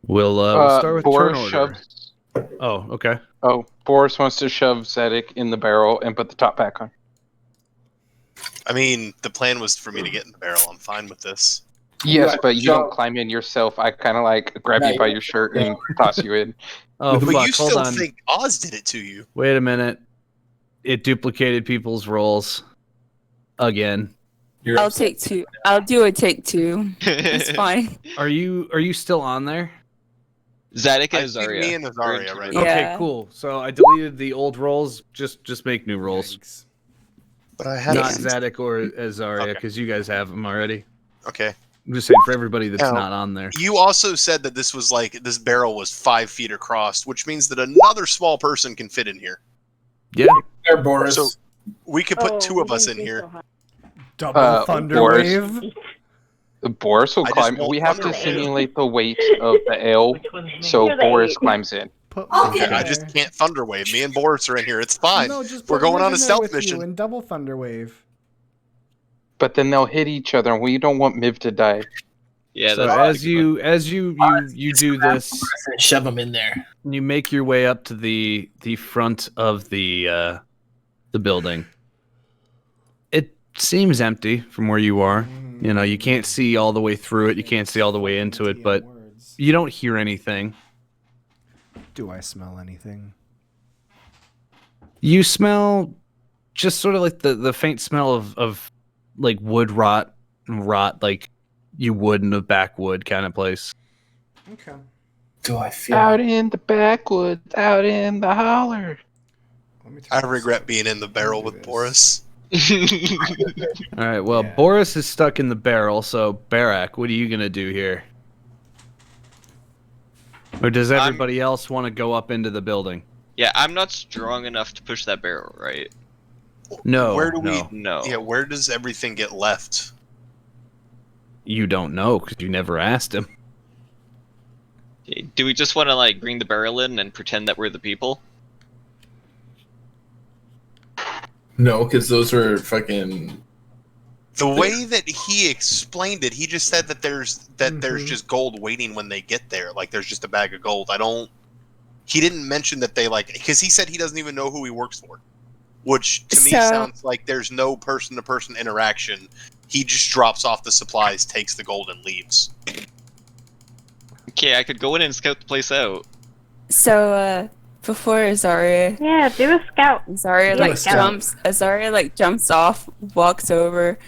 We'll start with Boris turn order. shoves. Oh, okay. Oh, Boris wants to shove Zedek in the barrel and put the top back on. I mean, the plan was for me to get in the barrel. I'm fine with this. Yes, Right, but you so- don't climb in yourself. I kind of like grab you Right. by your shirt and toss you in. Oh, But fuck, you hold still on. think Oz did it to you. Wait a minute. It duplicated people's rolls again. You're I'll upset. take two. I'll do a take two. It's fine. Are you still on there? Zadok I and see Azaria. me and Azaria right Yeah. now. Okay, cool. So I deleted the old rolls. Just make new rolls. Yikes. But I had Not Zadok or Azaria, Okay. because you guys have them already. Okay. I'm just saying for everybody that's Now, not on there. You also said that this barrel was 5 feet across, which means that another small person can fit in here. Yeah. There, Boris. So we could put Oh, two we of us didn't in do here. so hot. Double thunder Boris. wave. Boris will I just climb. won't We have to thunder wave. simulate the weight of the ale, so You're the Boris eight. climbs in. Put I'll me get in I there. just can't thunder wave. Me and Boris are in here. It's fine. No, just We're put going Riv on a in there stealth with you mission. and double thunder wave. But then they'll hit each other, and we don't want Miv to die. Yeah, So that's as you do this, Shove him in there. you make your way up to the front of the the building. It seems empty from where you are. You know, you can't see all the way through it. You can't see all the way into it, but you don't hear anything. Do I smell anything? You smell just sort of like the faint smell of like wood rot like you would in a backwood kind of place. Okay. Do I feel Out in the backwoods, out in the holler. I regret being in the barrel with Boris. All right, well, Boris is stuck in the barrel, so Barak, what are you going to do here? Or does everybody else want to go up into the building? Yeah, I'm not strong enough to push that barrel, right? No. Where do no. we? No. Yeah, where does everything get left? You don't know because you never asked him. Do we just want to like bring the barrel in and pretend that we're the people? No, because those are fucking. The way that he explained it, he just said that there's just gold waiting when they get there. Like there's just a bag of gold. He didn't mention that they because he said he doesn't even know who he works for, which to me sounds like there's no person-to-person interaction. He just drops off the supplies, takes the gold, and leaves. Okay, I could go in and scout the place out. So, before Azaria... Yeah, do a scout. Azaria jumps off, walks over,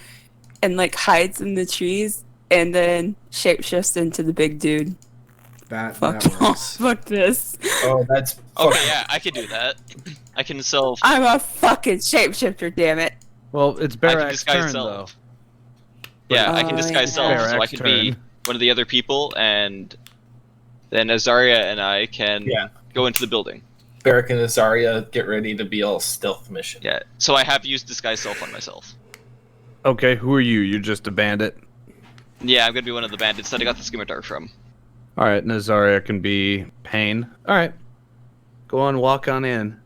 and hides in the trees, and then shapeshifts into the big dude. That works. Fuck this. Oh, that's... Okay, yeah, I could do that. I can self... I'm a fucking shapeshifter, damn it. Well, it's Barak's turn, though. Yeah, I can disguise self, so I can be one of the other people, and then Azaria and I can go into the building. Barak and Azaria get ready to be all stealth mission. Yeah, so I have used disguise self on myself. Okay, who are you? You're just a bandit? Yeah, I'm gonna be one of the bandits that I got the scimitar from. Alright, and Azaria can be Pain. Alright. Go on, walk on in.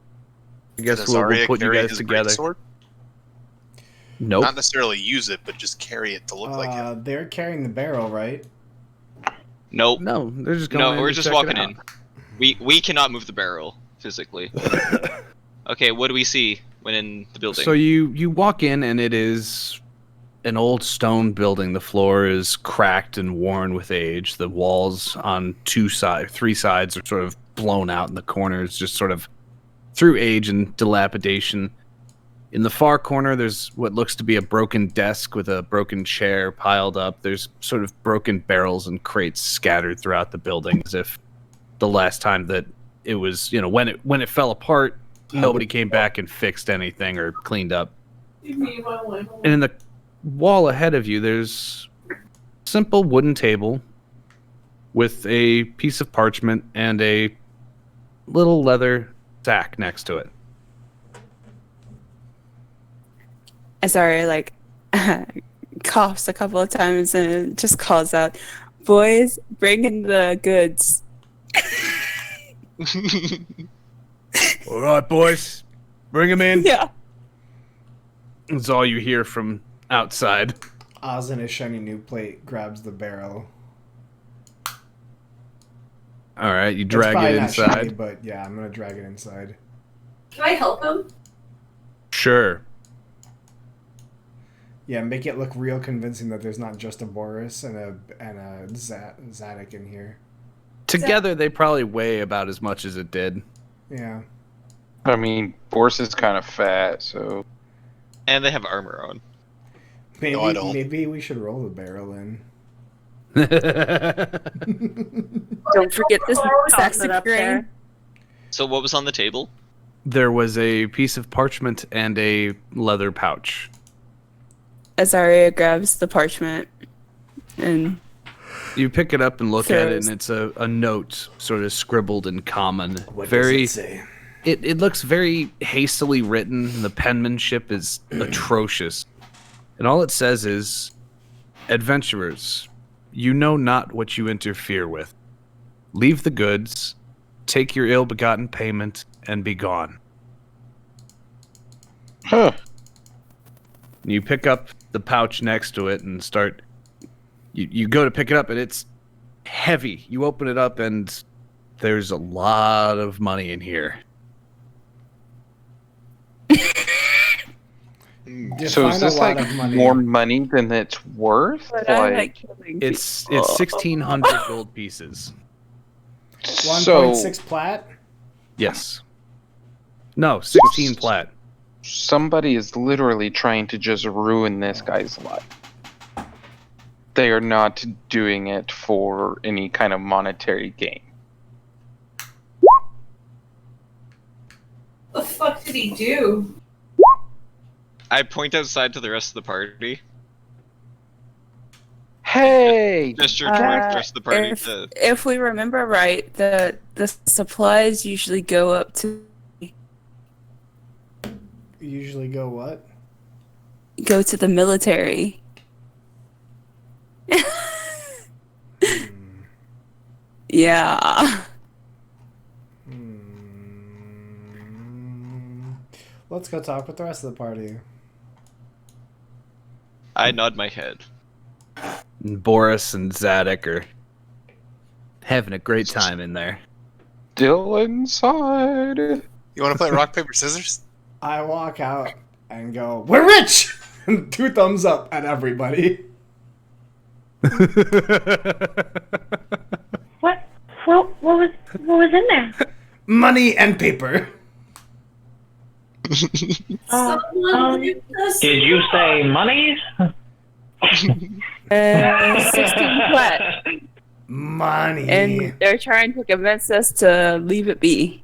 I guess we'll put you guys together. Sword? Nope. Not necessarily use it, but just carry it to look like it. They're carrying the barrel, right? Nope. No, they're just going in. No, we're to just check walking it out. in. We cannot move the barrel physically. Okay, what do we see when in the building? So you walk in and it is an old stone building. The floor is cracked and worn with age. The walls on three sides are sort of blown out in the corners, just sort of through age and dilapidation. In the far corner, there's what looks to be a broken desk with a broken chair piled up. There's sort of broken barrels and crates scattered throughout the building, as if the last time that it was, when it fell apart, nobody came back and fixed anything or cleaned up. And in the wall ahead of you, there's a simple wooden table with a piece of parchment and a little leather sack next to it. Azaria coughs a couple of times and just calls out, "Boys, bring in the goods." All right, boys, bring them in. Yeah. That's all you hear from outside. Oz in his shiny new plate grabs the barrel. All right, you drag it inside. Not shiny, but yeah, I'm gonna drag it inside. Can I help him? Sure. Yeah, make it look real convincing that there's not just a Boris and a Zadok in here. Together, they probably weigh about as much as it did. Yeah. I mean, Boris is kind of fat, so... And they have armor on. Maybe, No, I don't. Maybe we should roll the barrel in. Don't forget this sacks it of up grain. there. So what was on the table? There was a piece of parchment and a leather pouch. Azaria grabs the parchment and You pick it up and look at it, Throws. and it's a note sort of scribbled in common. What very, does it say? It looks very hastily written. The penmanship is atrocious. And all it says is, "Adventurers, you know not what you interfere with. Leave the goods, take your ill-begotten payment, and be gone." Huh. You pick up the pouch next to it and start... You go to pick it up, and it's heavy. You open it up, and there's a lot of money in here. So is this like more money than it's worth? But I like killing It's people. 1,600 gold pieces. 1.6 plat. Yes. No, 16 plat. Somebody is literally trying to just ruin this guy's life. They are not doing it for any kind of monetary gain. What the fuck did he do? I point outside to the rest of the party. Hey! Gesture towards the rest of the party. If we remember right, the supplies usually go up to Usually go to the military. Yeah. Let's go talk with the rest of the party. I nod my head. Boris and Zadok are having a great time in there. Still inside. You want to play rock, paper, scissors? I walk out and go, "We're rich!" 2 thumbs up at everybody. What? What was in there? Money and paper. Someone did this. Did you say money? 16 plat. Money. And they're trying to convince us to leave it be.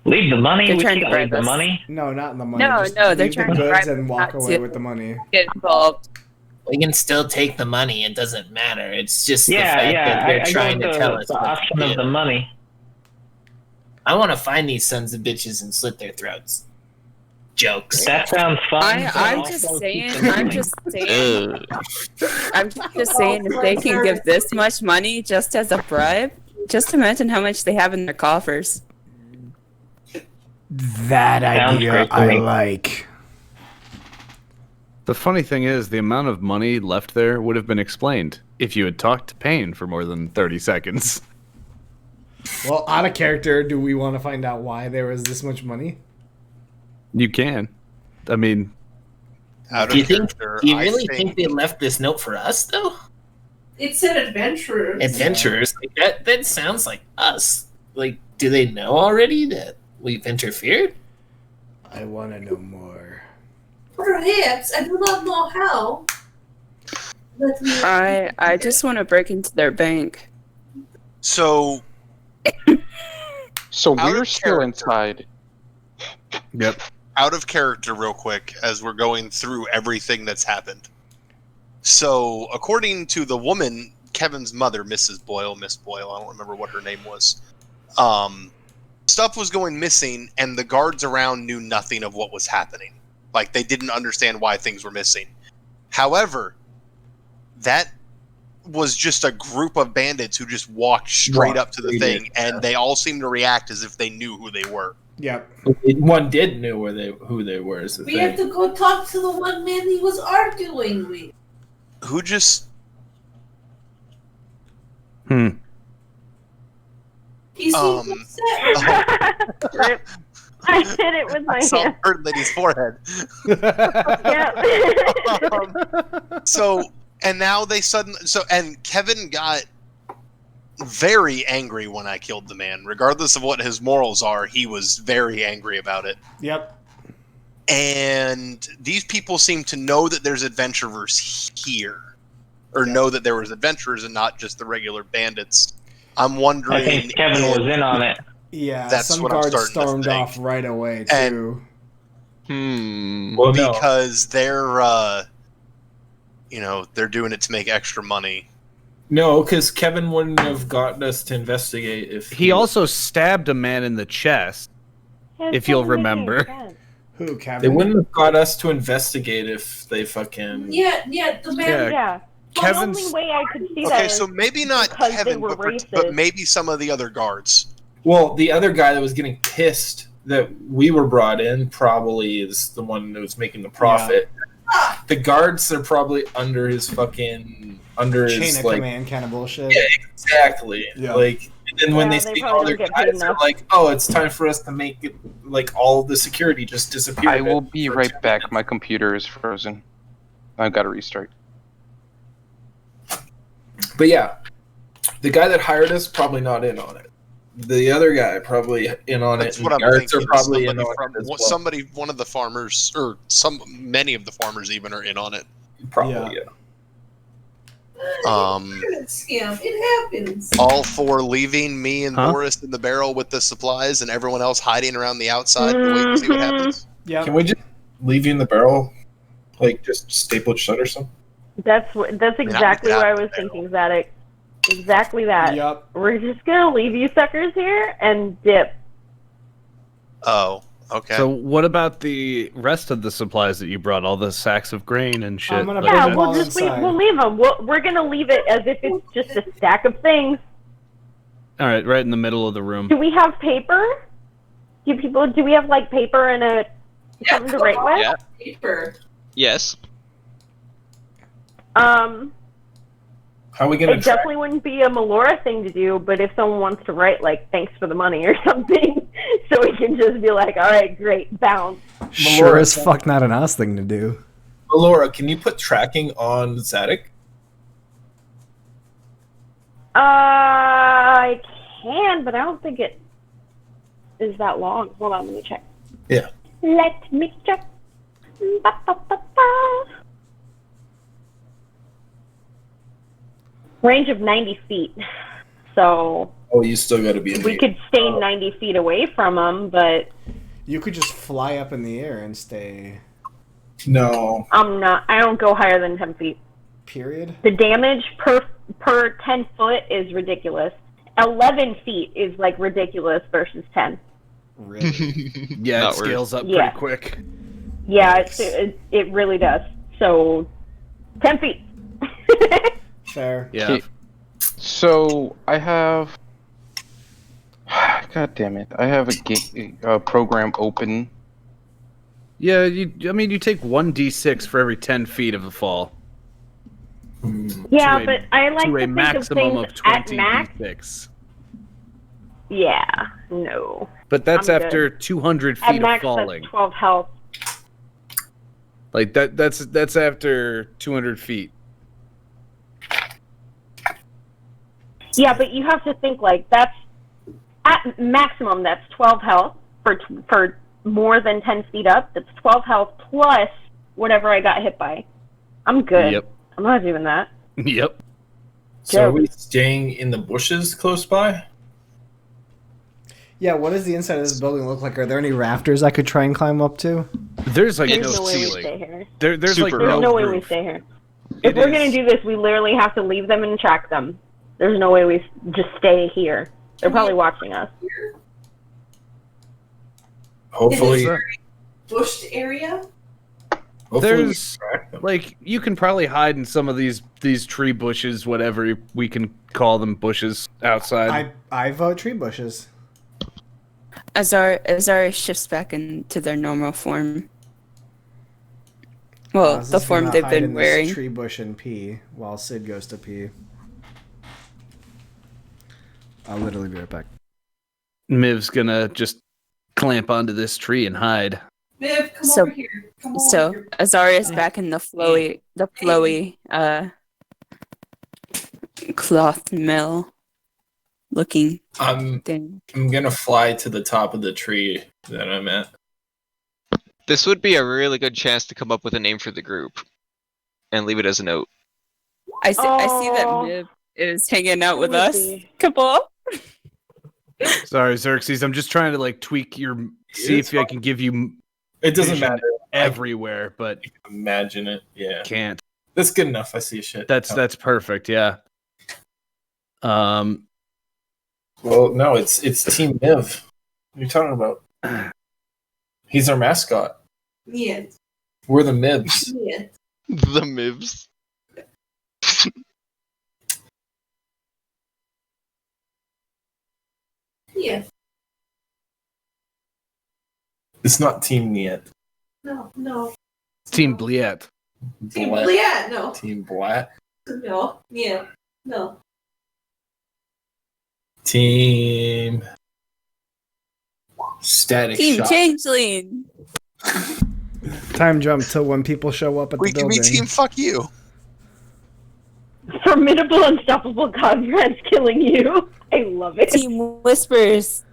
Leave the money? They're We trying can't to leave bribe the us. money? No, not the money. No, Just no, they're leave trying the to goods bribe and us walk not away to with the money. get involved. We can still take the money. It doesn't matter. It's just the Yeah, fact yeah. that they're I trying go to with tell us the what to option of do. the money. I want to find these sons of bitches and slit their throats. Jokes. That sounds fun. I'm just saying. I'm just saying if they can give this much money just as a bribe, just imagine how much they have in their coffers. That idea I like. The funny thing is, the amount of money left there would have been explained if you had talked to Payne for more than 30 seconds. Well, out of character, do we want to find out why there was this much money? You can. I mean... Do you really think they left this note for us, though? It said adventurers. Adventurers? Like, that sounds like us. Like, do they know already that we've interfered? I want to know more. Perhaps. I do not know how. Let me... I just want to break into their bank. So we're still inside. Yep. Out of character real quick as we're going through everything that's happened. So according to the woman, Kevin's mother, Miss Boyle, I don't remember what her name was. Stuff was going missing and the guards around knew nothing of what was happening. Like they didn't understand why things were missing. However, that was just a group of bandits who just walked straight up to the thing, and they all seemed to react as if they knew who they were. Yep. One did know who they were. Is the We thing. have to go talk to the one man he was arguing with. Who just... He seemed upset. I hit it with my saw hand. Bird Lady's forehead. So, and now they suddenly... and Kevin got very angry when I killed the man. Regardless of what his morals are, he was very angry about it. Yep. And these people seem to know that there's adventurers here. Or know that there was adventurers and not just the regular bandits. I'm wondering... I think Kevin was in on it. Yeah, That's some what I'm guards starting to stormed think. off right away, too. Well, no. Because they're, they're doing it to make extra money. No, because Kevin wouldn't have gotten us to investigate if He also stabbed a man in the chest, if you'll remember. Who, Kevin? They wouldn't have got us to investigate if they fucking... Yeah, the man... Yeah. Kevin's... The only way I could see that Okay, is so maybe not because they Kevin, were but racist. maybe some of the other guards. Well, the other guy that was getting pissed that we were brought in probably is the one that was making the profit. Yeah. The guards are probably under his chain of like, command kind of bullshit. Yeah, exactly. Yeah. Like And when Yeah, they they see probably all their don't get paid guys, they're enough. like, "Oh, it's time for us to make it like all the security just disappear." I will be right back. My computer is frozen. I've got to restart. But yeah, the guy that hired us probably not in on it. The other guy probably in on That's it. what and I'm the thinking. guards are probably in Somebody on from it as well. somebody, one of the farmers, or many of the farmers even are in on it. Probably, yeah. Scam. It happens. All four leaving, me and Huh? Boris in the barrel with the supplies, and everyone else hiding around the outside to wait and see what happens. Yeah. Can we just leave you in the barrel, like just staple it shut or something? That's exactly what I was thinking, Zadok. Exactly that. Yep. We're just gonna leave you suckers here and dip. Oh, okay. So what about the rest of the supplies that you brought? All the sacks of grain and shit. I'm gonna Like put Yeah, them we'll all just leave. inside. We'll leave them. We're gonna leave it as if it's just a stack of things. all right, right in the middle of the room. Do we have paper? Do we have like paper and something to write with? Yeah. Paper. Yes. How are we gonna It track? definitely wouldn't be a Melora thing to do, but if someone wants to write like "thanks for the money" or something, so we can just be like, "All right, great, bounce." Sure as fuck not an us thing to do. Laura, can you put tracking on Zadok? I can, but I don't think it is that long. Hold on, let me check. Yeah. Let me check. Ba, ba, ba, ba. Range of 90 feet. So Oh, you still got to be in we the could stay 90 feet away from them, but You could just fly up in the air and stay. No. I don't go higher than 10 feet. Period. The damage per 10 foot is ridiculous. 11 feet is like ridiculous versus 10. Really? Yeah, Not it worth. scales up Yeah. pretty quick. Yeah, it really does. So 10 feet. Fair. Yeah. Okay. So I have. God damn it! I have a program open. Yeah, I mean, you take 1d6 for every 10 feet of the fall. Yeah, To a- but I like to to a think of maximum things of at 20 max. d6. Yeah, no. But that's I'm after good. 200 At feet max, of falling. that's 12 health. Like that's after 200 feet. Yeah, but you have to think like that's at maximum. That's 12 health for more than 10 feet up. That's 12 health plus whatever I got hit by. I'm good. Yep. I'm not doing that. Yep. So are we staying in the bushes close by? Yeah, what does the inside of this building look like? Are there any rafters I could try and climb up to? There's like There's no no way we ceiling. stay here. There's like There's no, no way we roof. stay here. It If we're is- gonna do this, we literally have to leave them and track them. There's no way we just stay here. They're probably watching us. Hopefully, Bushed area. There's like you can probably hide in some of these tree bushes, whatever we can call them, bushes outside. I vote tree bushes. Azara shifts back into their normal form. Well, Oz the is form gonna they've hide been in this wearing. tree bush and pee while Sid goes to pee. I'll literally be right back. Miv's gonna just clamp onto this tree and hide. Viv, come So- over here. Come over So here. Azaria's back in the flowy cloth mill looking thing. I'm gonna fly to the top of the tree that I'm at. This would be a really good chance to come up with a name for the group, and leave it as a note. I see that Mib is hanging out with us. Maybe. Come on. Sorry, Xerxes. I'm just trying to like tweak your. See It's if I can give you. It doesn't vision matter. everywhere, but Imagine it. Yeah. can't. That's good enough. I see shit. That's perfect. Yeah. Well, no, it's Team Niv. What are you talking about? He's our mascot. Yeah. We're the Mibs. Yeah. The Mibs. Yeah. It's not Team Niet. No. No. Team Bliet. Team Blat. Bliat. No. Team Blat. No. Yeah. No. Team Static Team Shock. Changeling. Time jump to when people show up at We the can building. be Team Fuck You. Formidable, unstoppable comrades killing you. I love it. Team Whispers.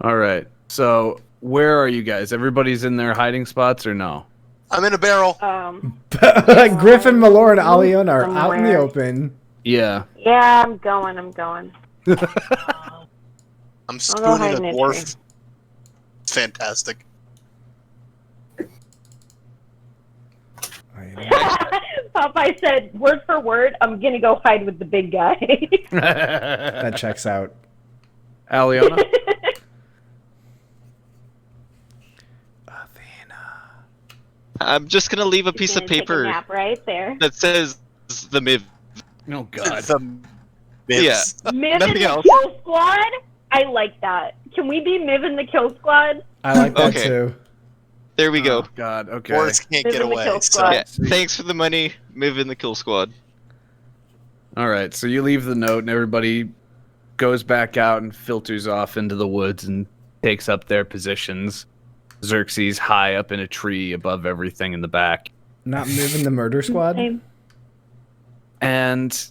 All right. So where are you guys? Everybody's in their hiding spots or no? I'm in a barrel. Griffin, Malor, and Alion are out in the somewhere. open. Yeah. Yeah, I'm going. I'm I'll go spooning hide a in a dwarf. It's fantastic. Popeye said, word for word, I'm gonna go hide with the big guy. That checks out. Aliona? I'm just gonna leave a He's piece gonna of take a paper nap right there. that says the MIV. Oh God. The Yeah. Miv Nothing in the else. kill squad? I like that. Can we be Miv in the kill squad? I like that Okay. too. There we go. Oh, God. Okay. Boris can't Miv get in the away. kill So squad. Yeah. Thanks for the money. Move in the kill squad. All right. So you leave the note, and everybody goes back out and filters off into the woods and takes up their positions. Xerxes high up in a tree above everything in the back. Not moving the murder squad. Same. And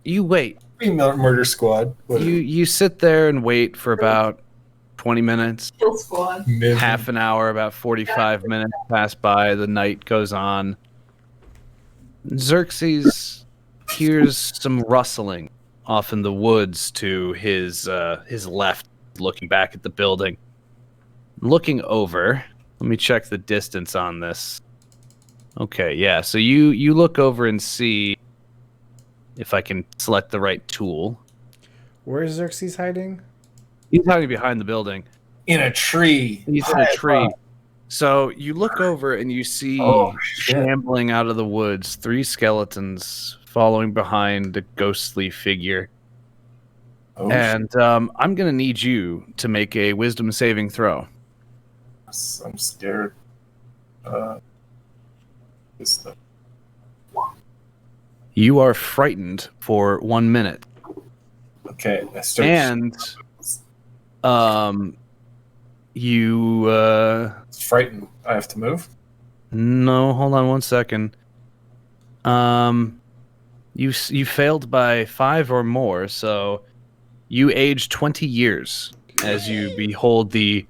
you wait. Murder Squad. You sit there and wait for about 20 minutes. Kill squad. Half an hour, about 45 minutes pass by. The night goes on. Xerxes hears some rustling off in the woods to his left, looking back at the building. Looking over, let me check the distance on this. Okay, yeah. So you look over and see if I can select the right tool. Where is Xerxes hiding? He's hiding behind the building. In a tree. He's in a tree. So you look over and you see shambling out of the woods 3 skeletons following behind a ghostly figure. Oh, And I'm going to need you to make a wisdom saving throw. I'm scared. You are frightened for 1 minute. Okay, I start. And you It's frightened. I have to move. no, hold on 1 second. You failed by 5 or more, so you age 20 years as you behold the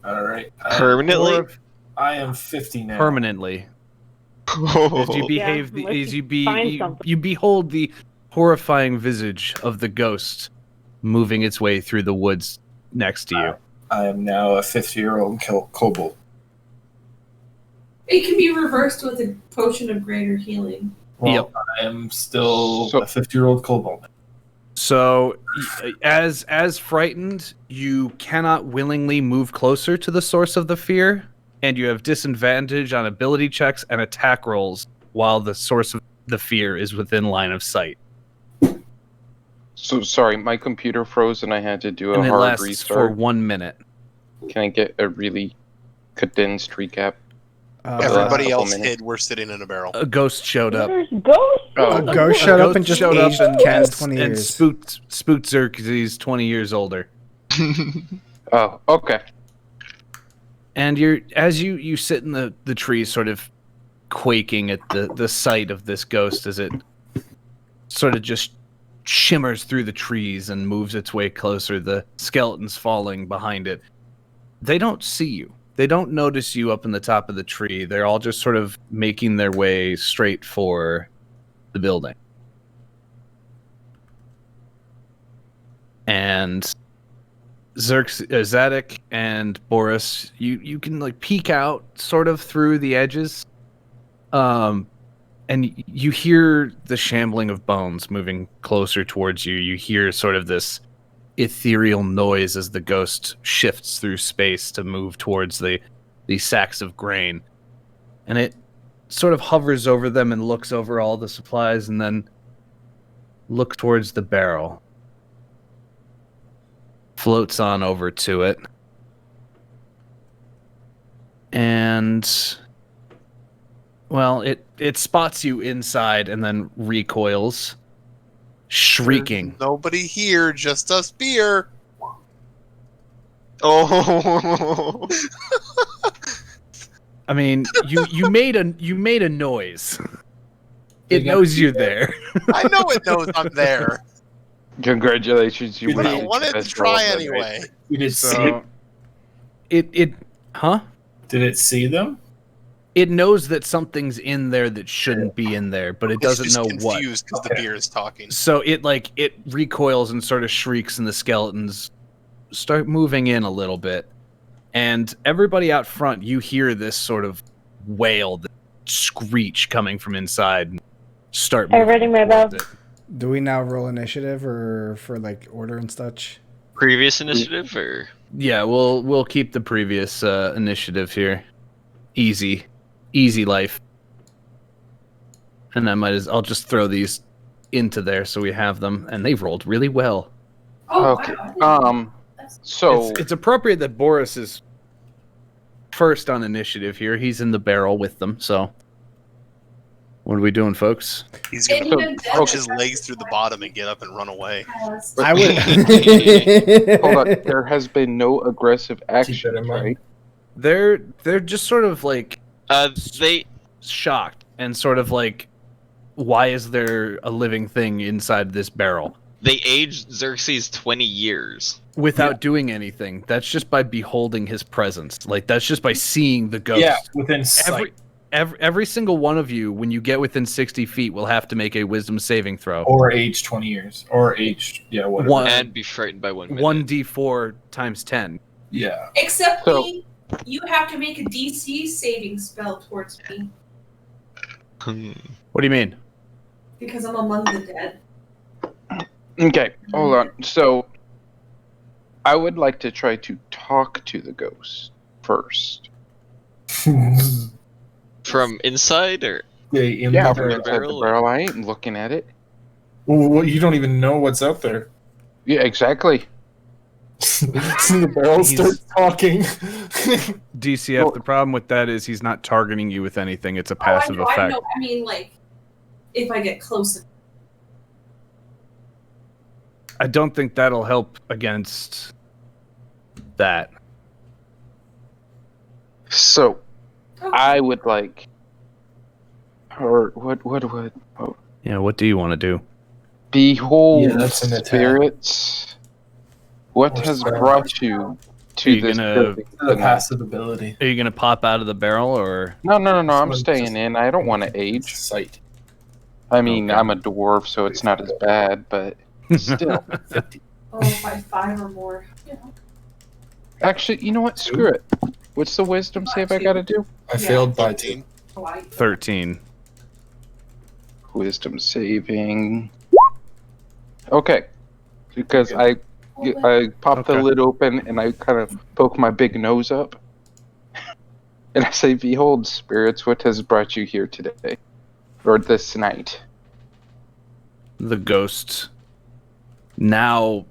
All right. Permanently? I am 50 now. permanently as you behave unless as you you find something. you behold the horrifying visage of the ghost moving its way through the woods next to you. I am now a 50-year-old kobold. It can be reversed with a potion of greater healing. Well, Yep. I am still So- a 50-year-old kobold. So, as frightened, you cannot willingly move closer to the source of the fear, and you have disadvantage on ability checks and attack rolls while the source of the fear is within line of sight. So sorry, my computer froze and I had to do a And it hard lasts for restart. 1 minute. Can I get a really condensed recap? Everybody couple else minutes. hid. We're sitting in a barrel. A ghost showed up. There's ghosts. Oh. A ghost showed up and just showed up aged and, Kaz 20 and years. spooked Xerxes 20 years older. Oh, okay. And as you sit in the tree, sort of quaking at the sight of this ghost as it sort of just shimmers through the trees and moves its way closer, the skeletons falling behind it. They don't see you. They don't notice you up in the top of the tree. They're all just sort of making their way straight for the building. And Zadok and Boris, you can like peek out sort of through the edges, and you hear the shambling of bones moving closer towards you. You hear sort of this ethereal noise as the ghost shifts through space to move towards the sacks of grain, and it sort of hovers over them and looks over all the supplies, and then looks towards the barrel. Floats on over to it, and Well, it spots you inside and then recoils, shrieking. There's nobody here, just us beer. Oh. I mean, you made a noise. It knows you're there. I know it knows I'm there. Congratulations, you But I made wanted the to try best roll of the anyway. night. Did it see? So, huh? Did it see them? It knows that something's in there that shouldn't be in there, but it doesn't It's know just what. confused because the beer is talking. So it recoils and sort of shrieks, and the skeletons start moving in a little bit. And everybody out front, you hear this sort of wail, the screech coming from inside. And start moving Everybody move towards up. it. Do we now roll initiative or for like order and such? Previous initiative, or Yeah, we'll keep the previous initiative here. Easy life. And I'll just throw these into there so we have them, and they've rolled really well. Okay. So It's appropriate that Boris is first on initiative here. He's in the barrel with them. So, what are we doing, folks? He's gonna punch his legs through the bottom and get up and run away. I would. hold on. There has been no aggressive action, right? They're just sort of like they shocked and sort of like, why is there a living thing inside this barrel? They aged Xerxes 20 years. Without doing anything. That's just by beholding his presence. Like, that's just by seeing the ghost. Yeah, within sight. Every single one of you, when you get within 60 feet, will have to make a wisdom saving throw. Or age 20 years. Or age, whatever. And be frightened by 1 minute. 1d4 times 10. Yeah. Except me, you have to make a DC saving spell towards me What do you mean? because I'm among the dead. Okay, hold on. So, I would like to try to talk to the ghost first. From inside, or Yeah, from the inside the barrel. I ain't looking at it. Well, you don't even know what's out there. Yeah, exactly. The barrel starts talking. DCF, the problem with that is he's not targeting you with anything. It's a passive I effect. know. I mean, like, if I get close. I don't think that'll help against that. So, I would like, or what would? Oh, Yeah, what do you want to do? behold, Yeah, that's an attack. spirits. What Or has spell. brought you Are to you this gonna building? The passive ability. Are you gonna pop out of the barrel or? No, I'm Just- staying in. I don't want to age. Sight. I mean, Okay. I'm a dwarf, so it's not as bad, but still. Oh, by 5 or more. You know. Actually, you know what? Screw it. What's the wisdom save I gotta do? I failed by 2. Oh, 13. Wisdom saving. Okay. Because I pop the Okay. lid open and I kind of poke my big nose up. And I say, behold, spirits, what has brought you here today? Or this night? The ghost now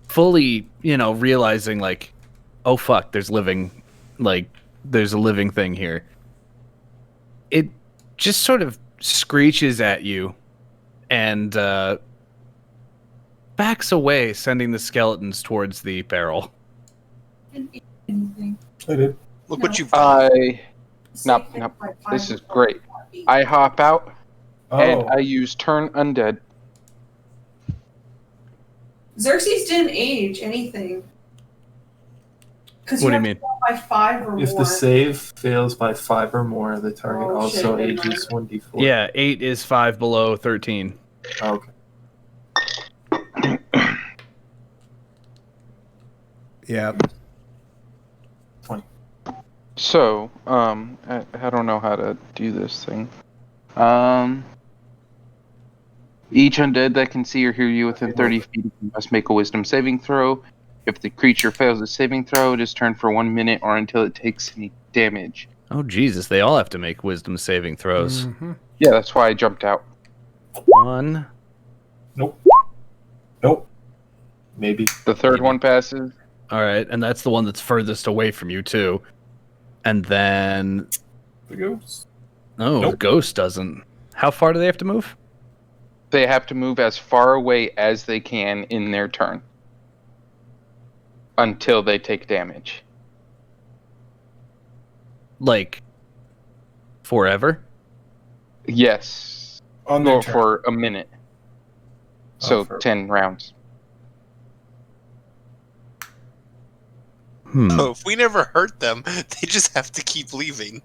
fully, realizing like, oh fuck, there's a living thing here. It just sort of screeches at you and backs away, sending the skeletons towards the barrel. Anything. I did. Look what you've done. No, this is great. I hop out and Oh. I use turn undead. Xerxes didn't age anything. Because What do you have mean? to roll by 5 or If more. the save fails by 5 or more, the target Oh, also shit, never ages 1d4. Yeah, 8 is 5 below 13. Okay. Yeah. 20. So, I don't know how to do this thing. Each undead that can see or hear you within 30 feet must make a wisdom saving throw. If the creature fails a saving throw, it is turned for 1 minute or until it takes any damage. Oh Jesus, they all have to make wisdom saving throws. Mhm. Yeah, that's why I jumped out. 1. Nope. Maybe. The third one passes. All right, and that's the one that's furthest away from you too. And then The ghost. No, Nope. Ghost doesn't. How far do they have to move? They have to move as far away as they can in their turn until they take damage. Like, forever? Yes. On their Or turn. for a minute. So for- 10 rounds. Oh, if we never hurt them, they just have to keep leaving.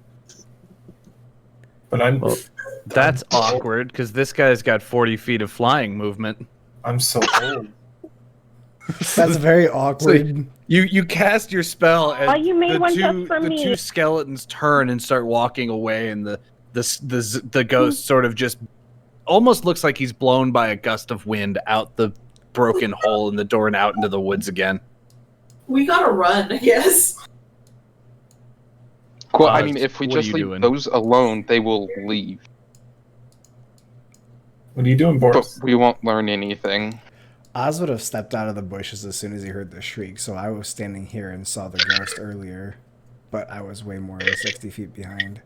But I'm Well, that's awkward because this guy's got 40 feet of flying movement. I'm so old. That's very awkward. You cast your spell and Oh, you made the one two just for the me. two skeletons turn and start walking away, and the ghost sort of just almost looks like he's blown by a gust of wind out the broken hole in the door and out into the woods again. We gotta run, I guess. Well, I mean, if we what are just you leave doing? those alone, they will leave. What are you doing, Boris? But we won't learn anything. Oz would have stepped out of the bushes as soon as he heard the shriek, so I was standing here and saw the ghost earlier, but I was way more than 60 feet behind.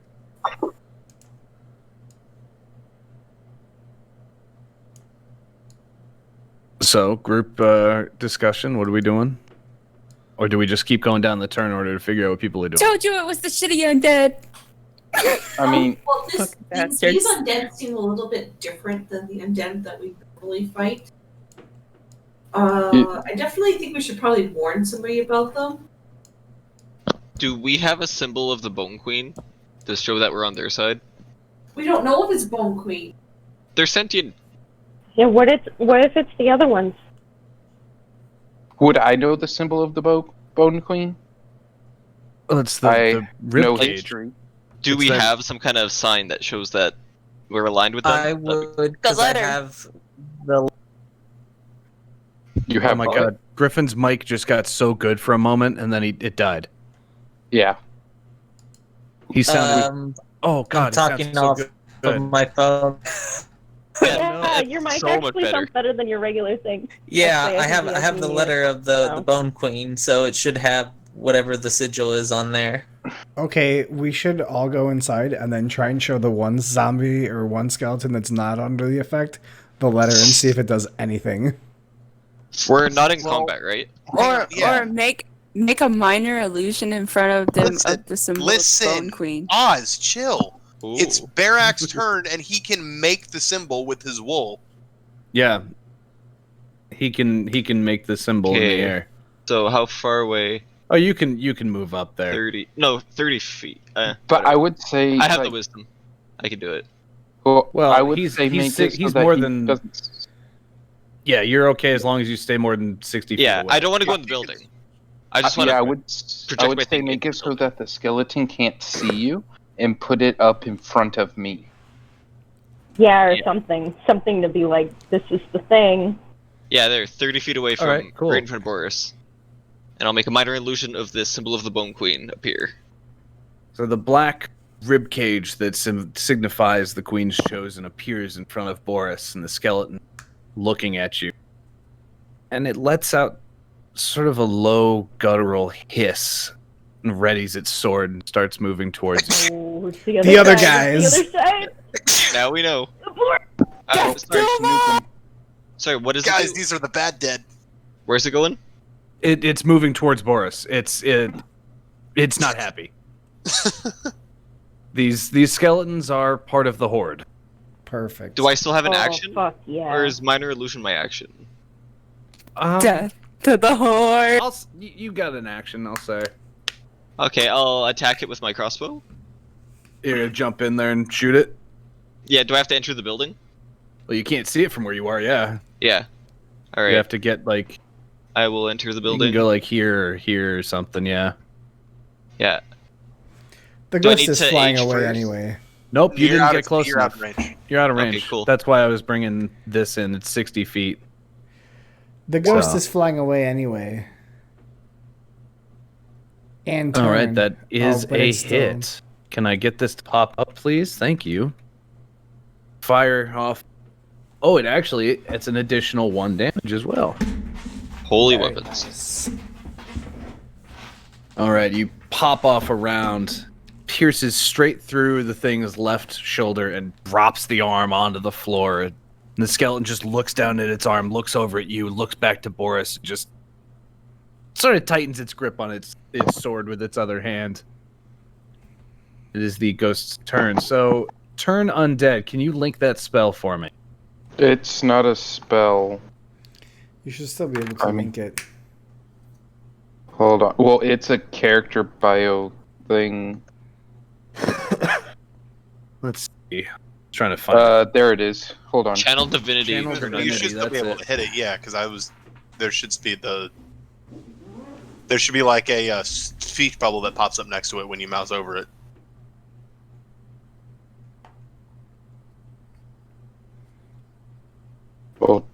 So, group discussion, what are we doing? Or do we just keep going down the turn order to figure out what people are doing? Told you it was the shitty undead. I mean, Well, these bastards. undead seem a little bit different than the undead that we normally fight. I definitely think we should probably warn somebody about them. Do we have a symbol of the Bone Queen to show that we're on their side? We don't know if it's Bone Queen. They're sentient. Yeah, what if it's the other ones? would I know the symbol of the Bone Queen? Well, it's I the rib know cage. history. Do It's we that- have some kind of sign that shows that we're aligned with them? I would, because I letter. have the. You have Oh my what? god, Griffin's mic just got so good for a moment, and then it died. Yeah. He sounded. Oh god, I'm it sounds talking so off good. of my phone. Yeah, your mic so much actually better. sounds better than your regular thing. Yeah, Actually, I think have you I have the actually letter of the Oh. Bone Queen, so it should have whatever the sigil is on there. Okay, we should all go inside and then try and show the one zombie or one skeleton that's not under the effect the letter and see if it does anything. We're not in combat, right? Or make a minor illusion in front of them Listen, of the symbol listen. of Bone Queen. Oz, chill. Ooh. It's Barak's turn, and he can make the symbol with his wool. Yeah, he can make the symbol in the Okay. air. So how far away? Oh, you can move up there. 30 feet. But whatever. I would say I have the like, wisdom. I can do it. Well, I would he's- say he's make si- it so he's that more he than- doesn't. Yeah, you're okay as long as you stay more than 60 feet Yeah, away. I don't want to go in the building. I just want yeah, to. I would project my say thinking make into it the so building. that the skeleton can't see you and put it up in front of me. Yeah, or Yeah. something to be like, this is the thing. Yeah, they're 30 feet away from Alright, cool. right in front of Boris. And I'll make a minor illusion of this symbol of the Bone Queen appear. So the black rib cage that signifies the Queen's chosen appears in front of Boris and the skeleton looking at you. And it lets out sort of a low guttural hiss and readies its sword and starts moving towards you. Oh, it's The other side, guys. it's the other side. Now we know. Abort. Sorry, what is Guys, it? these are the bad dead. Where's it going? It's moving towards Boris. It's not happy. These skeletons are part of the horde. Perfect. Do I still have an Oh, action? fuck yeah. Or is minor illusion my action? Death to the horde. You got an action, I'll say. Okay, I'll attack it with my crossbow. You're gonna jump in there and shoot it? Yeah, do I have to enter the building? Well, you can't see it from where you are, yeah. Yeah. Alright. You have to get, like... I will enter the You building. can go, like, here or something, yeah. Yeah. The Do I ghost need is to flying age away first? anyway. Nope, you You're didn't out get of- close you're enough. out of range. You're out of Okay, range. cool. That's why I was bringing this in. It's 60 feet. The ghost So- is flying away anyway. And turn. All right, that is but a it's still- hit. Can I get this to pop up, please? Thank you. Fire off. Oh, it's an additional 1 damage as well. Holy Very weapons. nice. All right, you pop off a round, pierces straight through the thing's left shoulder and drops the arm onto the floor. And the skeleton just looks down at its arm, looks over at you, looks back to Boris, and just sort of tightens its grip on its sword with its other hand. It is the ghost's turn. So, turn undead. Can you link that spell for me? It's not a spell. You should still be able to link it. Hold on. Well, it's a character bio thing. Let's see. Trying to find. There it is. Hold on. Channel divinity. You should still be able to hit it, yeah, because there should be there should be like a speech bubble that pops up next to it when you mouse over it. Well,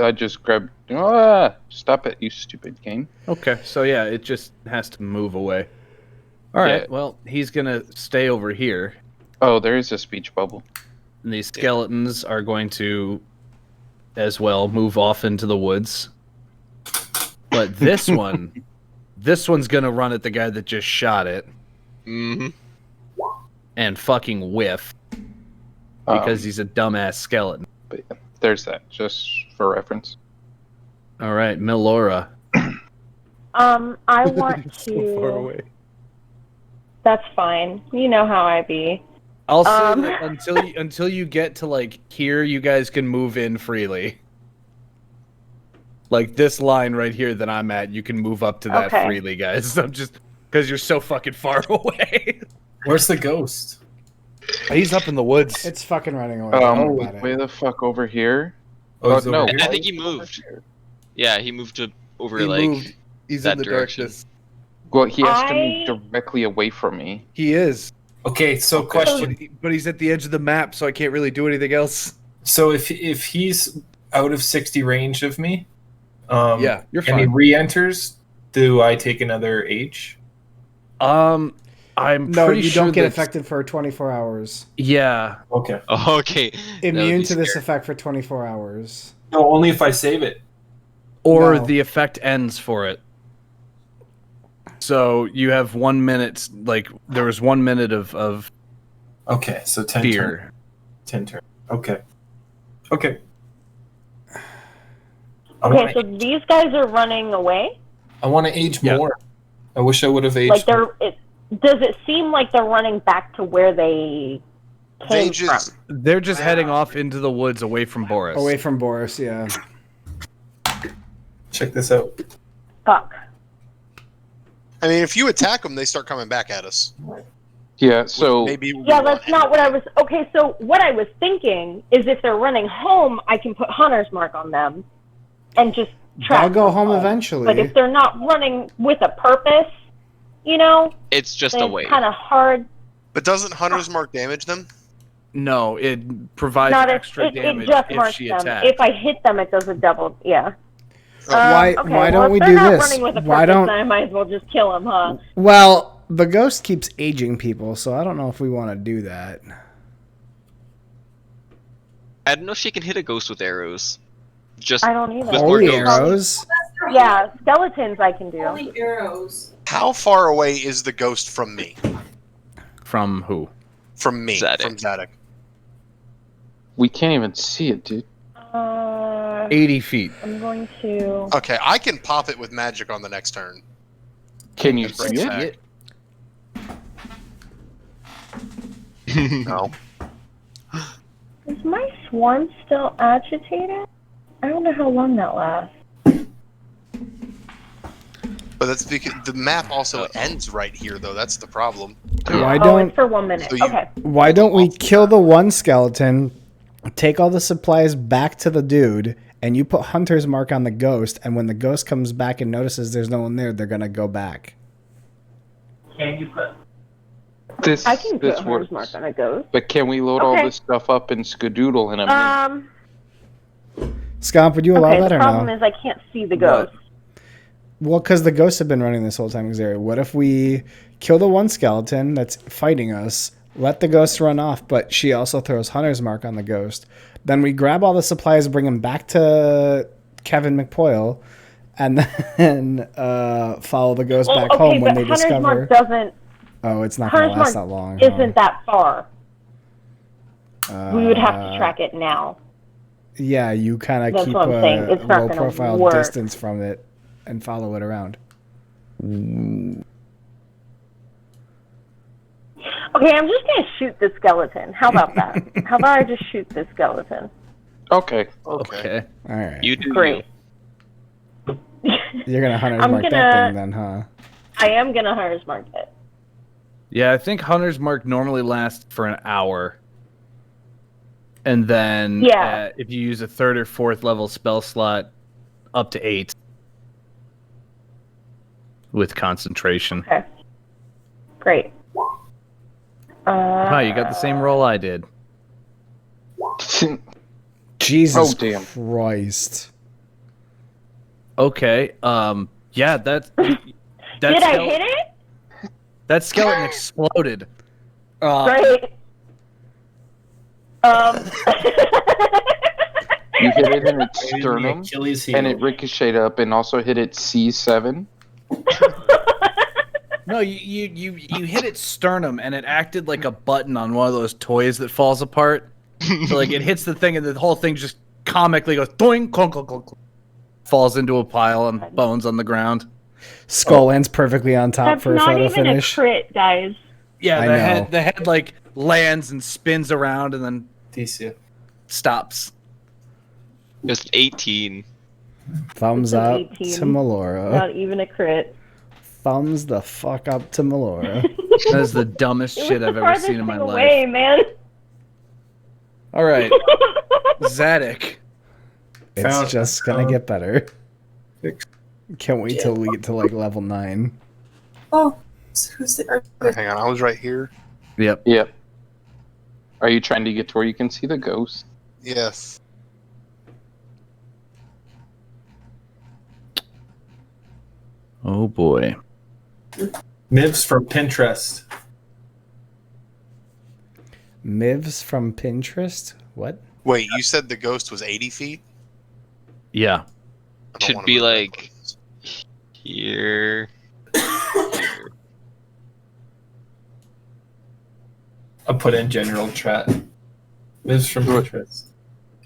I just grabbed. Stop it, you stupid game. Okay, so yeah, it just has to move away. All right, well, he's gonna stay over here. Oh, there is a speech bubble. And these skeletons are going to, as well, move off into the woods. But this one's gonna run at the guy that just shot it. Mm-hmm. And fucking whiff. Because he's a dumbass skeleton. But yeah, there's that, just for reference. All right, Milora. I want to. So far away. That's fine. You know how I be. I'll say that until you get to like here, you guys can move in freely. Like this line right here that I'm at, you can move up to that freely, guys. I'm just because you're so fucking far away. Where's the ghost? He's up in the woods. It's fucking running away. Way the fuck over here? Oh, no. I think he moved. Yeah, he moved over He's that in the direction. darkness. Well, he has to move directly away from me. He is. Okay, so question. But he's at the edge of the map, so I can't really do anything else. So if he's out of 60 range of me, yeah, you're fine. And he re-enters, do I take another H? I'm no, pretty you sure don't get that's- affected for 24 hours. Yeah. Okay. Oh, okay. Immune to this effect for 24 hours. No, only if I save it. Or No. the effect ends for it. So you have 1 minute, like there was 1 minute of Okay, so 10 fear. turn. 10 turn. Okay. Okay. Okay, so these guys are running away? I want to age more. I wish I would have aged. Like does it seem like they're running back to where they came from? They're just heading off into the woods away from Boris. Away from Boris, yeah. Check this out. Fuck. I mean, if you attack them, they start coming back at us. Yeah, so Yeah, that's not what I was. Okay, so what I was thinking is if they're running home, I can put Hunter's Mark on them and just track They'll go them home eventually. But if they're not running with a purpose, you know, It's just then a it's wave. kind of hard. But doesn't Hunter's Mark damage them? No, it provides Not if extra it damage just if marks she them. attacks. If I hit them, it does a double. Yeah. Why Okay, don't well, we if do they're not this? running with a Why purpose, don't- then I might as well just kill them, huh? Well, the ghost keeps aging people, so I don't know if we want to do that. I don't know if she can hit a ghost with arrows. Just I don't either. with more Holy ghosts. arrows? Yeah, skeletons I can do. Only arrows. How far away is the ghost from me? From who? From me. Zadok. From Zadok. we can't even see it, dude. 80 feet. I'm going to. Okay, I can pop it with magic on the next turn. Can you And bring see it it? back. No. Is my swarm still agitated? I don't know how long that lasts. But that's because the map also ends right here, though. That's the problem. Why Oh, don't it's for 1 minute. So you- Okay. Why don't we kill the one skeleton, take all the supplies back to the dude, and you put Hunter's Mark on the ghost, and when the ghost comes back and notices there's no one there, they're gonna go back. Can you put? This I can put this Hunter's works. Mark on a ghost. But can we load all Okay. this stuff up in Skadoodle in a minute? Scomp, would you allow Okay, that the or problem no? is I can't see the ghost. Well, because the ghosts have been running this whole time, Xavier. What if we kill the one skeleton that's fighting us, let the ghost run off, but she also throws Hunter's Mark on the ghost? Then we grab all the supplies, bring them back to Kevin McPoyle, and then follow the ghost back home when they Hunter's discover. Mark doesn't. Oh, it's not going to last that long. Isn't that far. We would have to track it now. Yeah, you kind of That's keep what I'm saying. a It's not low gonna profile work. distance from it and follow it around. Okay, I'm just gonna shoot the skeleton. How about that? How about I just shoot the skeleton? Okay. Okay. All right. You do Great. You're gonna hunter's I'm mark gonna- that thing then, huh? I am gonna hunter's mark it. Yeah, I think Hunter's Mark normally lasts for an hour. And then Yeah. if you use a 3rd or 4th level spell slot, up to 8. With concentration. Okay. Great. Hi, you got the same roll I did. Jesus Oh, damn. Christ. Okay. Yeah, that Did I hit it? That skeleton exploded. Great. You hit it in its Maybe the sternum, Achilles heel. and it ricocheted up and also hit its C7. No, you hit its sternum and it acted like a button on one of those toys that falls apart. So like it hits the thing and the whole thing just comically goes doink, clunk, clunk, clunk, clunk, falls into a pile of bones on the ground. Skull lands perfectly on top That's for a not photo even finish. a crit, guys. Yeah, I know. the head like lands and spins around and then stops. Just 18. Thumbs It's an up 18. to Melora. Not even a crit. Thumbs the fuck up to Melora. That is the dumbest It shit was I've the ever farthest seen in my thing life. away, man. All right, Zadok. It's Found- just gonna get better. Can't wait till we get to like level 9. Oh, so who's the? Hang on, I was right here. Yep. Yep. Are you trying to get to where you can see the ghost? Yes. Oh boy. Mivs from Pinterest. Mivs from Pinterest? What? Wait, you said the ghost was 80 feet? Yeah. I don't Should wanna be move that like close. here. I'll put in general chat. Mivs from Pinterest.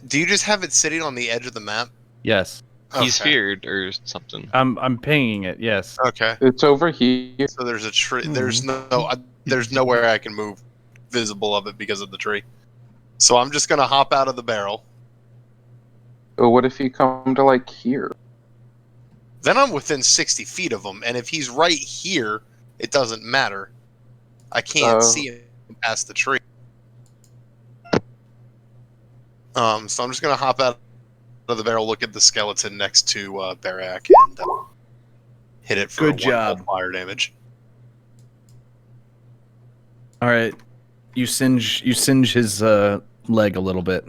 Do you just have it sitting on the edge of the map? Yes. He's Okay. feared or something. I'm pinging it. Yes. Okay. It's over here. So there's a tree. There's there's nowhere I can move visible of it because of the tree. So I'm just gonna hop out of the barrel. But what if you come to like here? Then I'm within 60 feet of him, and if he's right here, it doesn't matter. I can't see him past the tree. So I'm just gonna hop out of the barrel, look at the skeleton next to Barak, and hit it for Good one job. fire damage. All right. You singe his leg a little bit.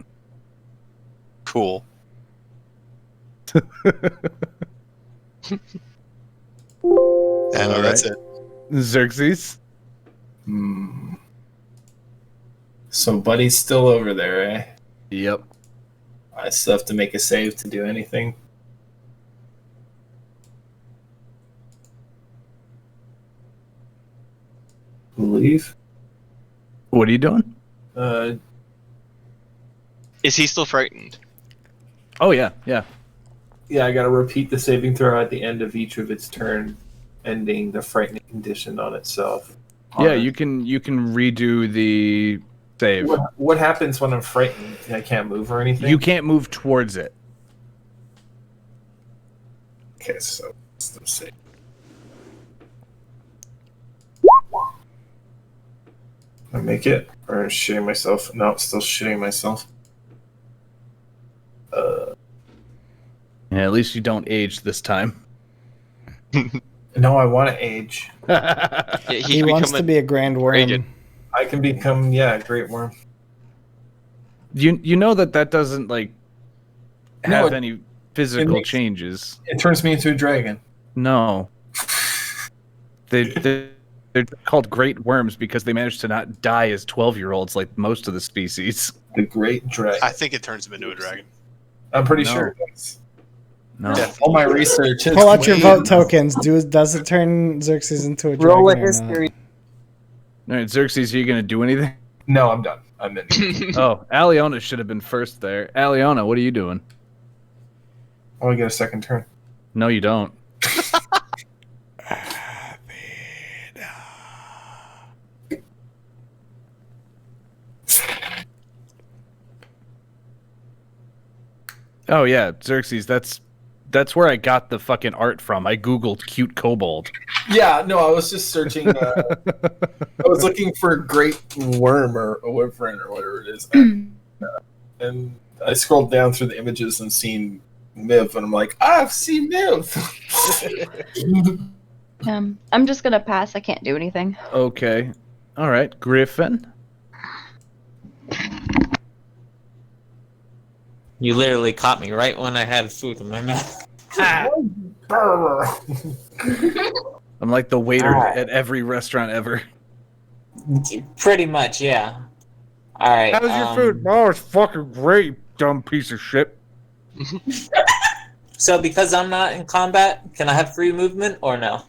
Cool. And that's it. Xerxes. So Buddy's still over there, eh? Yep. I still have to make a save to do anything. Believe. What are you doing? Is he still frightened? Oh yeah, yeah. Yeah, I gotta repeat the saving throw at the end of each of its turn, ending the frightening condition on itself. Yeah, you can redo the save. What happens when I'm frightened? I can't move or anything? You can't move towards it. Okay, so let's see. I make it? Or shitting myself? No, still shitting myself. Yeah, at least you don't age this time. No, I want to age. He wants to be a grand worm. I can become, a great worm. You know that doesn't like No, have it- any physical makes- changes. It turns me into a dragon. No. They're called great worms because they manage to not die as 12-year-olds like most of the species. The great dragon. I think it turns him into a dragon. I'm pretty No. sure it does. No. All my research is Pull out your way- vote tokens. Does it turn Xerxes into a dragon Roll a or not? history. All right, Xerxes, are you gonna do anything? No, I'm done. I'm in. Oh, Aliona should have been first there. Aliona, what are you doing? I want to get a second turn. No, you don't. Oh yeah, Xerxes. That's where I got the fucking art from. I googled cute kobold. Yeah, no, I was just searching. I was looking for great worm or a wyvern or whatever it is, and I scrolled down through the images and seen Miv, and I'm like, I've seen Miv. I'm just gonna pass. I can't do anything. Okay. All right, Griffin. You literally caught me right when I had food in my mouth. I'm like the waiter at every restaurant ever. Pretty much, yeah. All right. How's your food? Oh, it's fucking great, dumb piece of shit. So because I'm not in combat, can I have free movement or no?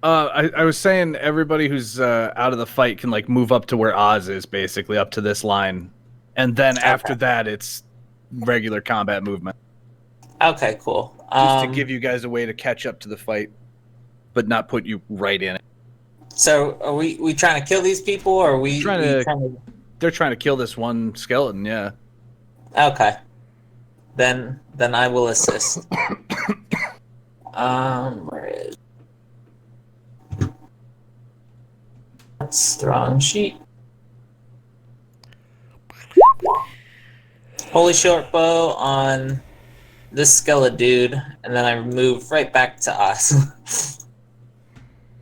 I was saying everybody who's out of the fight can like move up to where Oz is, basically up to this line, and then after that it's regular combat movement. Okay, cool. Just to give you guys a way to catch up to the fight, but not put you right in it. So are we trying to kill these people, or are we trying to? They're trying to kill this one skeleton. Yeah. Okay. Then I will assist. Where is? That's the wrong sheet. Holy short bow on this skeleton dude, and then I move right back to us.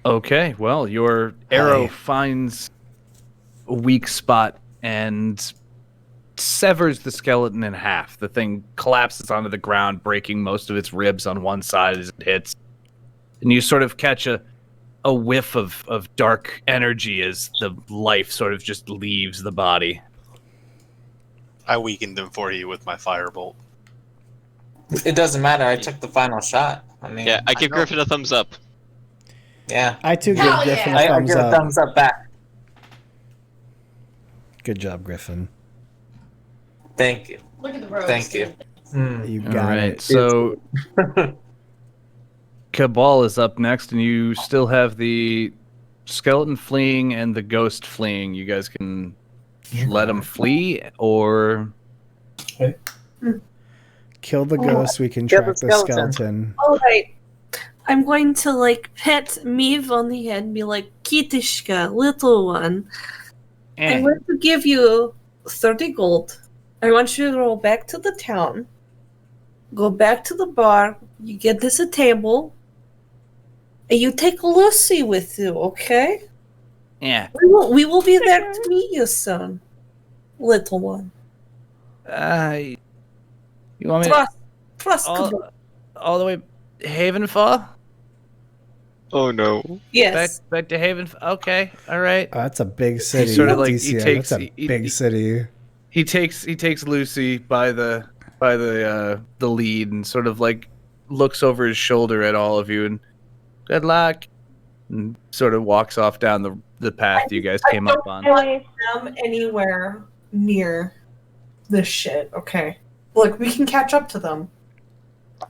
Okay, well, your arrow finds a weak spot and severs the skeleton in half. The thing collapses onto the ground, breaking most of its ribs on one side as it hits. And you sort of catch a whiff of dark energy as the life sort of just leaves the body. I weakened him for you with my firebolt. It doesn't matter. I took the final shot. I mean, Yeah, I give Griffin a thumbs up. Yeah. I too give Griffin a I thumbs give up. a thumbs up back. Good job, Griffin. Thank you. Look at the road. Thank you. You All got right, it. so Cabal is up next, and you still have the skeleton fleeing and the ghost fleeing. You guys can let them flee, or Kill the ghost. We can track the skeleton. All right. I'm going to like pet Miv on the head and be like, Kitishka, little one. I'm going to give you 30 gold. I want you to go back to the town. Go back to the bar. You get this a table. And you take Lucy with you, okay? Yeah. We will be there to meet you soon, little one. You want me Trust all the way Havenfall? Oh no. Yes. Back to Haven. Okay, all right. That's a big city. Sort of like DCM. he takes That's a big city. He takes Lucy by the lead and sort of like looks over his shoulder at all of you and good luck, and sort of walks off down the path you guys came up on. I don't want them anywhere near this shit. Okay. Look, we can catch up to them,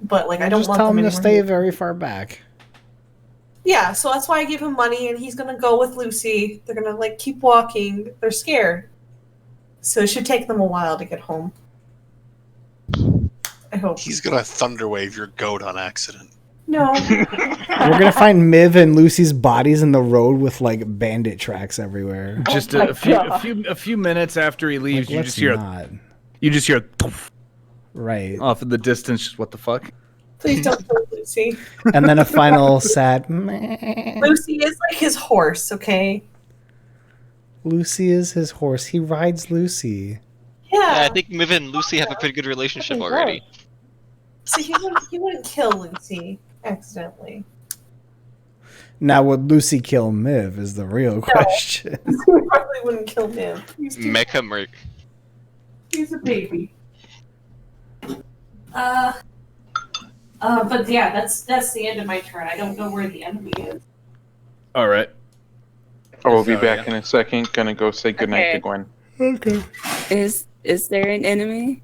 but like I don't just want tell them him to anywhere stay near. very far back. Yeah, so that's why I gave him money, and he's gonna go with Lucy. They're gonna like keep walking. They're scared, so it should take them a while to get home. I hope. He's gonna thunderwave your goat on accident. No. We're gonna find Miv and Lucy's bodies in the road with like bandit tracks everywhere. Just a few minutes after he leaves, Like, you just hear right off in the distance. Just what the fuck? Please don't kill Lucy. And then a final sad. Lucy is like his horse, okay? Lucy is his horse. He rides Lucy. Yeah. I think Miv and Lucy have a pretty good relationship Okay, already. So he wouldn't kill Lucy accidentally. Now, would Lucy kill Miv is the real question. He probably wouldn't kill him. Mecha Merc. He's a baby. But yeah, that's the end of my turn. I don't know where the enemy is. All right. I will be back in a second. Gonna go say goodnight to Gwen. Okay. Is there an enemy?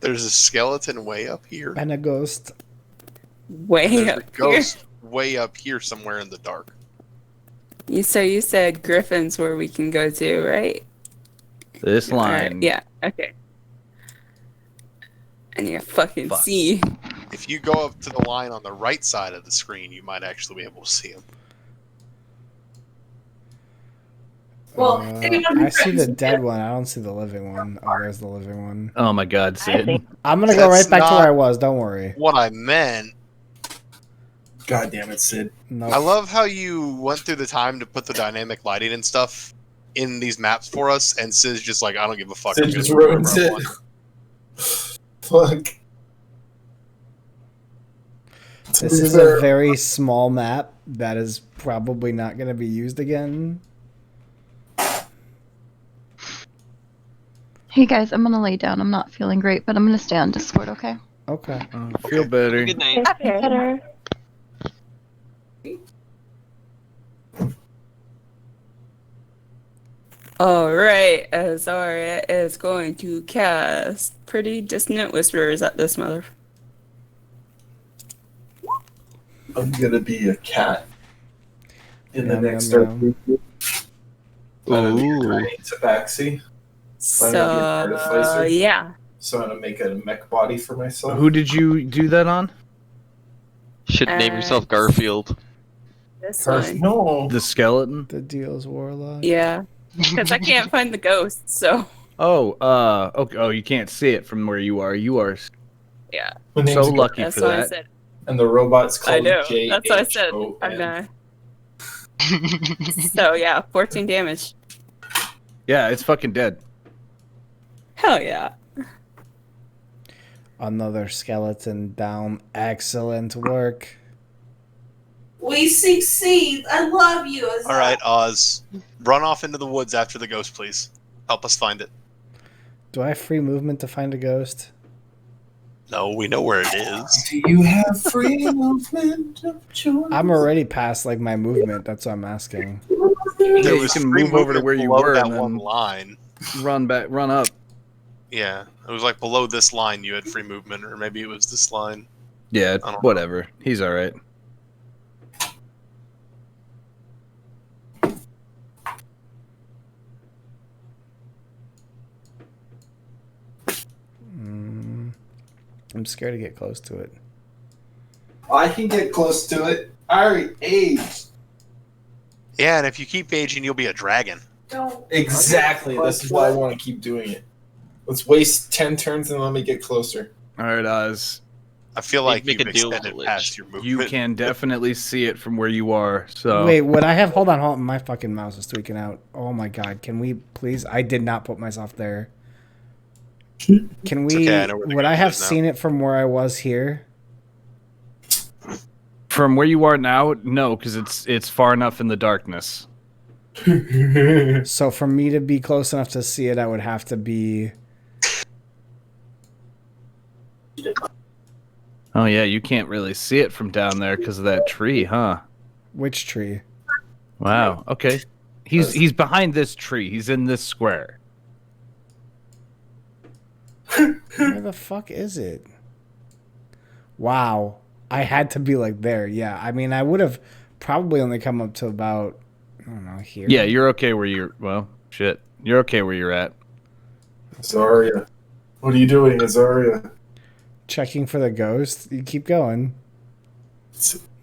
There's a skeleton way up here. And a ghost. Way And there's up a ghost way up here somewhere in the dark. here. You said Griffin's where we can go to, right? This line. Alright, yeah. Okay. And you fucking see. If you go up to the line on the right side of the screen, you might actually be able to see him. Well, I see the dead one. I don't see the living one. Oh, there's the living one. Oh my God, Sid. I'm gonna go right back to where I was. Don't worry. What I meant. God damn it, Sid. Nope. I love how you went through the time to put the dynamic lighting and stuff in these maps for us, and Sid's just like, I don't give a fuck. Sid I'm just gonna do ruins whatever I it. want. Fuck. This is a very small map that is probably not going to be used again. Hey guys, I'm gonna lay down. I'm not feeling great, but I'm gonna stay on Discord, okay? Okay. Feel better. Good night. Better. Alright, Azaria is going to cast Pretty Dissonant Whispers at this mother. I'm gonna be a cat in the Yum, next yum, dark week. I'm gonna be a tabaxi. So, yeah. So I'm gonna make a mech body for myself. Who did you do that on? Should name yourself Garfield. This one. No. The skeleton? The deal's warlock. Yeah. Because I can't find the ghost, so. Oh, okay. Oh, you can't see it from where you are. You are Yeah. My name's so Gar- lucky That's for why I that. said. And the robot's I called know. J. That's why I said. I'm not. So, yeah, 14 damage. Yeah, it's fucking dead. Hell yeah. Another skeleton down. Excellent work. We succeed. I love you. All right, Oz, run off into the woods after the ghost, please. Help us find it. Do I have free movement to find a ghost? No, we know where it is. Do you have free movement of choice? I'm already past like my movement. That's what I'm asking. Yeah, There you was can free move over to movement where you below were that and one then line. run back, run up. Yeah, it was like below this line you had free movement, or maybe it was this line. Yeah, I don't whatever. He's all right. I'm scared to get close to it. I can get close to it. I already aged. Yeah, and if you keep aging, you'll be a dragon. Don't. Exactly. This is why I want to keep doing it. Let's waste 10 turns and let me get closer. All right, Oz. I feel like Make you've a deal with extended the past your movement. You can definitely see it from where you are. So Wait, would I have? Hold on. My fucking mouse is tweaking out. Oh my god. Can we please? I did not put myself there. Can we? okay, I know where the would I ghost have is now. seen it from where I was here? from where you are now, no, because it's far enough in the darkness. So for me to be close enough to see it, I would have to be. Oh yeah, you can't really see it from down there because of that tree, huh? Which tree? Wow. Okay. He's behind this tree. He's in this square. Where the fuck is it? Wow. I had to be like there. Yeah. I mean, I would have probably only come up to about, I don't know, here. Yeah, you're okay where you're. Well, shit. You're okay where you're at. Azaria. What are you doing, Azaria? Checking for the ghost. You keep going.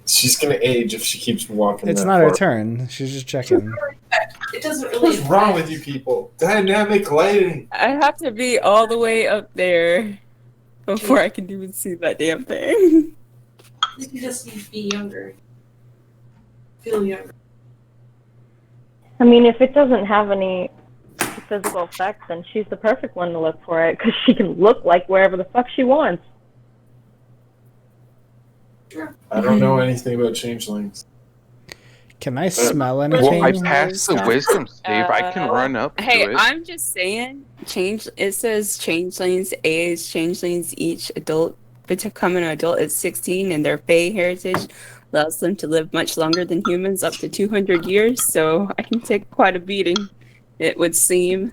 She's gonna age if she keeps walking. It's that not her far. turn. She's just checking. It doesn't really. What's wrong with you people? Dynamic lighting. I have to be all the way up there before I can even see that damn thing. You just need to be younger. Feel younger. I mean, if it doesn't have any physical effects, then she's the perfect one to look for it, because she can look like wherever the fuck she wants. I don't know anything about changelings. Can I smell anything? Well, I passed the wisdom save. I can run up Hey, to it. I'm just saying, it says changelings age, changelings each adult become an adult at 16 and their Fey heritage allows them to live much longer than humans, up to 200 years, so I can take quite a beating, it would seem.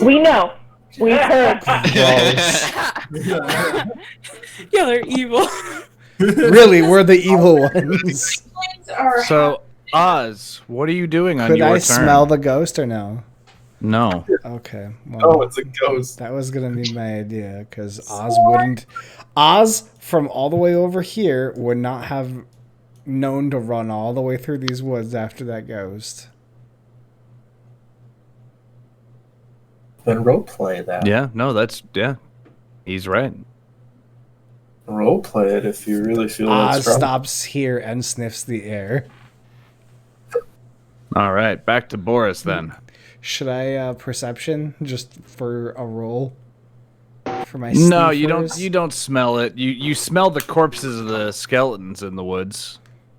We know. We've heard. Y'all are evil. Really, we're the evil ones. So, Oz, what are you doing on Could your I turn? smell the ghost or no? No. Okay. Oh, it's a ghost. That was gonna be my idea because Oz wouldn't. Oz from all the way over here would not have known to run all the way through these woods after that ghost. Then roleplay that. Yeah, no, he's right. Roleplay it if you really feel Oz it's wrong. stops here and sniffs the air. All right, back to Boris then. Should I perception just for a roll? For my No, you sniffers? don't. You don't smell it. You smell the corpses of the skeletons in the woods.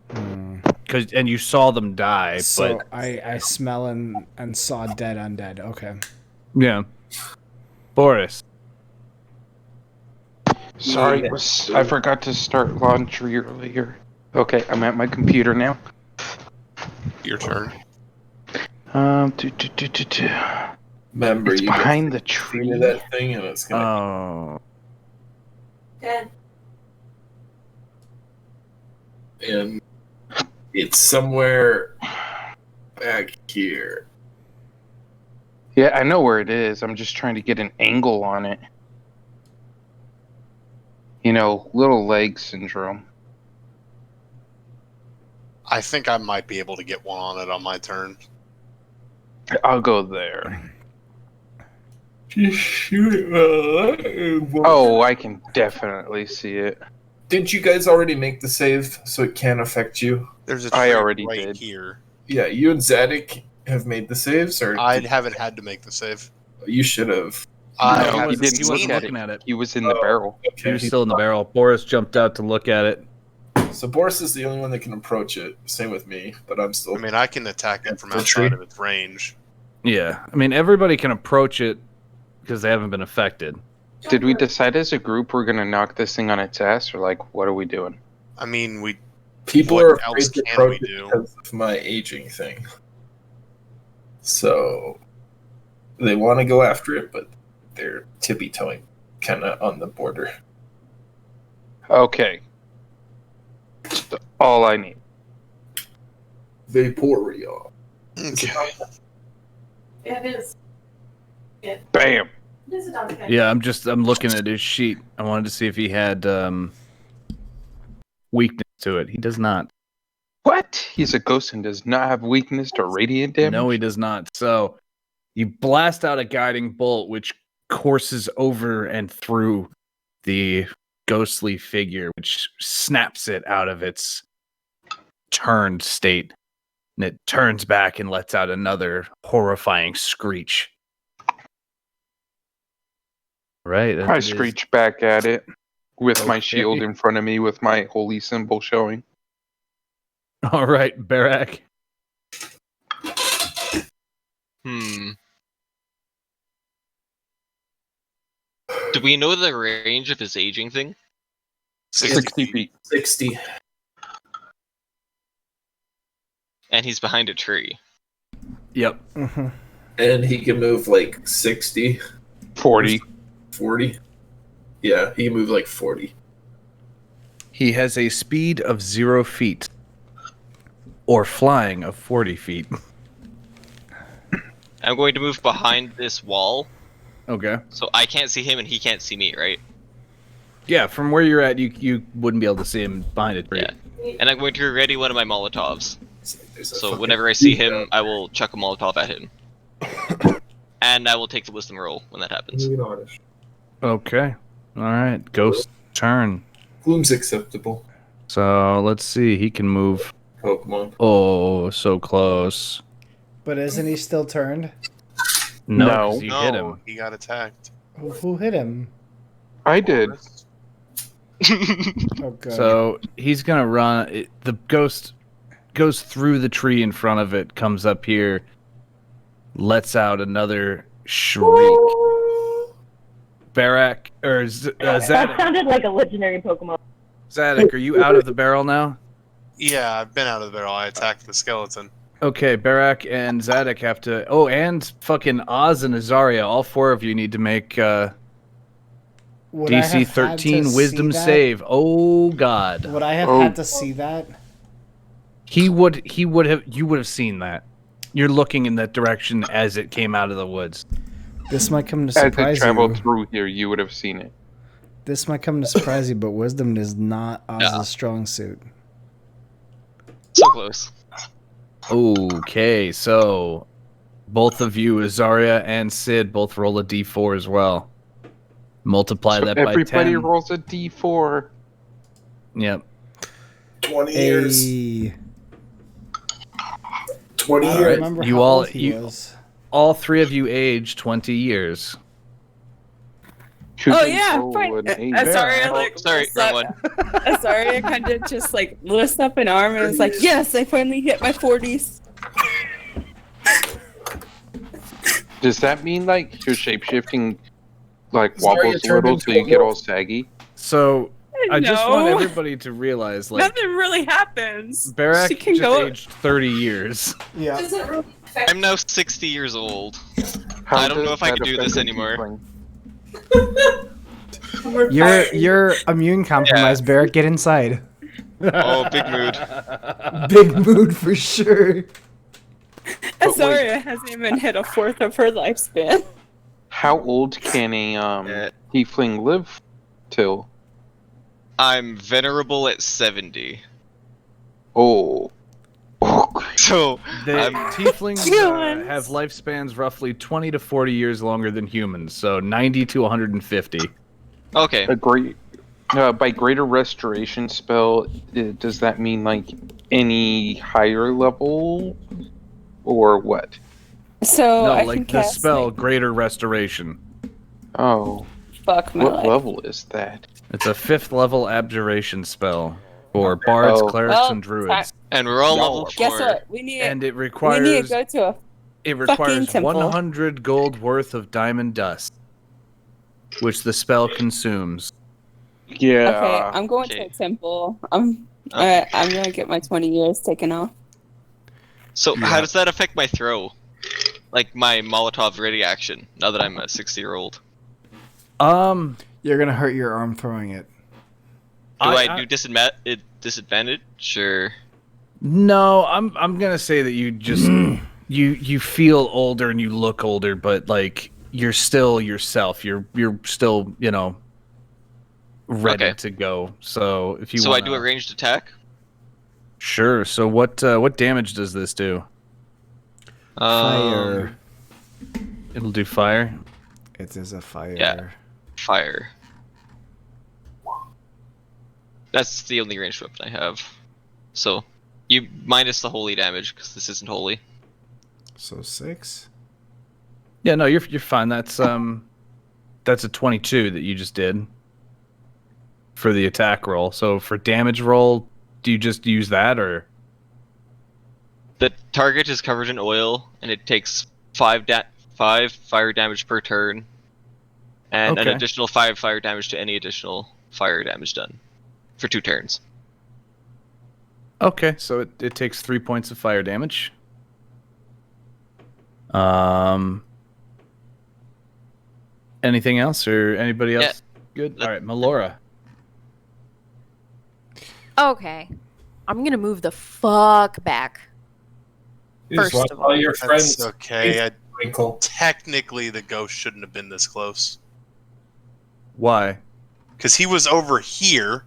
And you saw them die. So but I smell and saw dead undead. Okay. yeah, Boris. Sorry, I forgot to start laundry earlier. Okay, I'm at my computer now. Your turn. Remember, It's you behind get the tree. into that thing, and it's gonna. Oh. And it's somewhere back here. Yeah, I know where it is. I'm just trying to get an angle on it. You know, little leg syndrome. I think I might be able to get one on it on my turn. I'll go there. Just shoot it. Oh, I can definitely see it. Didn't you guys already make the save so it can't affect you? There's a I tree already right did. here. Yeah, you and Zadok have made the saves, or I haven't had to make the save. you should have. I No, he haven't didn't seen look wasn't at looking it. at it. He was in the barrel. He was still in the barrel. Boris jumped out to look at it. So Boris is the only one that can approach it. Same with me, but I'm still. I mean, I can attack it from The tree? outside of its range. Yeah, I mean everybody can approach it because they haven't been affected. Did we decide as a group we're gonna knock this thing on its ass, or like, what are we doing? I mean, we. People What are afraid else to can approach we it do? because of my aging thing. So they want to go after it, but they're tippy toeing, kind of on the border. Okay. That's all I need. Vaporeon. Okay. Yeah, it is. Bam. It is a dog cat. Yeah, I'm looking at his sheet. I wanted to see if he had weakness to it. He does not. What? He's a ghost and does not have weakness to radiant damage? No, he does not. So you blast out a guiding bolt, which courses over and through the ghostly figure, which snaps it out of its turned state. And it turns back and lets out another horrifying screech. Right. I screech back at it with my Okay. shield in front of me with my holy symbol showing. All right, Barak. Do we know the range of his aging thing? 60 feet. 60. And he's behind a tree. Yep. And he can move like 60. 40. 40. Yeah, he can move like 40. He has a speed of 0 feet. Or flying of 40 feet. I'm going to move behind this wall, Okay. so I can't see him and he can't see me, right? Yeah, from where you're at, you wouldn't be able to see him behind a tree. Yeah. And I'm going to ready one of my Molotovs. There's a So fucking whenever I see tree him, I will chuck a Molotov at him. And I will take the wisdom roll when that happens. Okay. All right. Ghost turn. Gloom's acceptable. So let's see. He can move. Pokemon. Oh, so close. But isn't he still turned? No, No. 'cause you hit him. He got attacked. Who hit him? I did. Oh, good. So he's gonna run. The ghost goes through the tree in front of it, comes up here, lets out another shriek. Barak or That Zadok. sounded like a legendary Pokemon. Zadok, are you out of the barrel now? Yeah, I've been out of the barrel. I attacked the skeleton. Okay, Barak and Zadok have to. Oh, and fucking Oz and Azaria. All four of you need to make Would I DC have had 13 to Wisdom see that? save. Oh God. Would I have had to see that? He would have. You would have seen that. You're looking in that direction as it came out of the woods. This might come to As it surprise traveled you. through here, you would have seen it. This might come to surprise you, but wisdom is not Oz's strong suit. So close. Okay, so both of you, Azaria and Sid, both roll a d4 as well. Multiply So that by 10. everybody rolls a d4. Yep. 20 years. Hey. 20 I years. remember You how all, old he was. all three of you age 20 years. Oh yeah, fine. Sorry, like sorry, wrong one. Sorry, I kind of just like lifts up an arm and was like, "Yes, I finally hit my 40s." Does that mean like your shapeshifting like Sorry, wobbles it a turned little into so you a get wolf. all saggy? So I just want No. everybody to realize, like, Nothing really happens. Barak She can just go. aged 30 years. Yeah. I'm now 60 years old. How I don't know does if I that can do affect this the anymore. tiefling? You're immune compromised, Barrett. Get inside. Oh, big mood. Big mood for sure. Azaria hasn't even hit a fourth of her lifespan. How old can a tiefling live till? I'm venerable at 70. Oh. So The tieflings have lifespans roughly 20 to 40 years longer than humans, so 90 to 150. Okay. A great by greater restoration spell, does that mean like any higher level or what? So No, I like can the cast, spell like, Greater Restoration. Oh. Fuck my What life. level is that? It's a 5th level abjuration spell for bards, Oh. clerics, Well, and druids. And we're all level 4. Guess what? We need And it we need requires to go to a it fucking requires temple. 100 gold worth of diamond dust, which the spell consumes. Yeah. Okay, I'm going to a temple. I'm gonna get my 20 years taken off. So how does that affect my throw? Like my Molotov ready action, now that I'm a 60-year-old. You're gonna hurt your arm throwing it. Do I do disadvantage? Sure. No, I'm gonna say that you just you feel older and you look older, but like you're still yourself. You're still, you know, ready to go. So if you So wanna... I do a ranged attack? Sure. So what damage does this do? Fire. It'll do fire. It is a fire. Yeah. Fire. That's the only ranged weapon I have. So you minus the holy damage because this isn't holy. So 6. Yeah, no, you're fine. That's a 22 that you just did for the attack roll. So for damage roll, do you just use that or? The target is covered in oil, and it takes 5 fire damage per turn, and an Okay. additional 5 fire damage to any additional fire damage done for 2 turns. Okay, so it takes 3 points of fire damage. Anything else or anybody else? Good. All right, Melora. Okay. I'm gonna move the fuck back. Just First want of all all. your friends. That's okay. Twinkle. Technically, the ghost shouldn't have been this close. Why? Because he was over here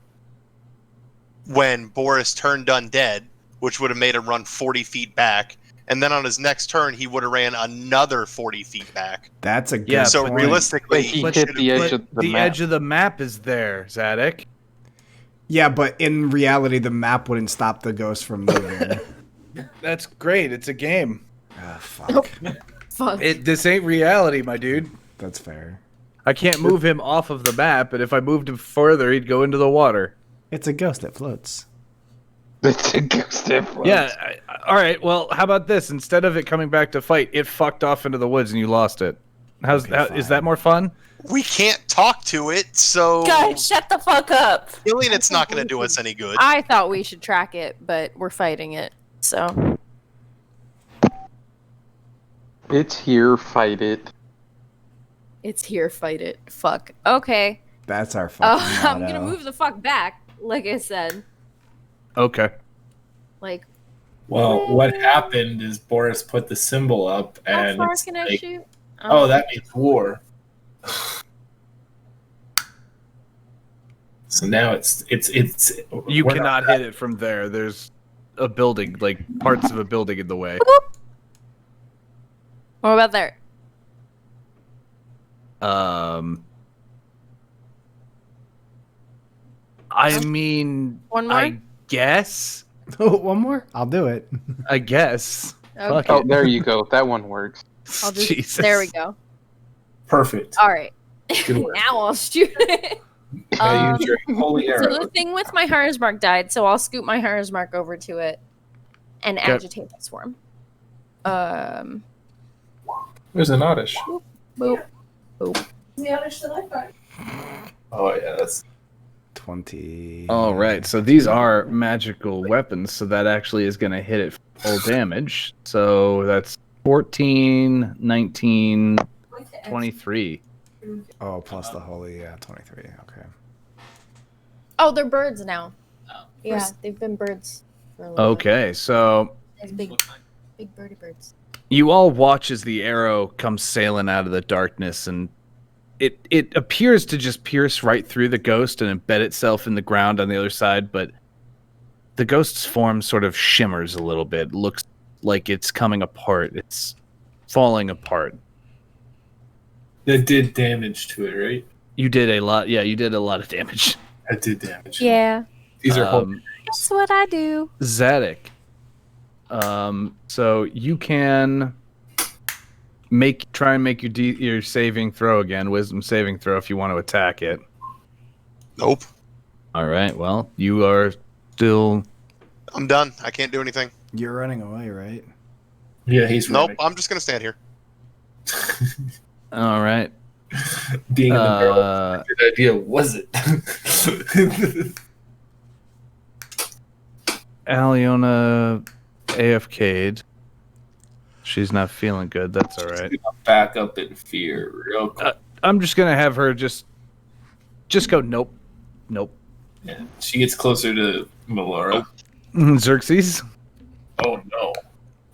when Boris turned undead, which would have made him run 40 feet back. And then on his next turn, he would have ran another 40 feet back. That's a good Yeah, So point. realistically, But he should hit have the edge been- of the The map. edge of the map is there, Zadok. Yeah, but in reality, the map wouldn't stop the ghost from moving. That's great. It's a game. Ah, fuck. Fuck. This ain't reality, my dude. That's fair. I can't move him off of the map, and if I moved him further, he'd go into the water. It's a ghost that floats. It's a ghost that floats. Yeah. All right. Well, how about this? Instead of it coming back to fight, it fucked off into the woods and you lost it. Is that more fun? We can't talk to it, so Guys, shut the fuck up. killing it's not going to do us any good. I thought we should track it, but we're fighting it. So It's here, fight it. it's here, fight it. Fuck. Okay. That's our fucking I'm motto. gonna move the fuck back, like I said. Okay. Like, Well, what happened is Boris put the symbol up, how and far it's can I like, shoot? oh, that means war. So now it's. You we're cannot not- hit it from there. There's a building, like parts of a building in the way. What about there? I mean, One more? I guess. One more? I'll do it. I guess. Okay. Oh, there you go. That one works. I'll just, Jesus. there we go. Perfect. All right. Good work. Now I'll shoot it. Now use your holy So arrow. the thing with my Hunter's Mark died, so I'll scoot my Hunter's Mark over to it and Okay. agitate this swarm. There's an oddish. Boop. Boop. The others that I got. Oh yeah, that's 20. All right, so these are magical weapons, so that actually is going to hit it full damage. So that's 14, 19, 23. Oh, plus the holy, yeah, 23. Okay. Oh, they're birds now. Yeah, they've been birds for a little Okay, so while. Big birdie birds. you all watch as the arrow comes sailing out of the darkness, and it appears to just pierce right through the ghost and embed itself in the ground on the other side, but the ghost's form sort of shimmers a little bit, looks like it's coming apart. It's falling apart. that did damage to it, right? You did a lot. Yeah, you did a lot of damage. That did damage. Yeah, These are holy. that's what I do. Zadok. So you can try and make your saving throw again, wisdom saving throw, if you want to attack it. Nope. All right. Well, you are still. I'm done. I can't do anything. You're running away, right? Yeah, he's Nope. running. I'm just gonna stand here. All right. Being in the barrel was a good idea, was it? Aliona AFK'd. She's not feeling good. That's all right. Back up in fear, real quick. I'm just gonna have her just go. Nope. Yeah, she gets closer to Melora. Xerxes. Oh no.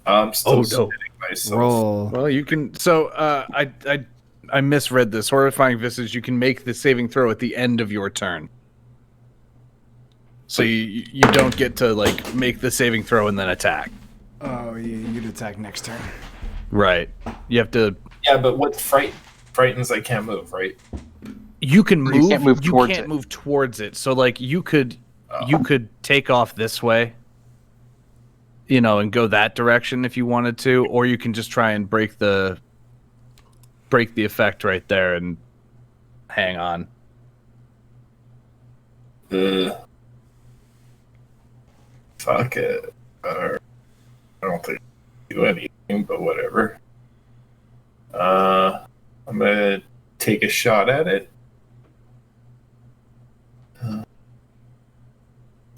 I'm still sitting myself. Roll. Well, you can. So I misread this. Horrifying visage. You can make the saving throw at the end of your turn. So you don't get to like make the saving throw and then attack. Oh, you'd attack next turn. Right. You have to. Yeah, but what frightens I can't move, right? You can move. You can't move you towards can't it. move towards it. So like you could take off this way. You know, and go that direction if you wanted to, or you can just try and break the effect right there and hang on. Fuck it. I don't think I do anything, but whatever. I'm gonna take a shot at it.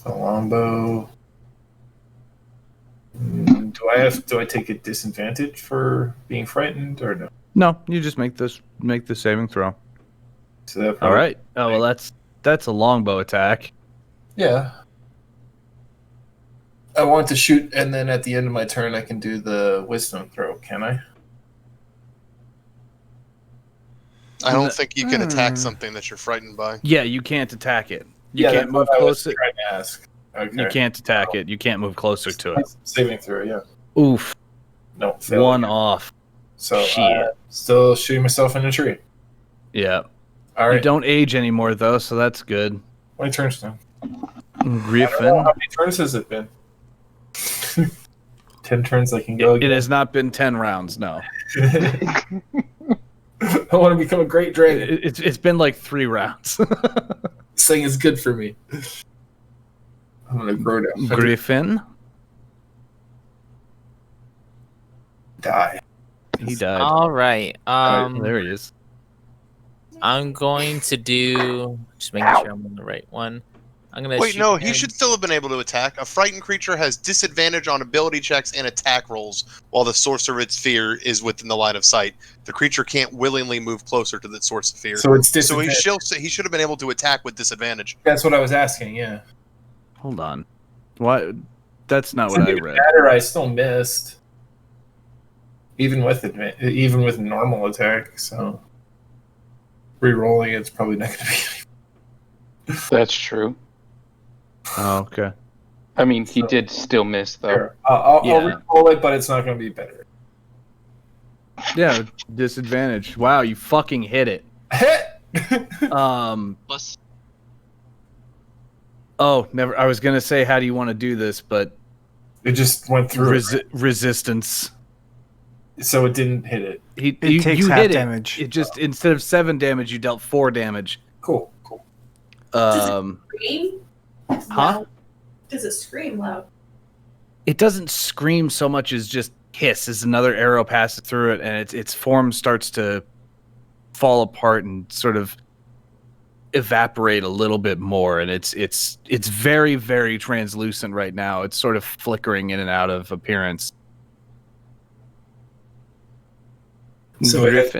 A longbow. Do I take a disadvantage for being frightened or no? No, you just make the saving throw. So that All probably- right. Oh well, that's a longbow attack. Yeah. I want to shoot, and then at the end of my turn, I can do the wisdom throw. Can I? I don't think you can attack something that you're frightened by. Yeah, you can't attack it. You Yeah, can't that's move what I was closer. trying to ask. Okay. You can't attack it. You can't move closer to it. Saving throw, yeah. Oof. No, fail One again. off. So Shit. still shooting myself in a tree. Yeah. All You right. don't age anymore though, so that's good. How many turns now? I don't know. Griffin. How many turns has it been? 10 turns I can go It again. has not been 10 rounds, no. I want to become a great dragon. It's been like 3 rounds. This thing is good for me. I'm going to grow down. Griffin. Die. He died. All right. There he is. I'm going to do. Just making sure I'm on the right one. I'm gonna. Wait, shoot no, him. he should still have been able to attack. A frightened creature has disadvantage on ability checks and attack rolls while the source of its fear is within the line of sight. The creature can't willingly move closer to the source of fear. So it's So he disadvantage. should have been able to attack with disadvantage. That's what I was asking. Yeah. Hold on. What? That's not what It I didn't read. matter, I still missed. Even with normal attack, so re-rolling it's probably not going to be. That's true. Oh, okay. I mean, he did still miss, though. I'll re-roll it, but it's not going to be better. Yeah, disadvantage. Wow, you fucking hit it. Plus. Oh, never. I was gonna say, how do you want to do this, but it just went through resistance. So it didn't hit it. It takes you half hit damage. It just instead of 7 damage, you dealt 4 damage. Cool. Scream? Huh? Does it scream loud? It doesn't scream so much as just hiss as another arrow passes through it, and its form starts to fall apart and sort of evaporate a little bit more, and it's very, very translucent right now. It's sort of flickering in and out of appearance. So it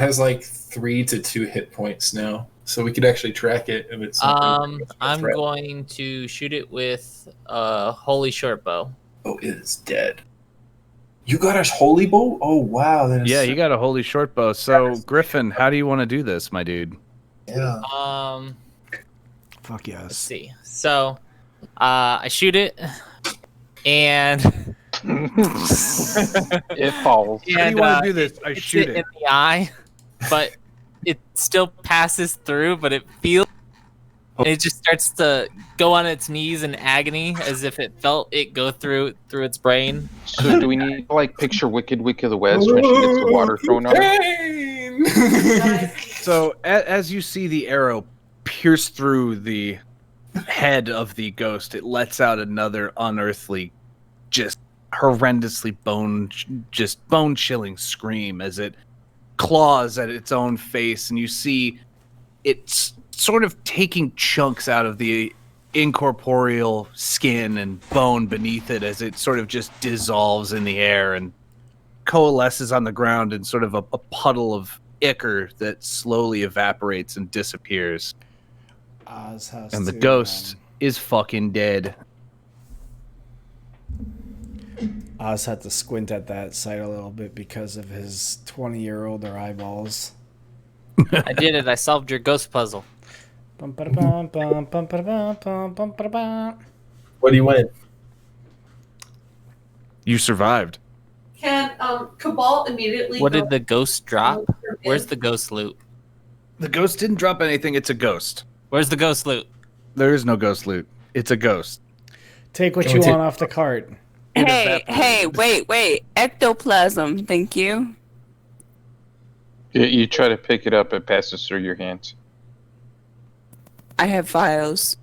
has like 3 to 2 hit points now. So we could actually track it if it's I'm going to shoot it with a holy short bow. Oh, it is dead. You got a holy bow? Oh wow! Yeah, you got a holy short bow. So Griffin, how do you want to do this, my dude? Yeah. Fuck yes. Let's see. So, I shoot it, and it falls. How do you want to do this? I shoot it in the eye, but it still passes through. But it feels. It just starts to go on its knees in agony, as if it felt it go through its brain. So do we need to like picture Wicked the West when she gets the water thrown on her? So as you see the arrow pierce through the head of the ghost, it lets out another unearthly, just horrendously bone-chilling scream as it claws at its own face, and you see it's sort of taking chunks out of the incorporeal skin and bone beneath it as it sort of just dissolves in the air and coalesces on the ground in sort of a puddle of ichor that slowly evaporates and disappears. Oz has And the to, ghost is fucking dead. Oz had to squint at that sight a little bit because of his 20-year-older eyeballs. I did it. I solved your ghost puzzle. What do you win? You survived. Can Cabal immediately What go did the ghost drop? Where's the ghost loot? The ghost didn't drop anything. It's a ghost. Where's the ghost loot? There is no ghost loot. It's a ghost. Take what you want off the cart. Hey, wait. Ectoplasm, thank you. You try to pick it up, it passes through your hands. I have files.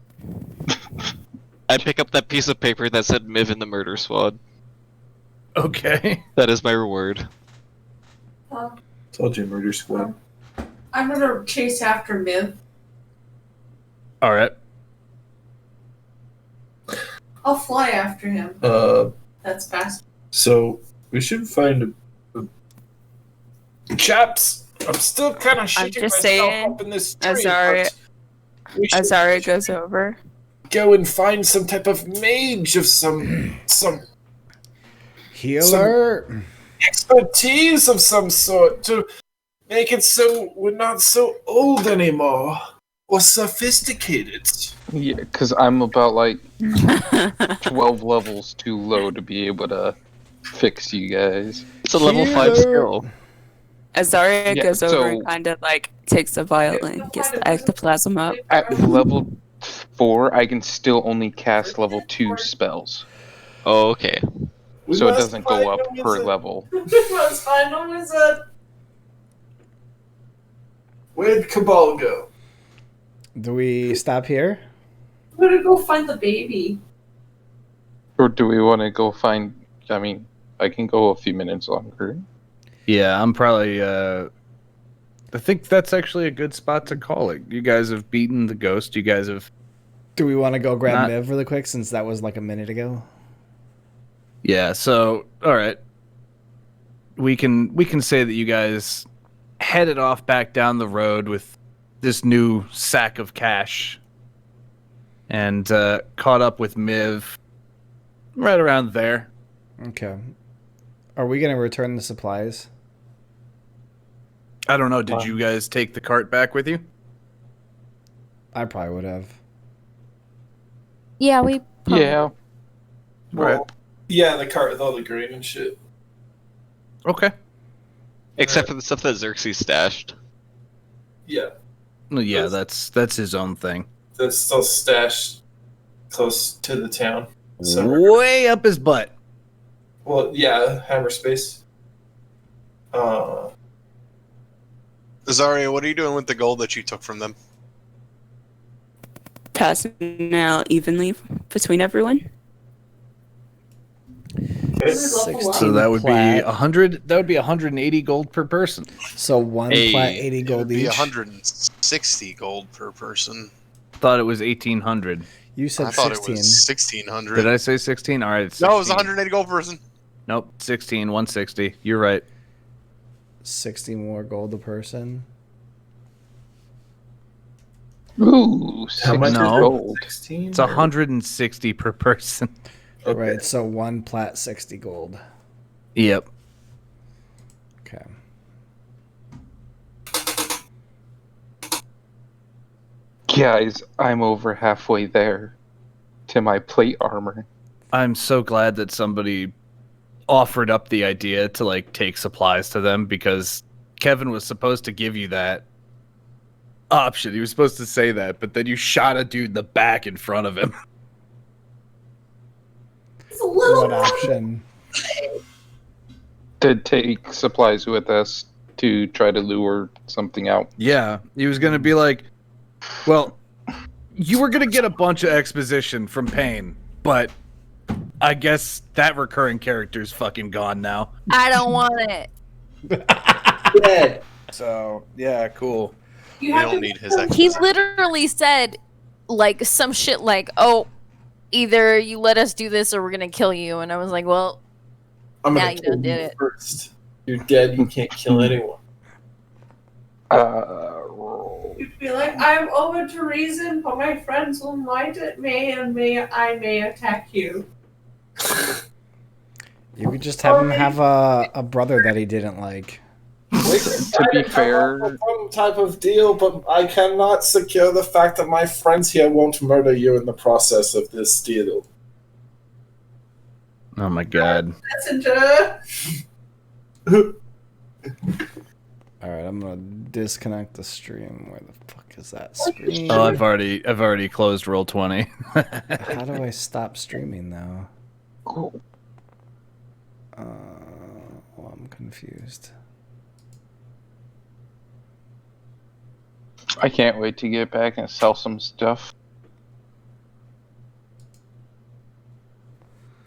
I pick up that piece of paper that said Miv in the murder squad. Okay. That is my reward. Told you, murder squad. I'm gonna chase after Miv. All right. I'll fly after him. That's fast. So we should find a... Chaps, I'm still kind of I'm shitting just myself saying, up in this tree. Azaria goes over. Go and find some type of mage of some healer, expertise of some sort to make it so we're not so old anymore or sophisticated. Yeah, because I'm about like 12 levels too low to be able to fix you guys. It's a level 5 skill. Azaria Yeah, goes over and so- kind of like takes a violin, gets the ectoplasm up. At level 4, I can still only cast level 2 spells. Oh, okay. So it doesn't go up per level. Let's find a wizard. Where'd Cabal go? Do we stop here? I'm gonna go find the baby. Or do we want to go find... I mean, I can go a few minutes longer. Yeah, I'm probably I think that's actually a good spot to call it. You guys have beaten the ghost. You guys have. Do we want to go grab Not- Miv really quick since that was like a minute ago? Yeah. So, all right. We can say that you guys headed off back down the road with this new sack of cash, and caught up with Miv right around there. Okay. Are we gonna return the supplies? I don't know. Did you guys take the cart back with you? I probably would have. Yeah, we. Yeah. Well, yeah, the cart with all the grain and shit. Okay. Except for the stuff that Xerxes stashed. Yeah, Well, yeah, that's his own thing. that's still stashed close to the town. So, Way up his butt. well, yeah, hammer space. Azaria, what are you doing with the gold that you took from them? Passing out evenly between everyone. 16 So that would plat. be 100. That would be 180 gold per person. So one plat, 80 It gold would be each. 160 gold per person. Thought it was 1800. You said I thought 16. it was 1600. Did I say 16? All right. It's 16. No, it was 180 gold per person. Nope. 16. 160. You're right. 60 more gold a person. Ooh, How much is No. gold? 16? It's 160 per person. Okay. Right, so one plat, 60 gold. Yep. Okay. Guys, I'm over halfway there to my plate armor. I'm so glad that somebody offered up the idea to like take supplies to them, because Kevin was supposed to give you that option. He was supposed to say that, but then you shot a dude in the back in front of him. What option? To take supplies with us to try to lure something out. Yeah, he was gonna be like, well, you were gonna get a bunch of exposition from Payne, but I guess that recurring character's fucking gone now. I don't want it. So yeah, cool. We don't need his He exposition. literally said, like, some shit like, "Oh, either you let us do this or we're gonna kill you." And I was like, "Well, I'm now gonna you kill done did it." first. You're dead. You can't kill anyone. You'd be like, I'm open to reason, but my friends will mind at me, and I may attack you. You could just have him have a brother that he didn't like. To be fair, Some type of deal, but I cannot secure the fact that my friends here won't murder you in the process of this deal. Oh my god. Messenger. Alright, I'm gonna disconnect the stream. Where the fuck is that screen? Oh, I've already closed Roll20. How do I stop streaming though? Well, I'm confused. I can't wait to get back and sell some stuff.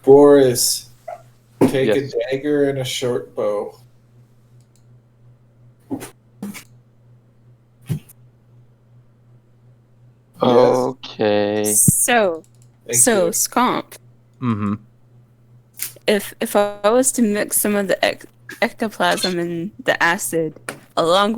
Boris, take Yes. a dagger and a short bow. Okay. So, Thank so you. Scomp. Mm-hmm. If I was to mix some of the ectoplasm and the acid along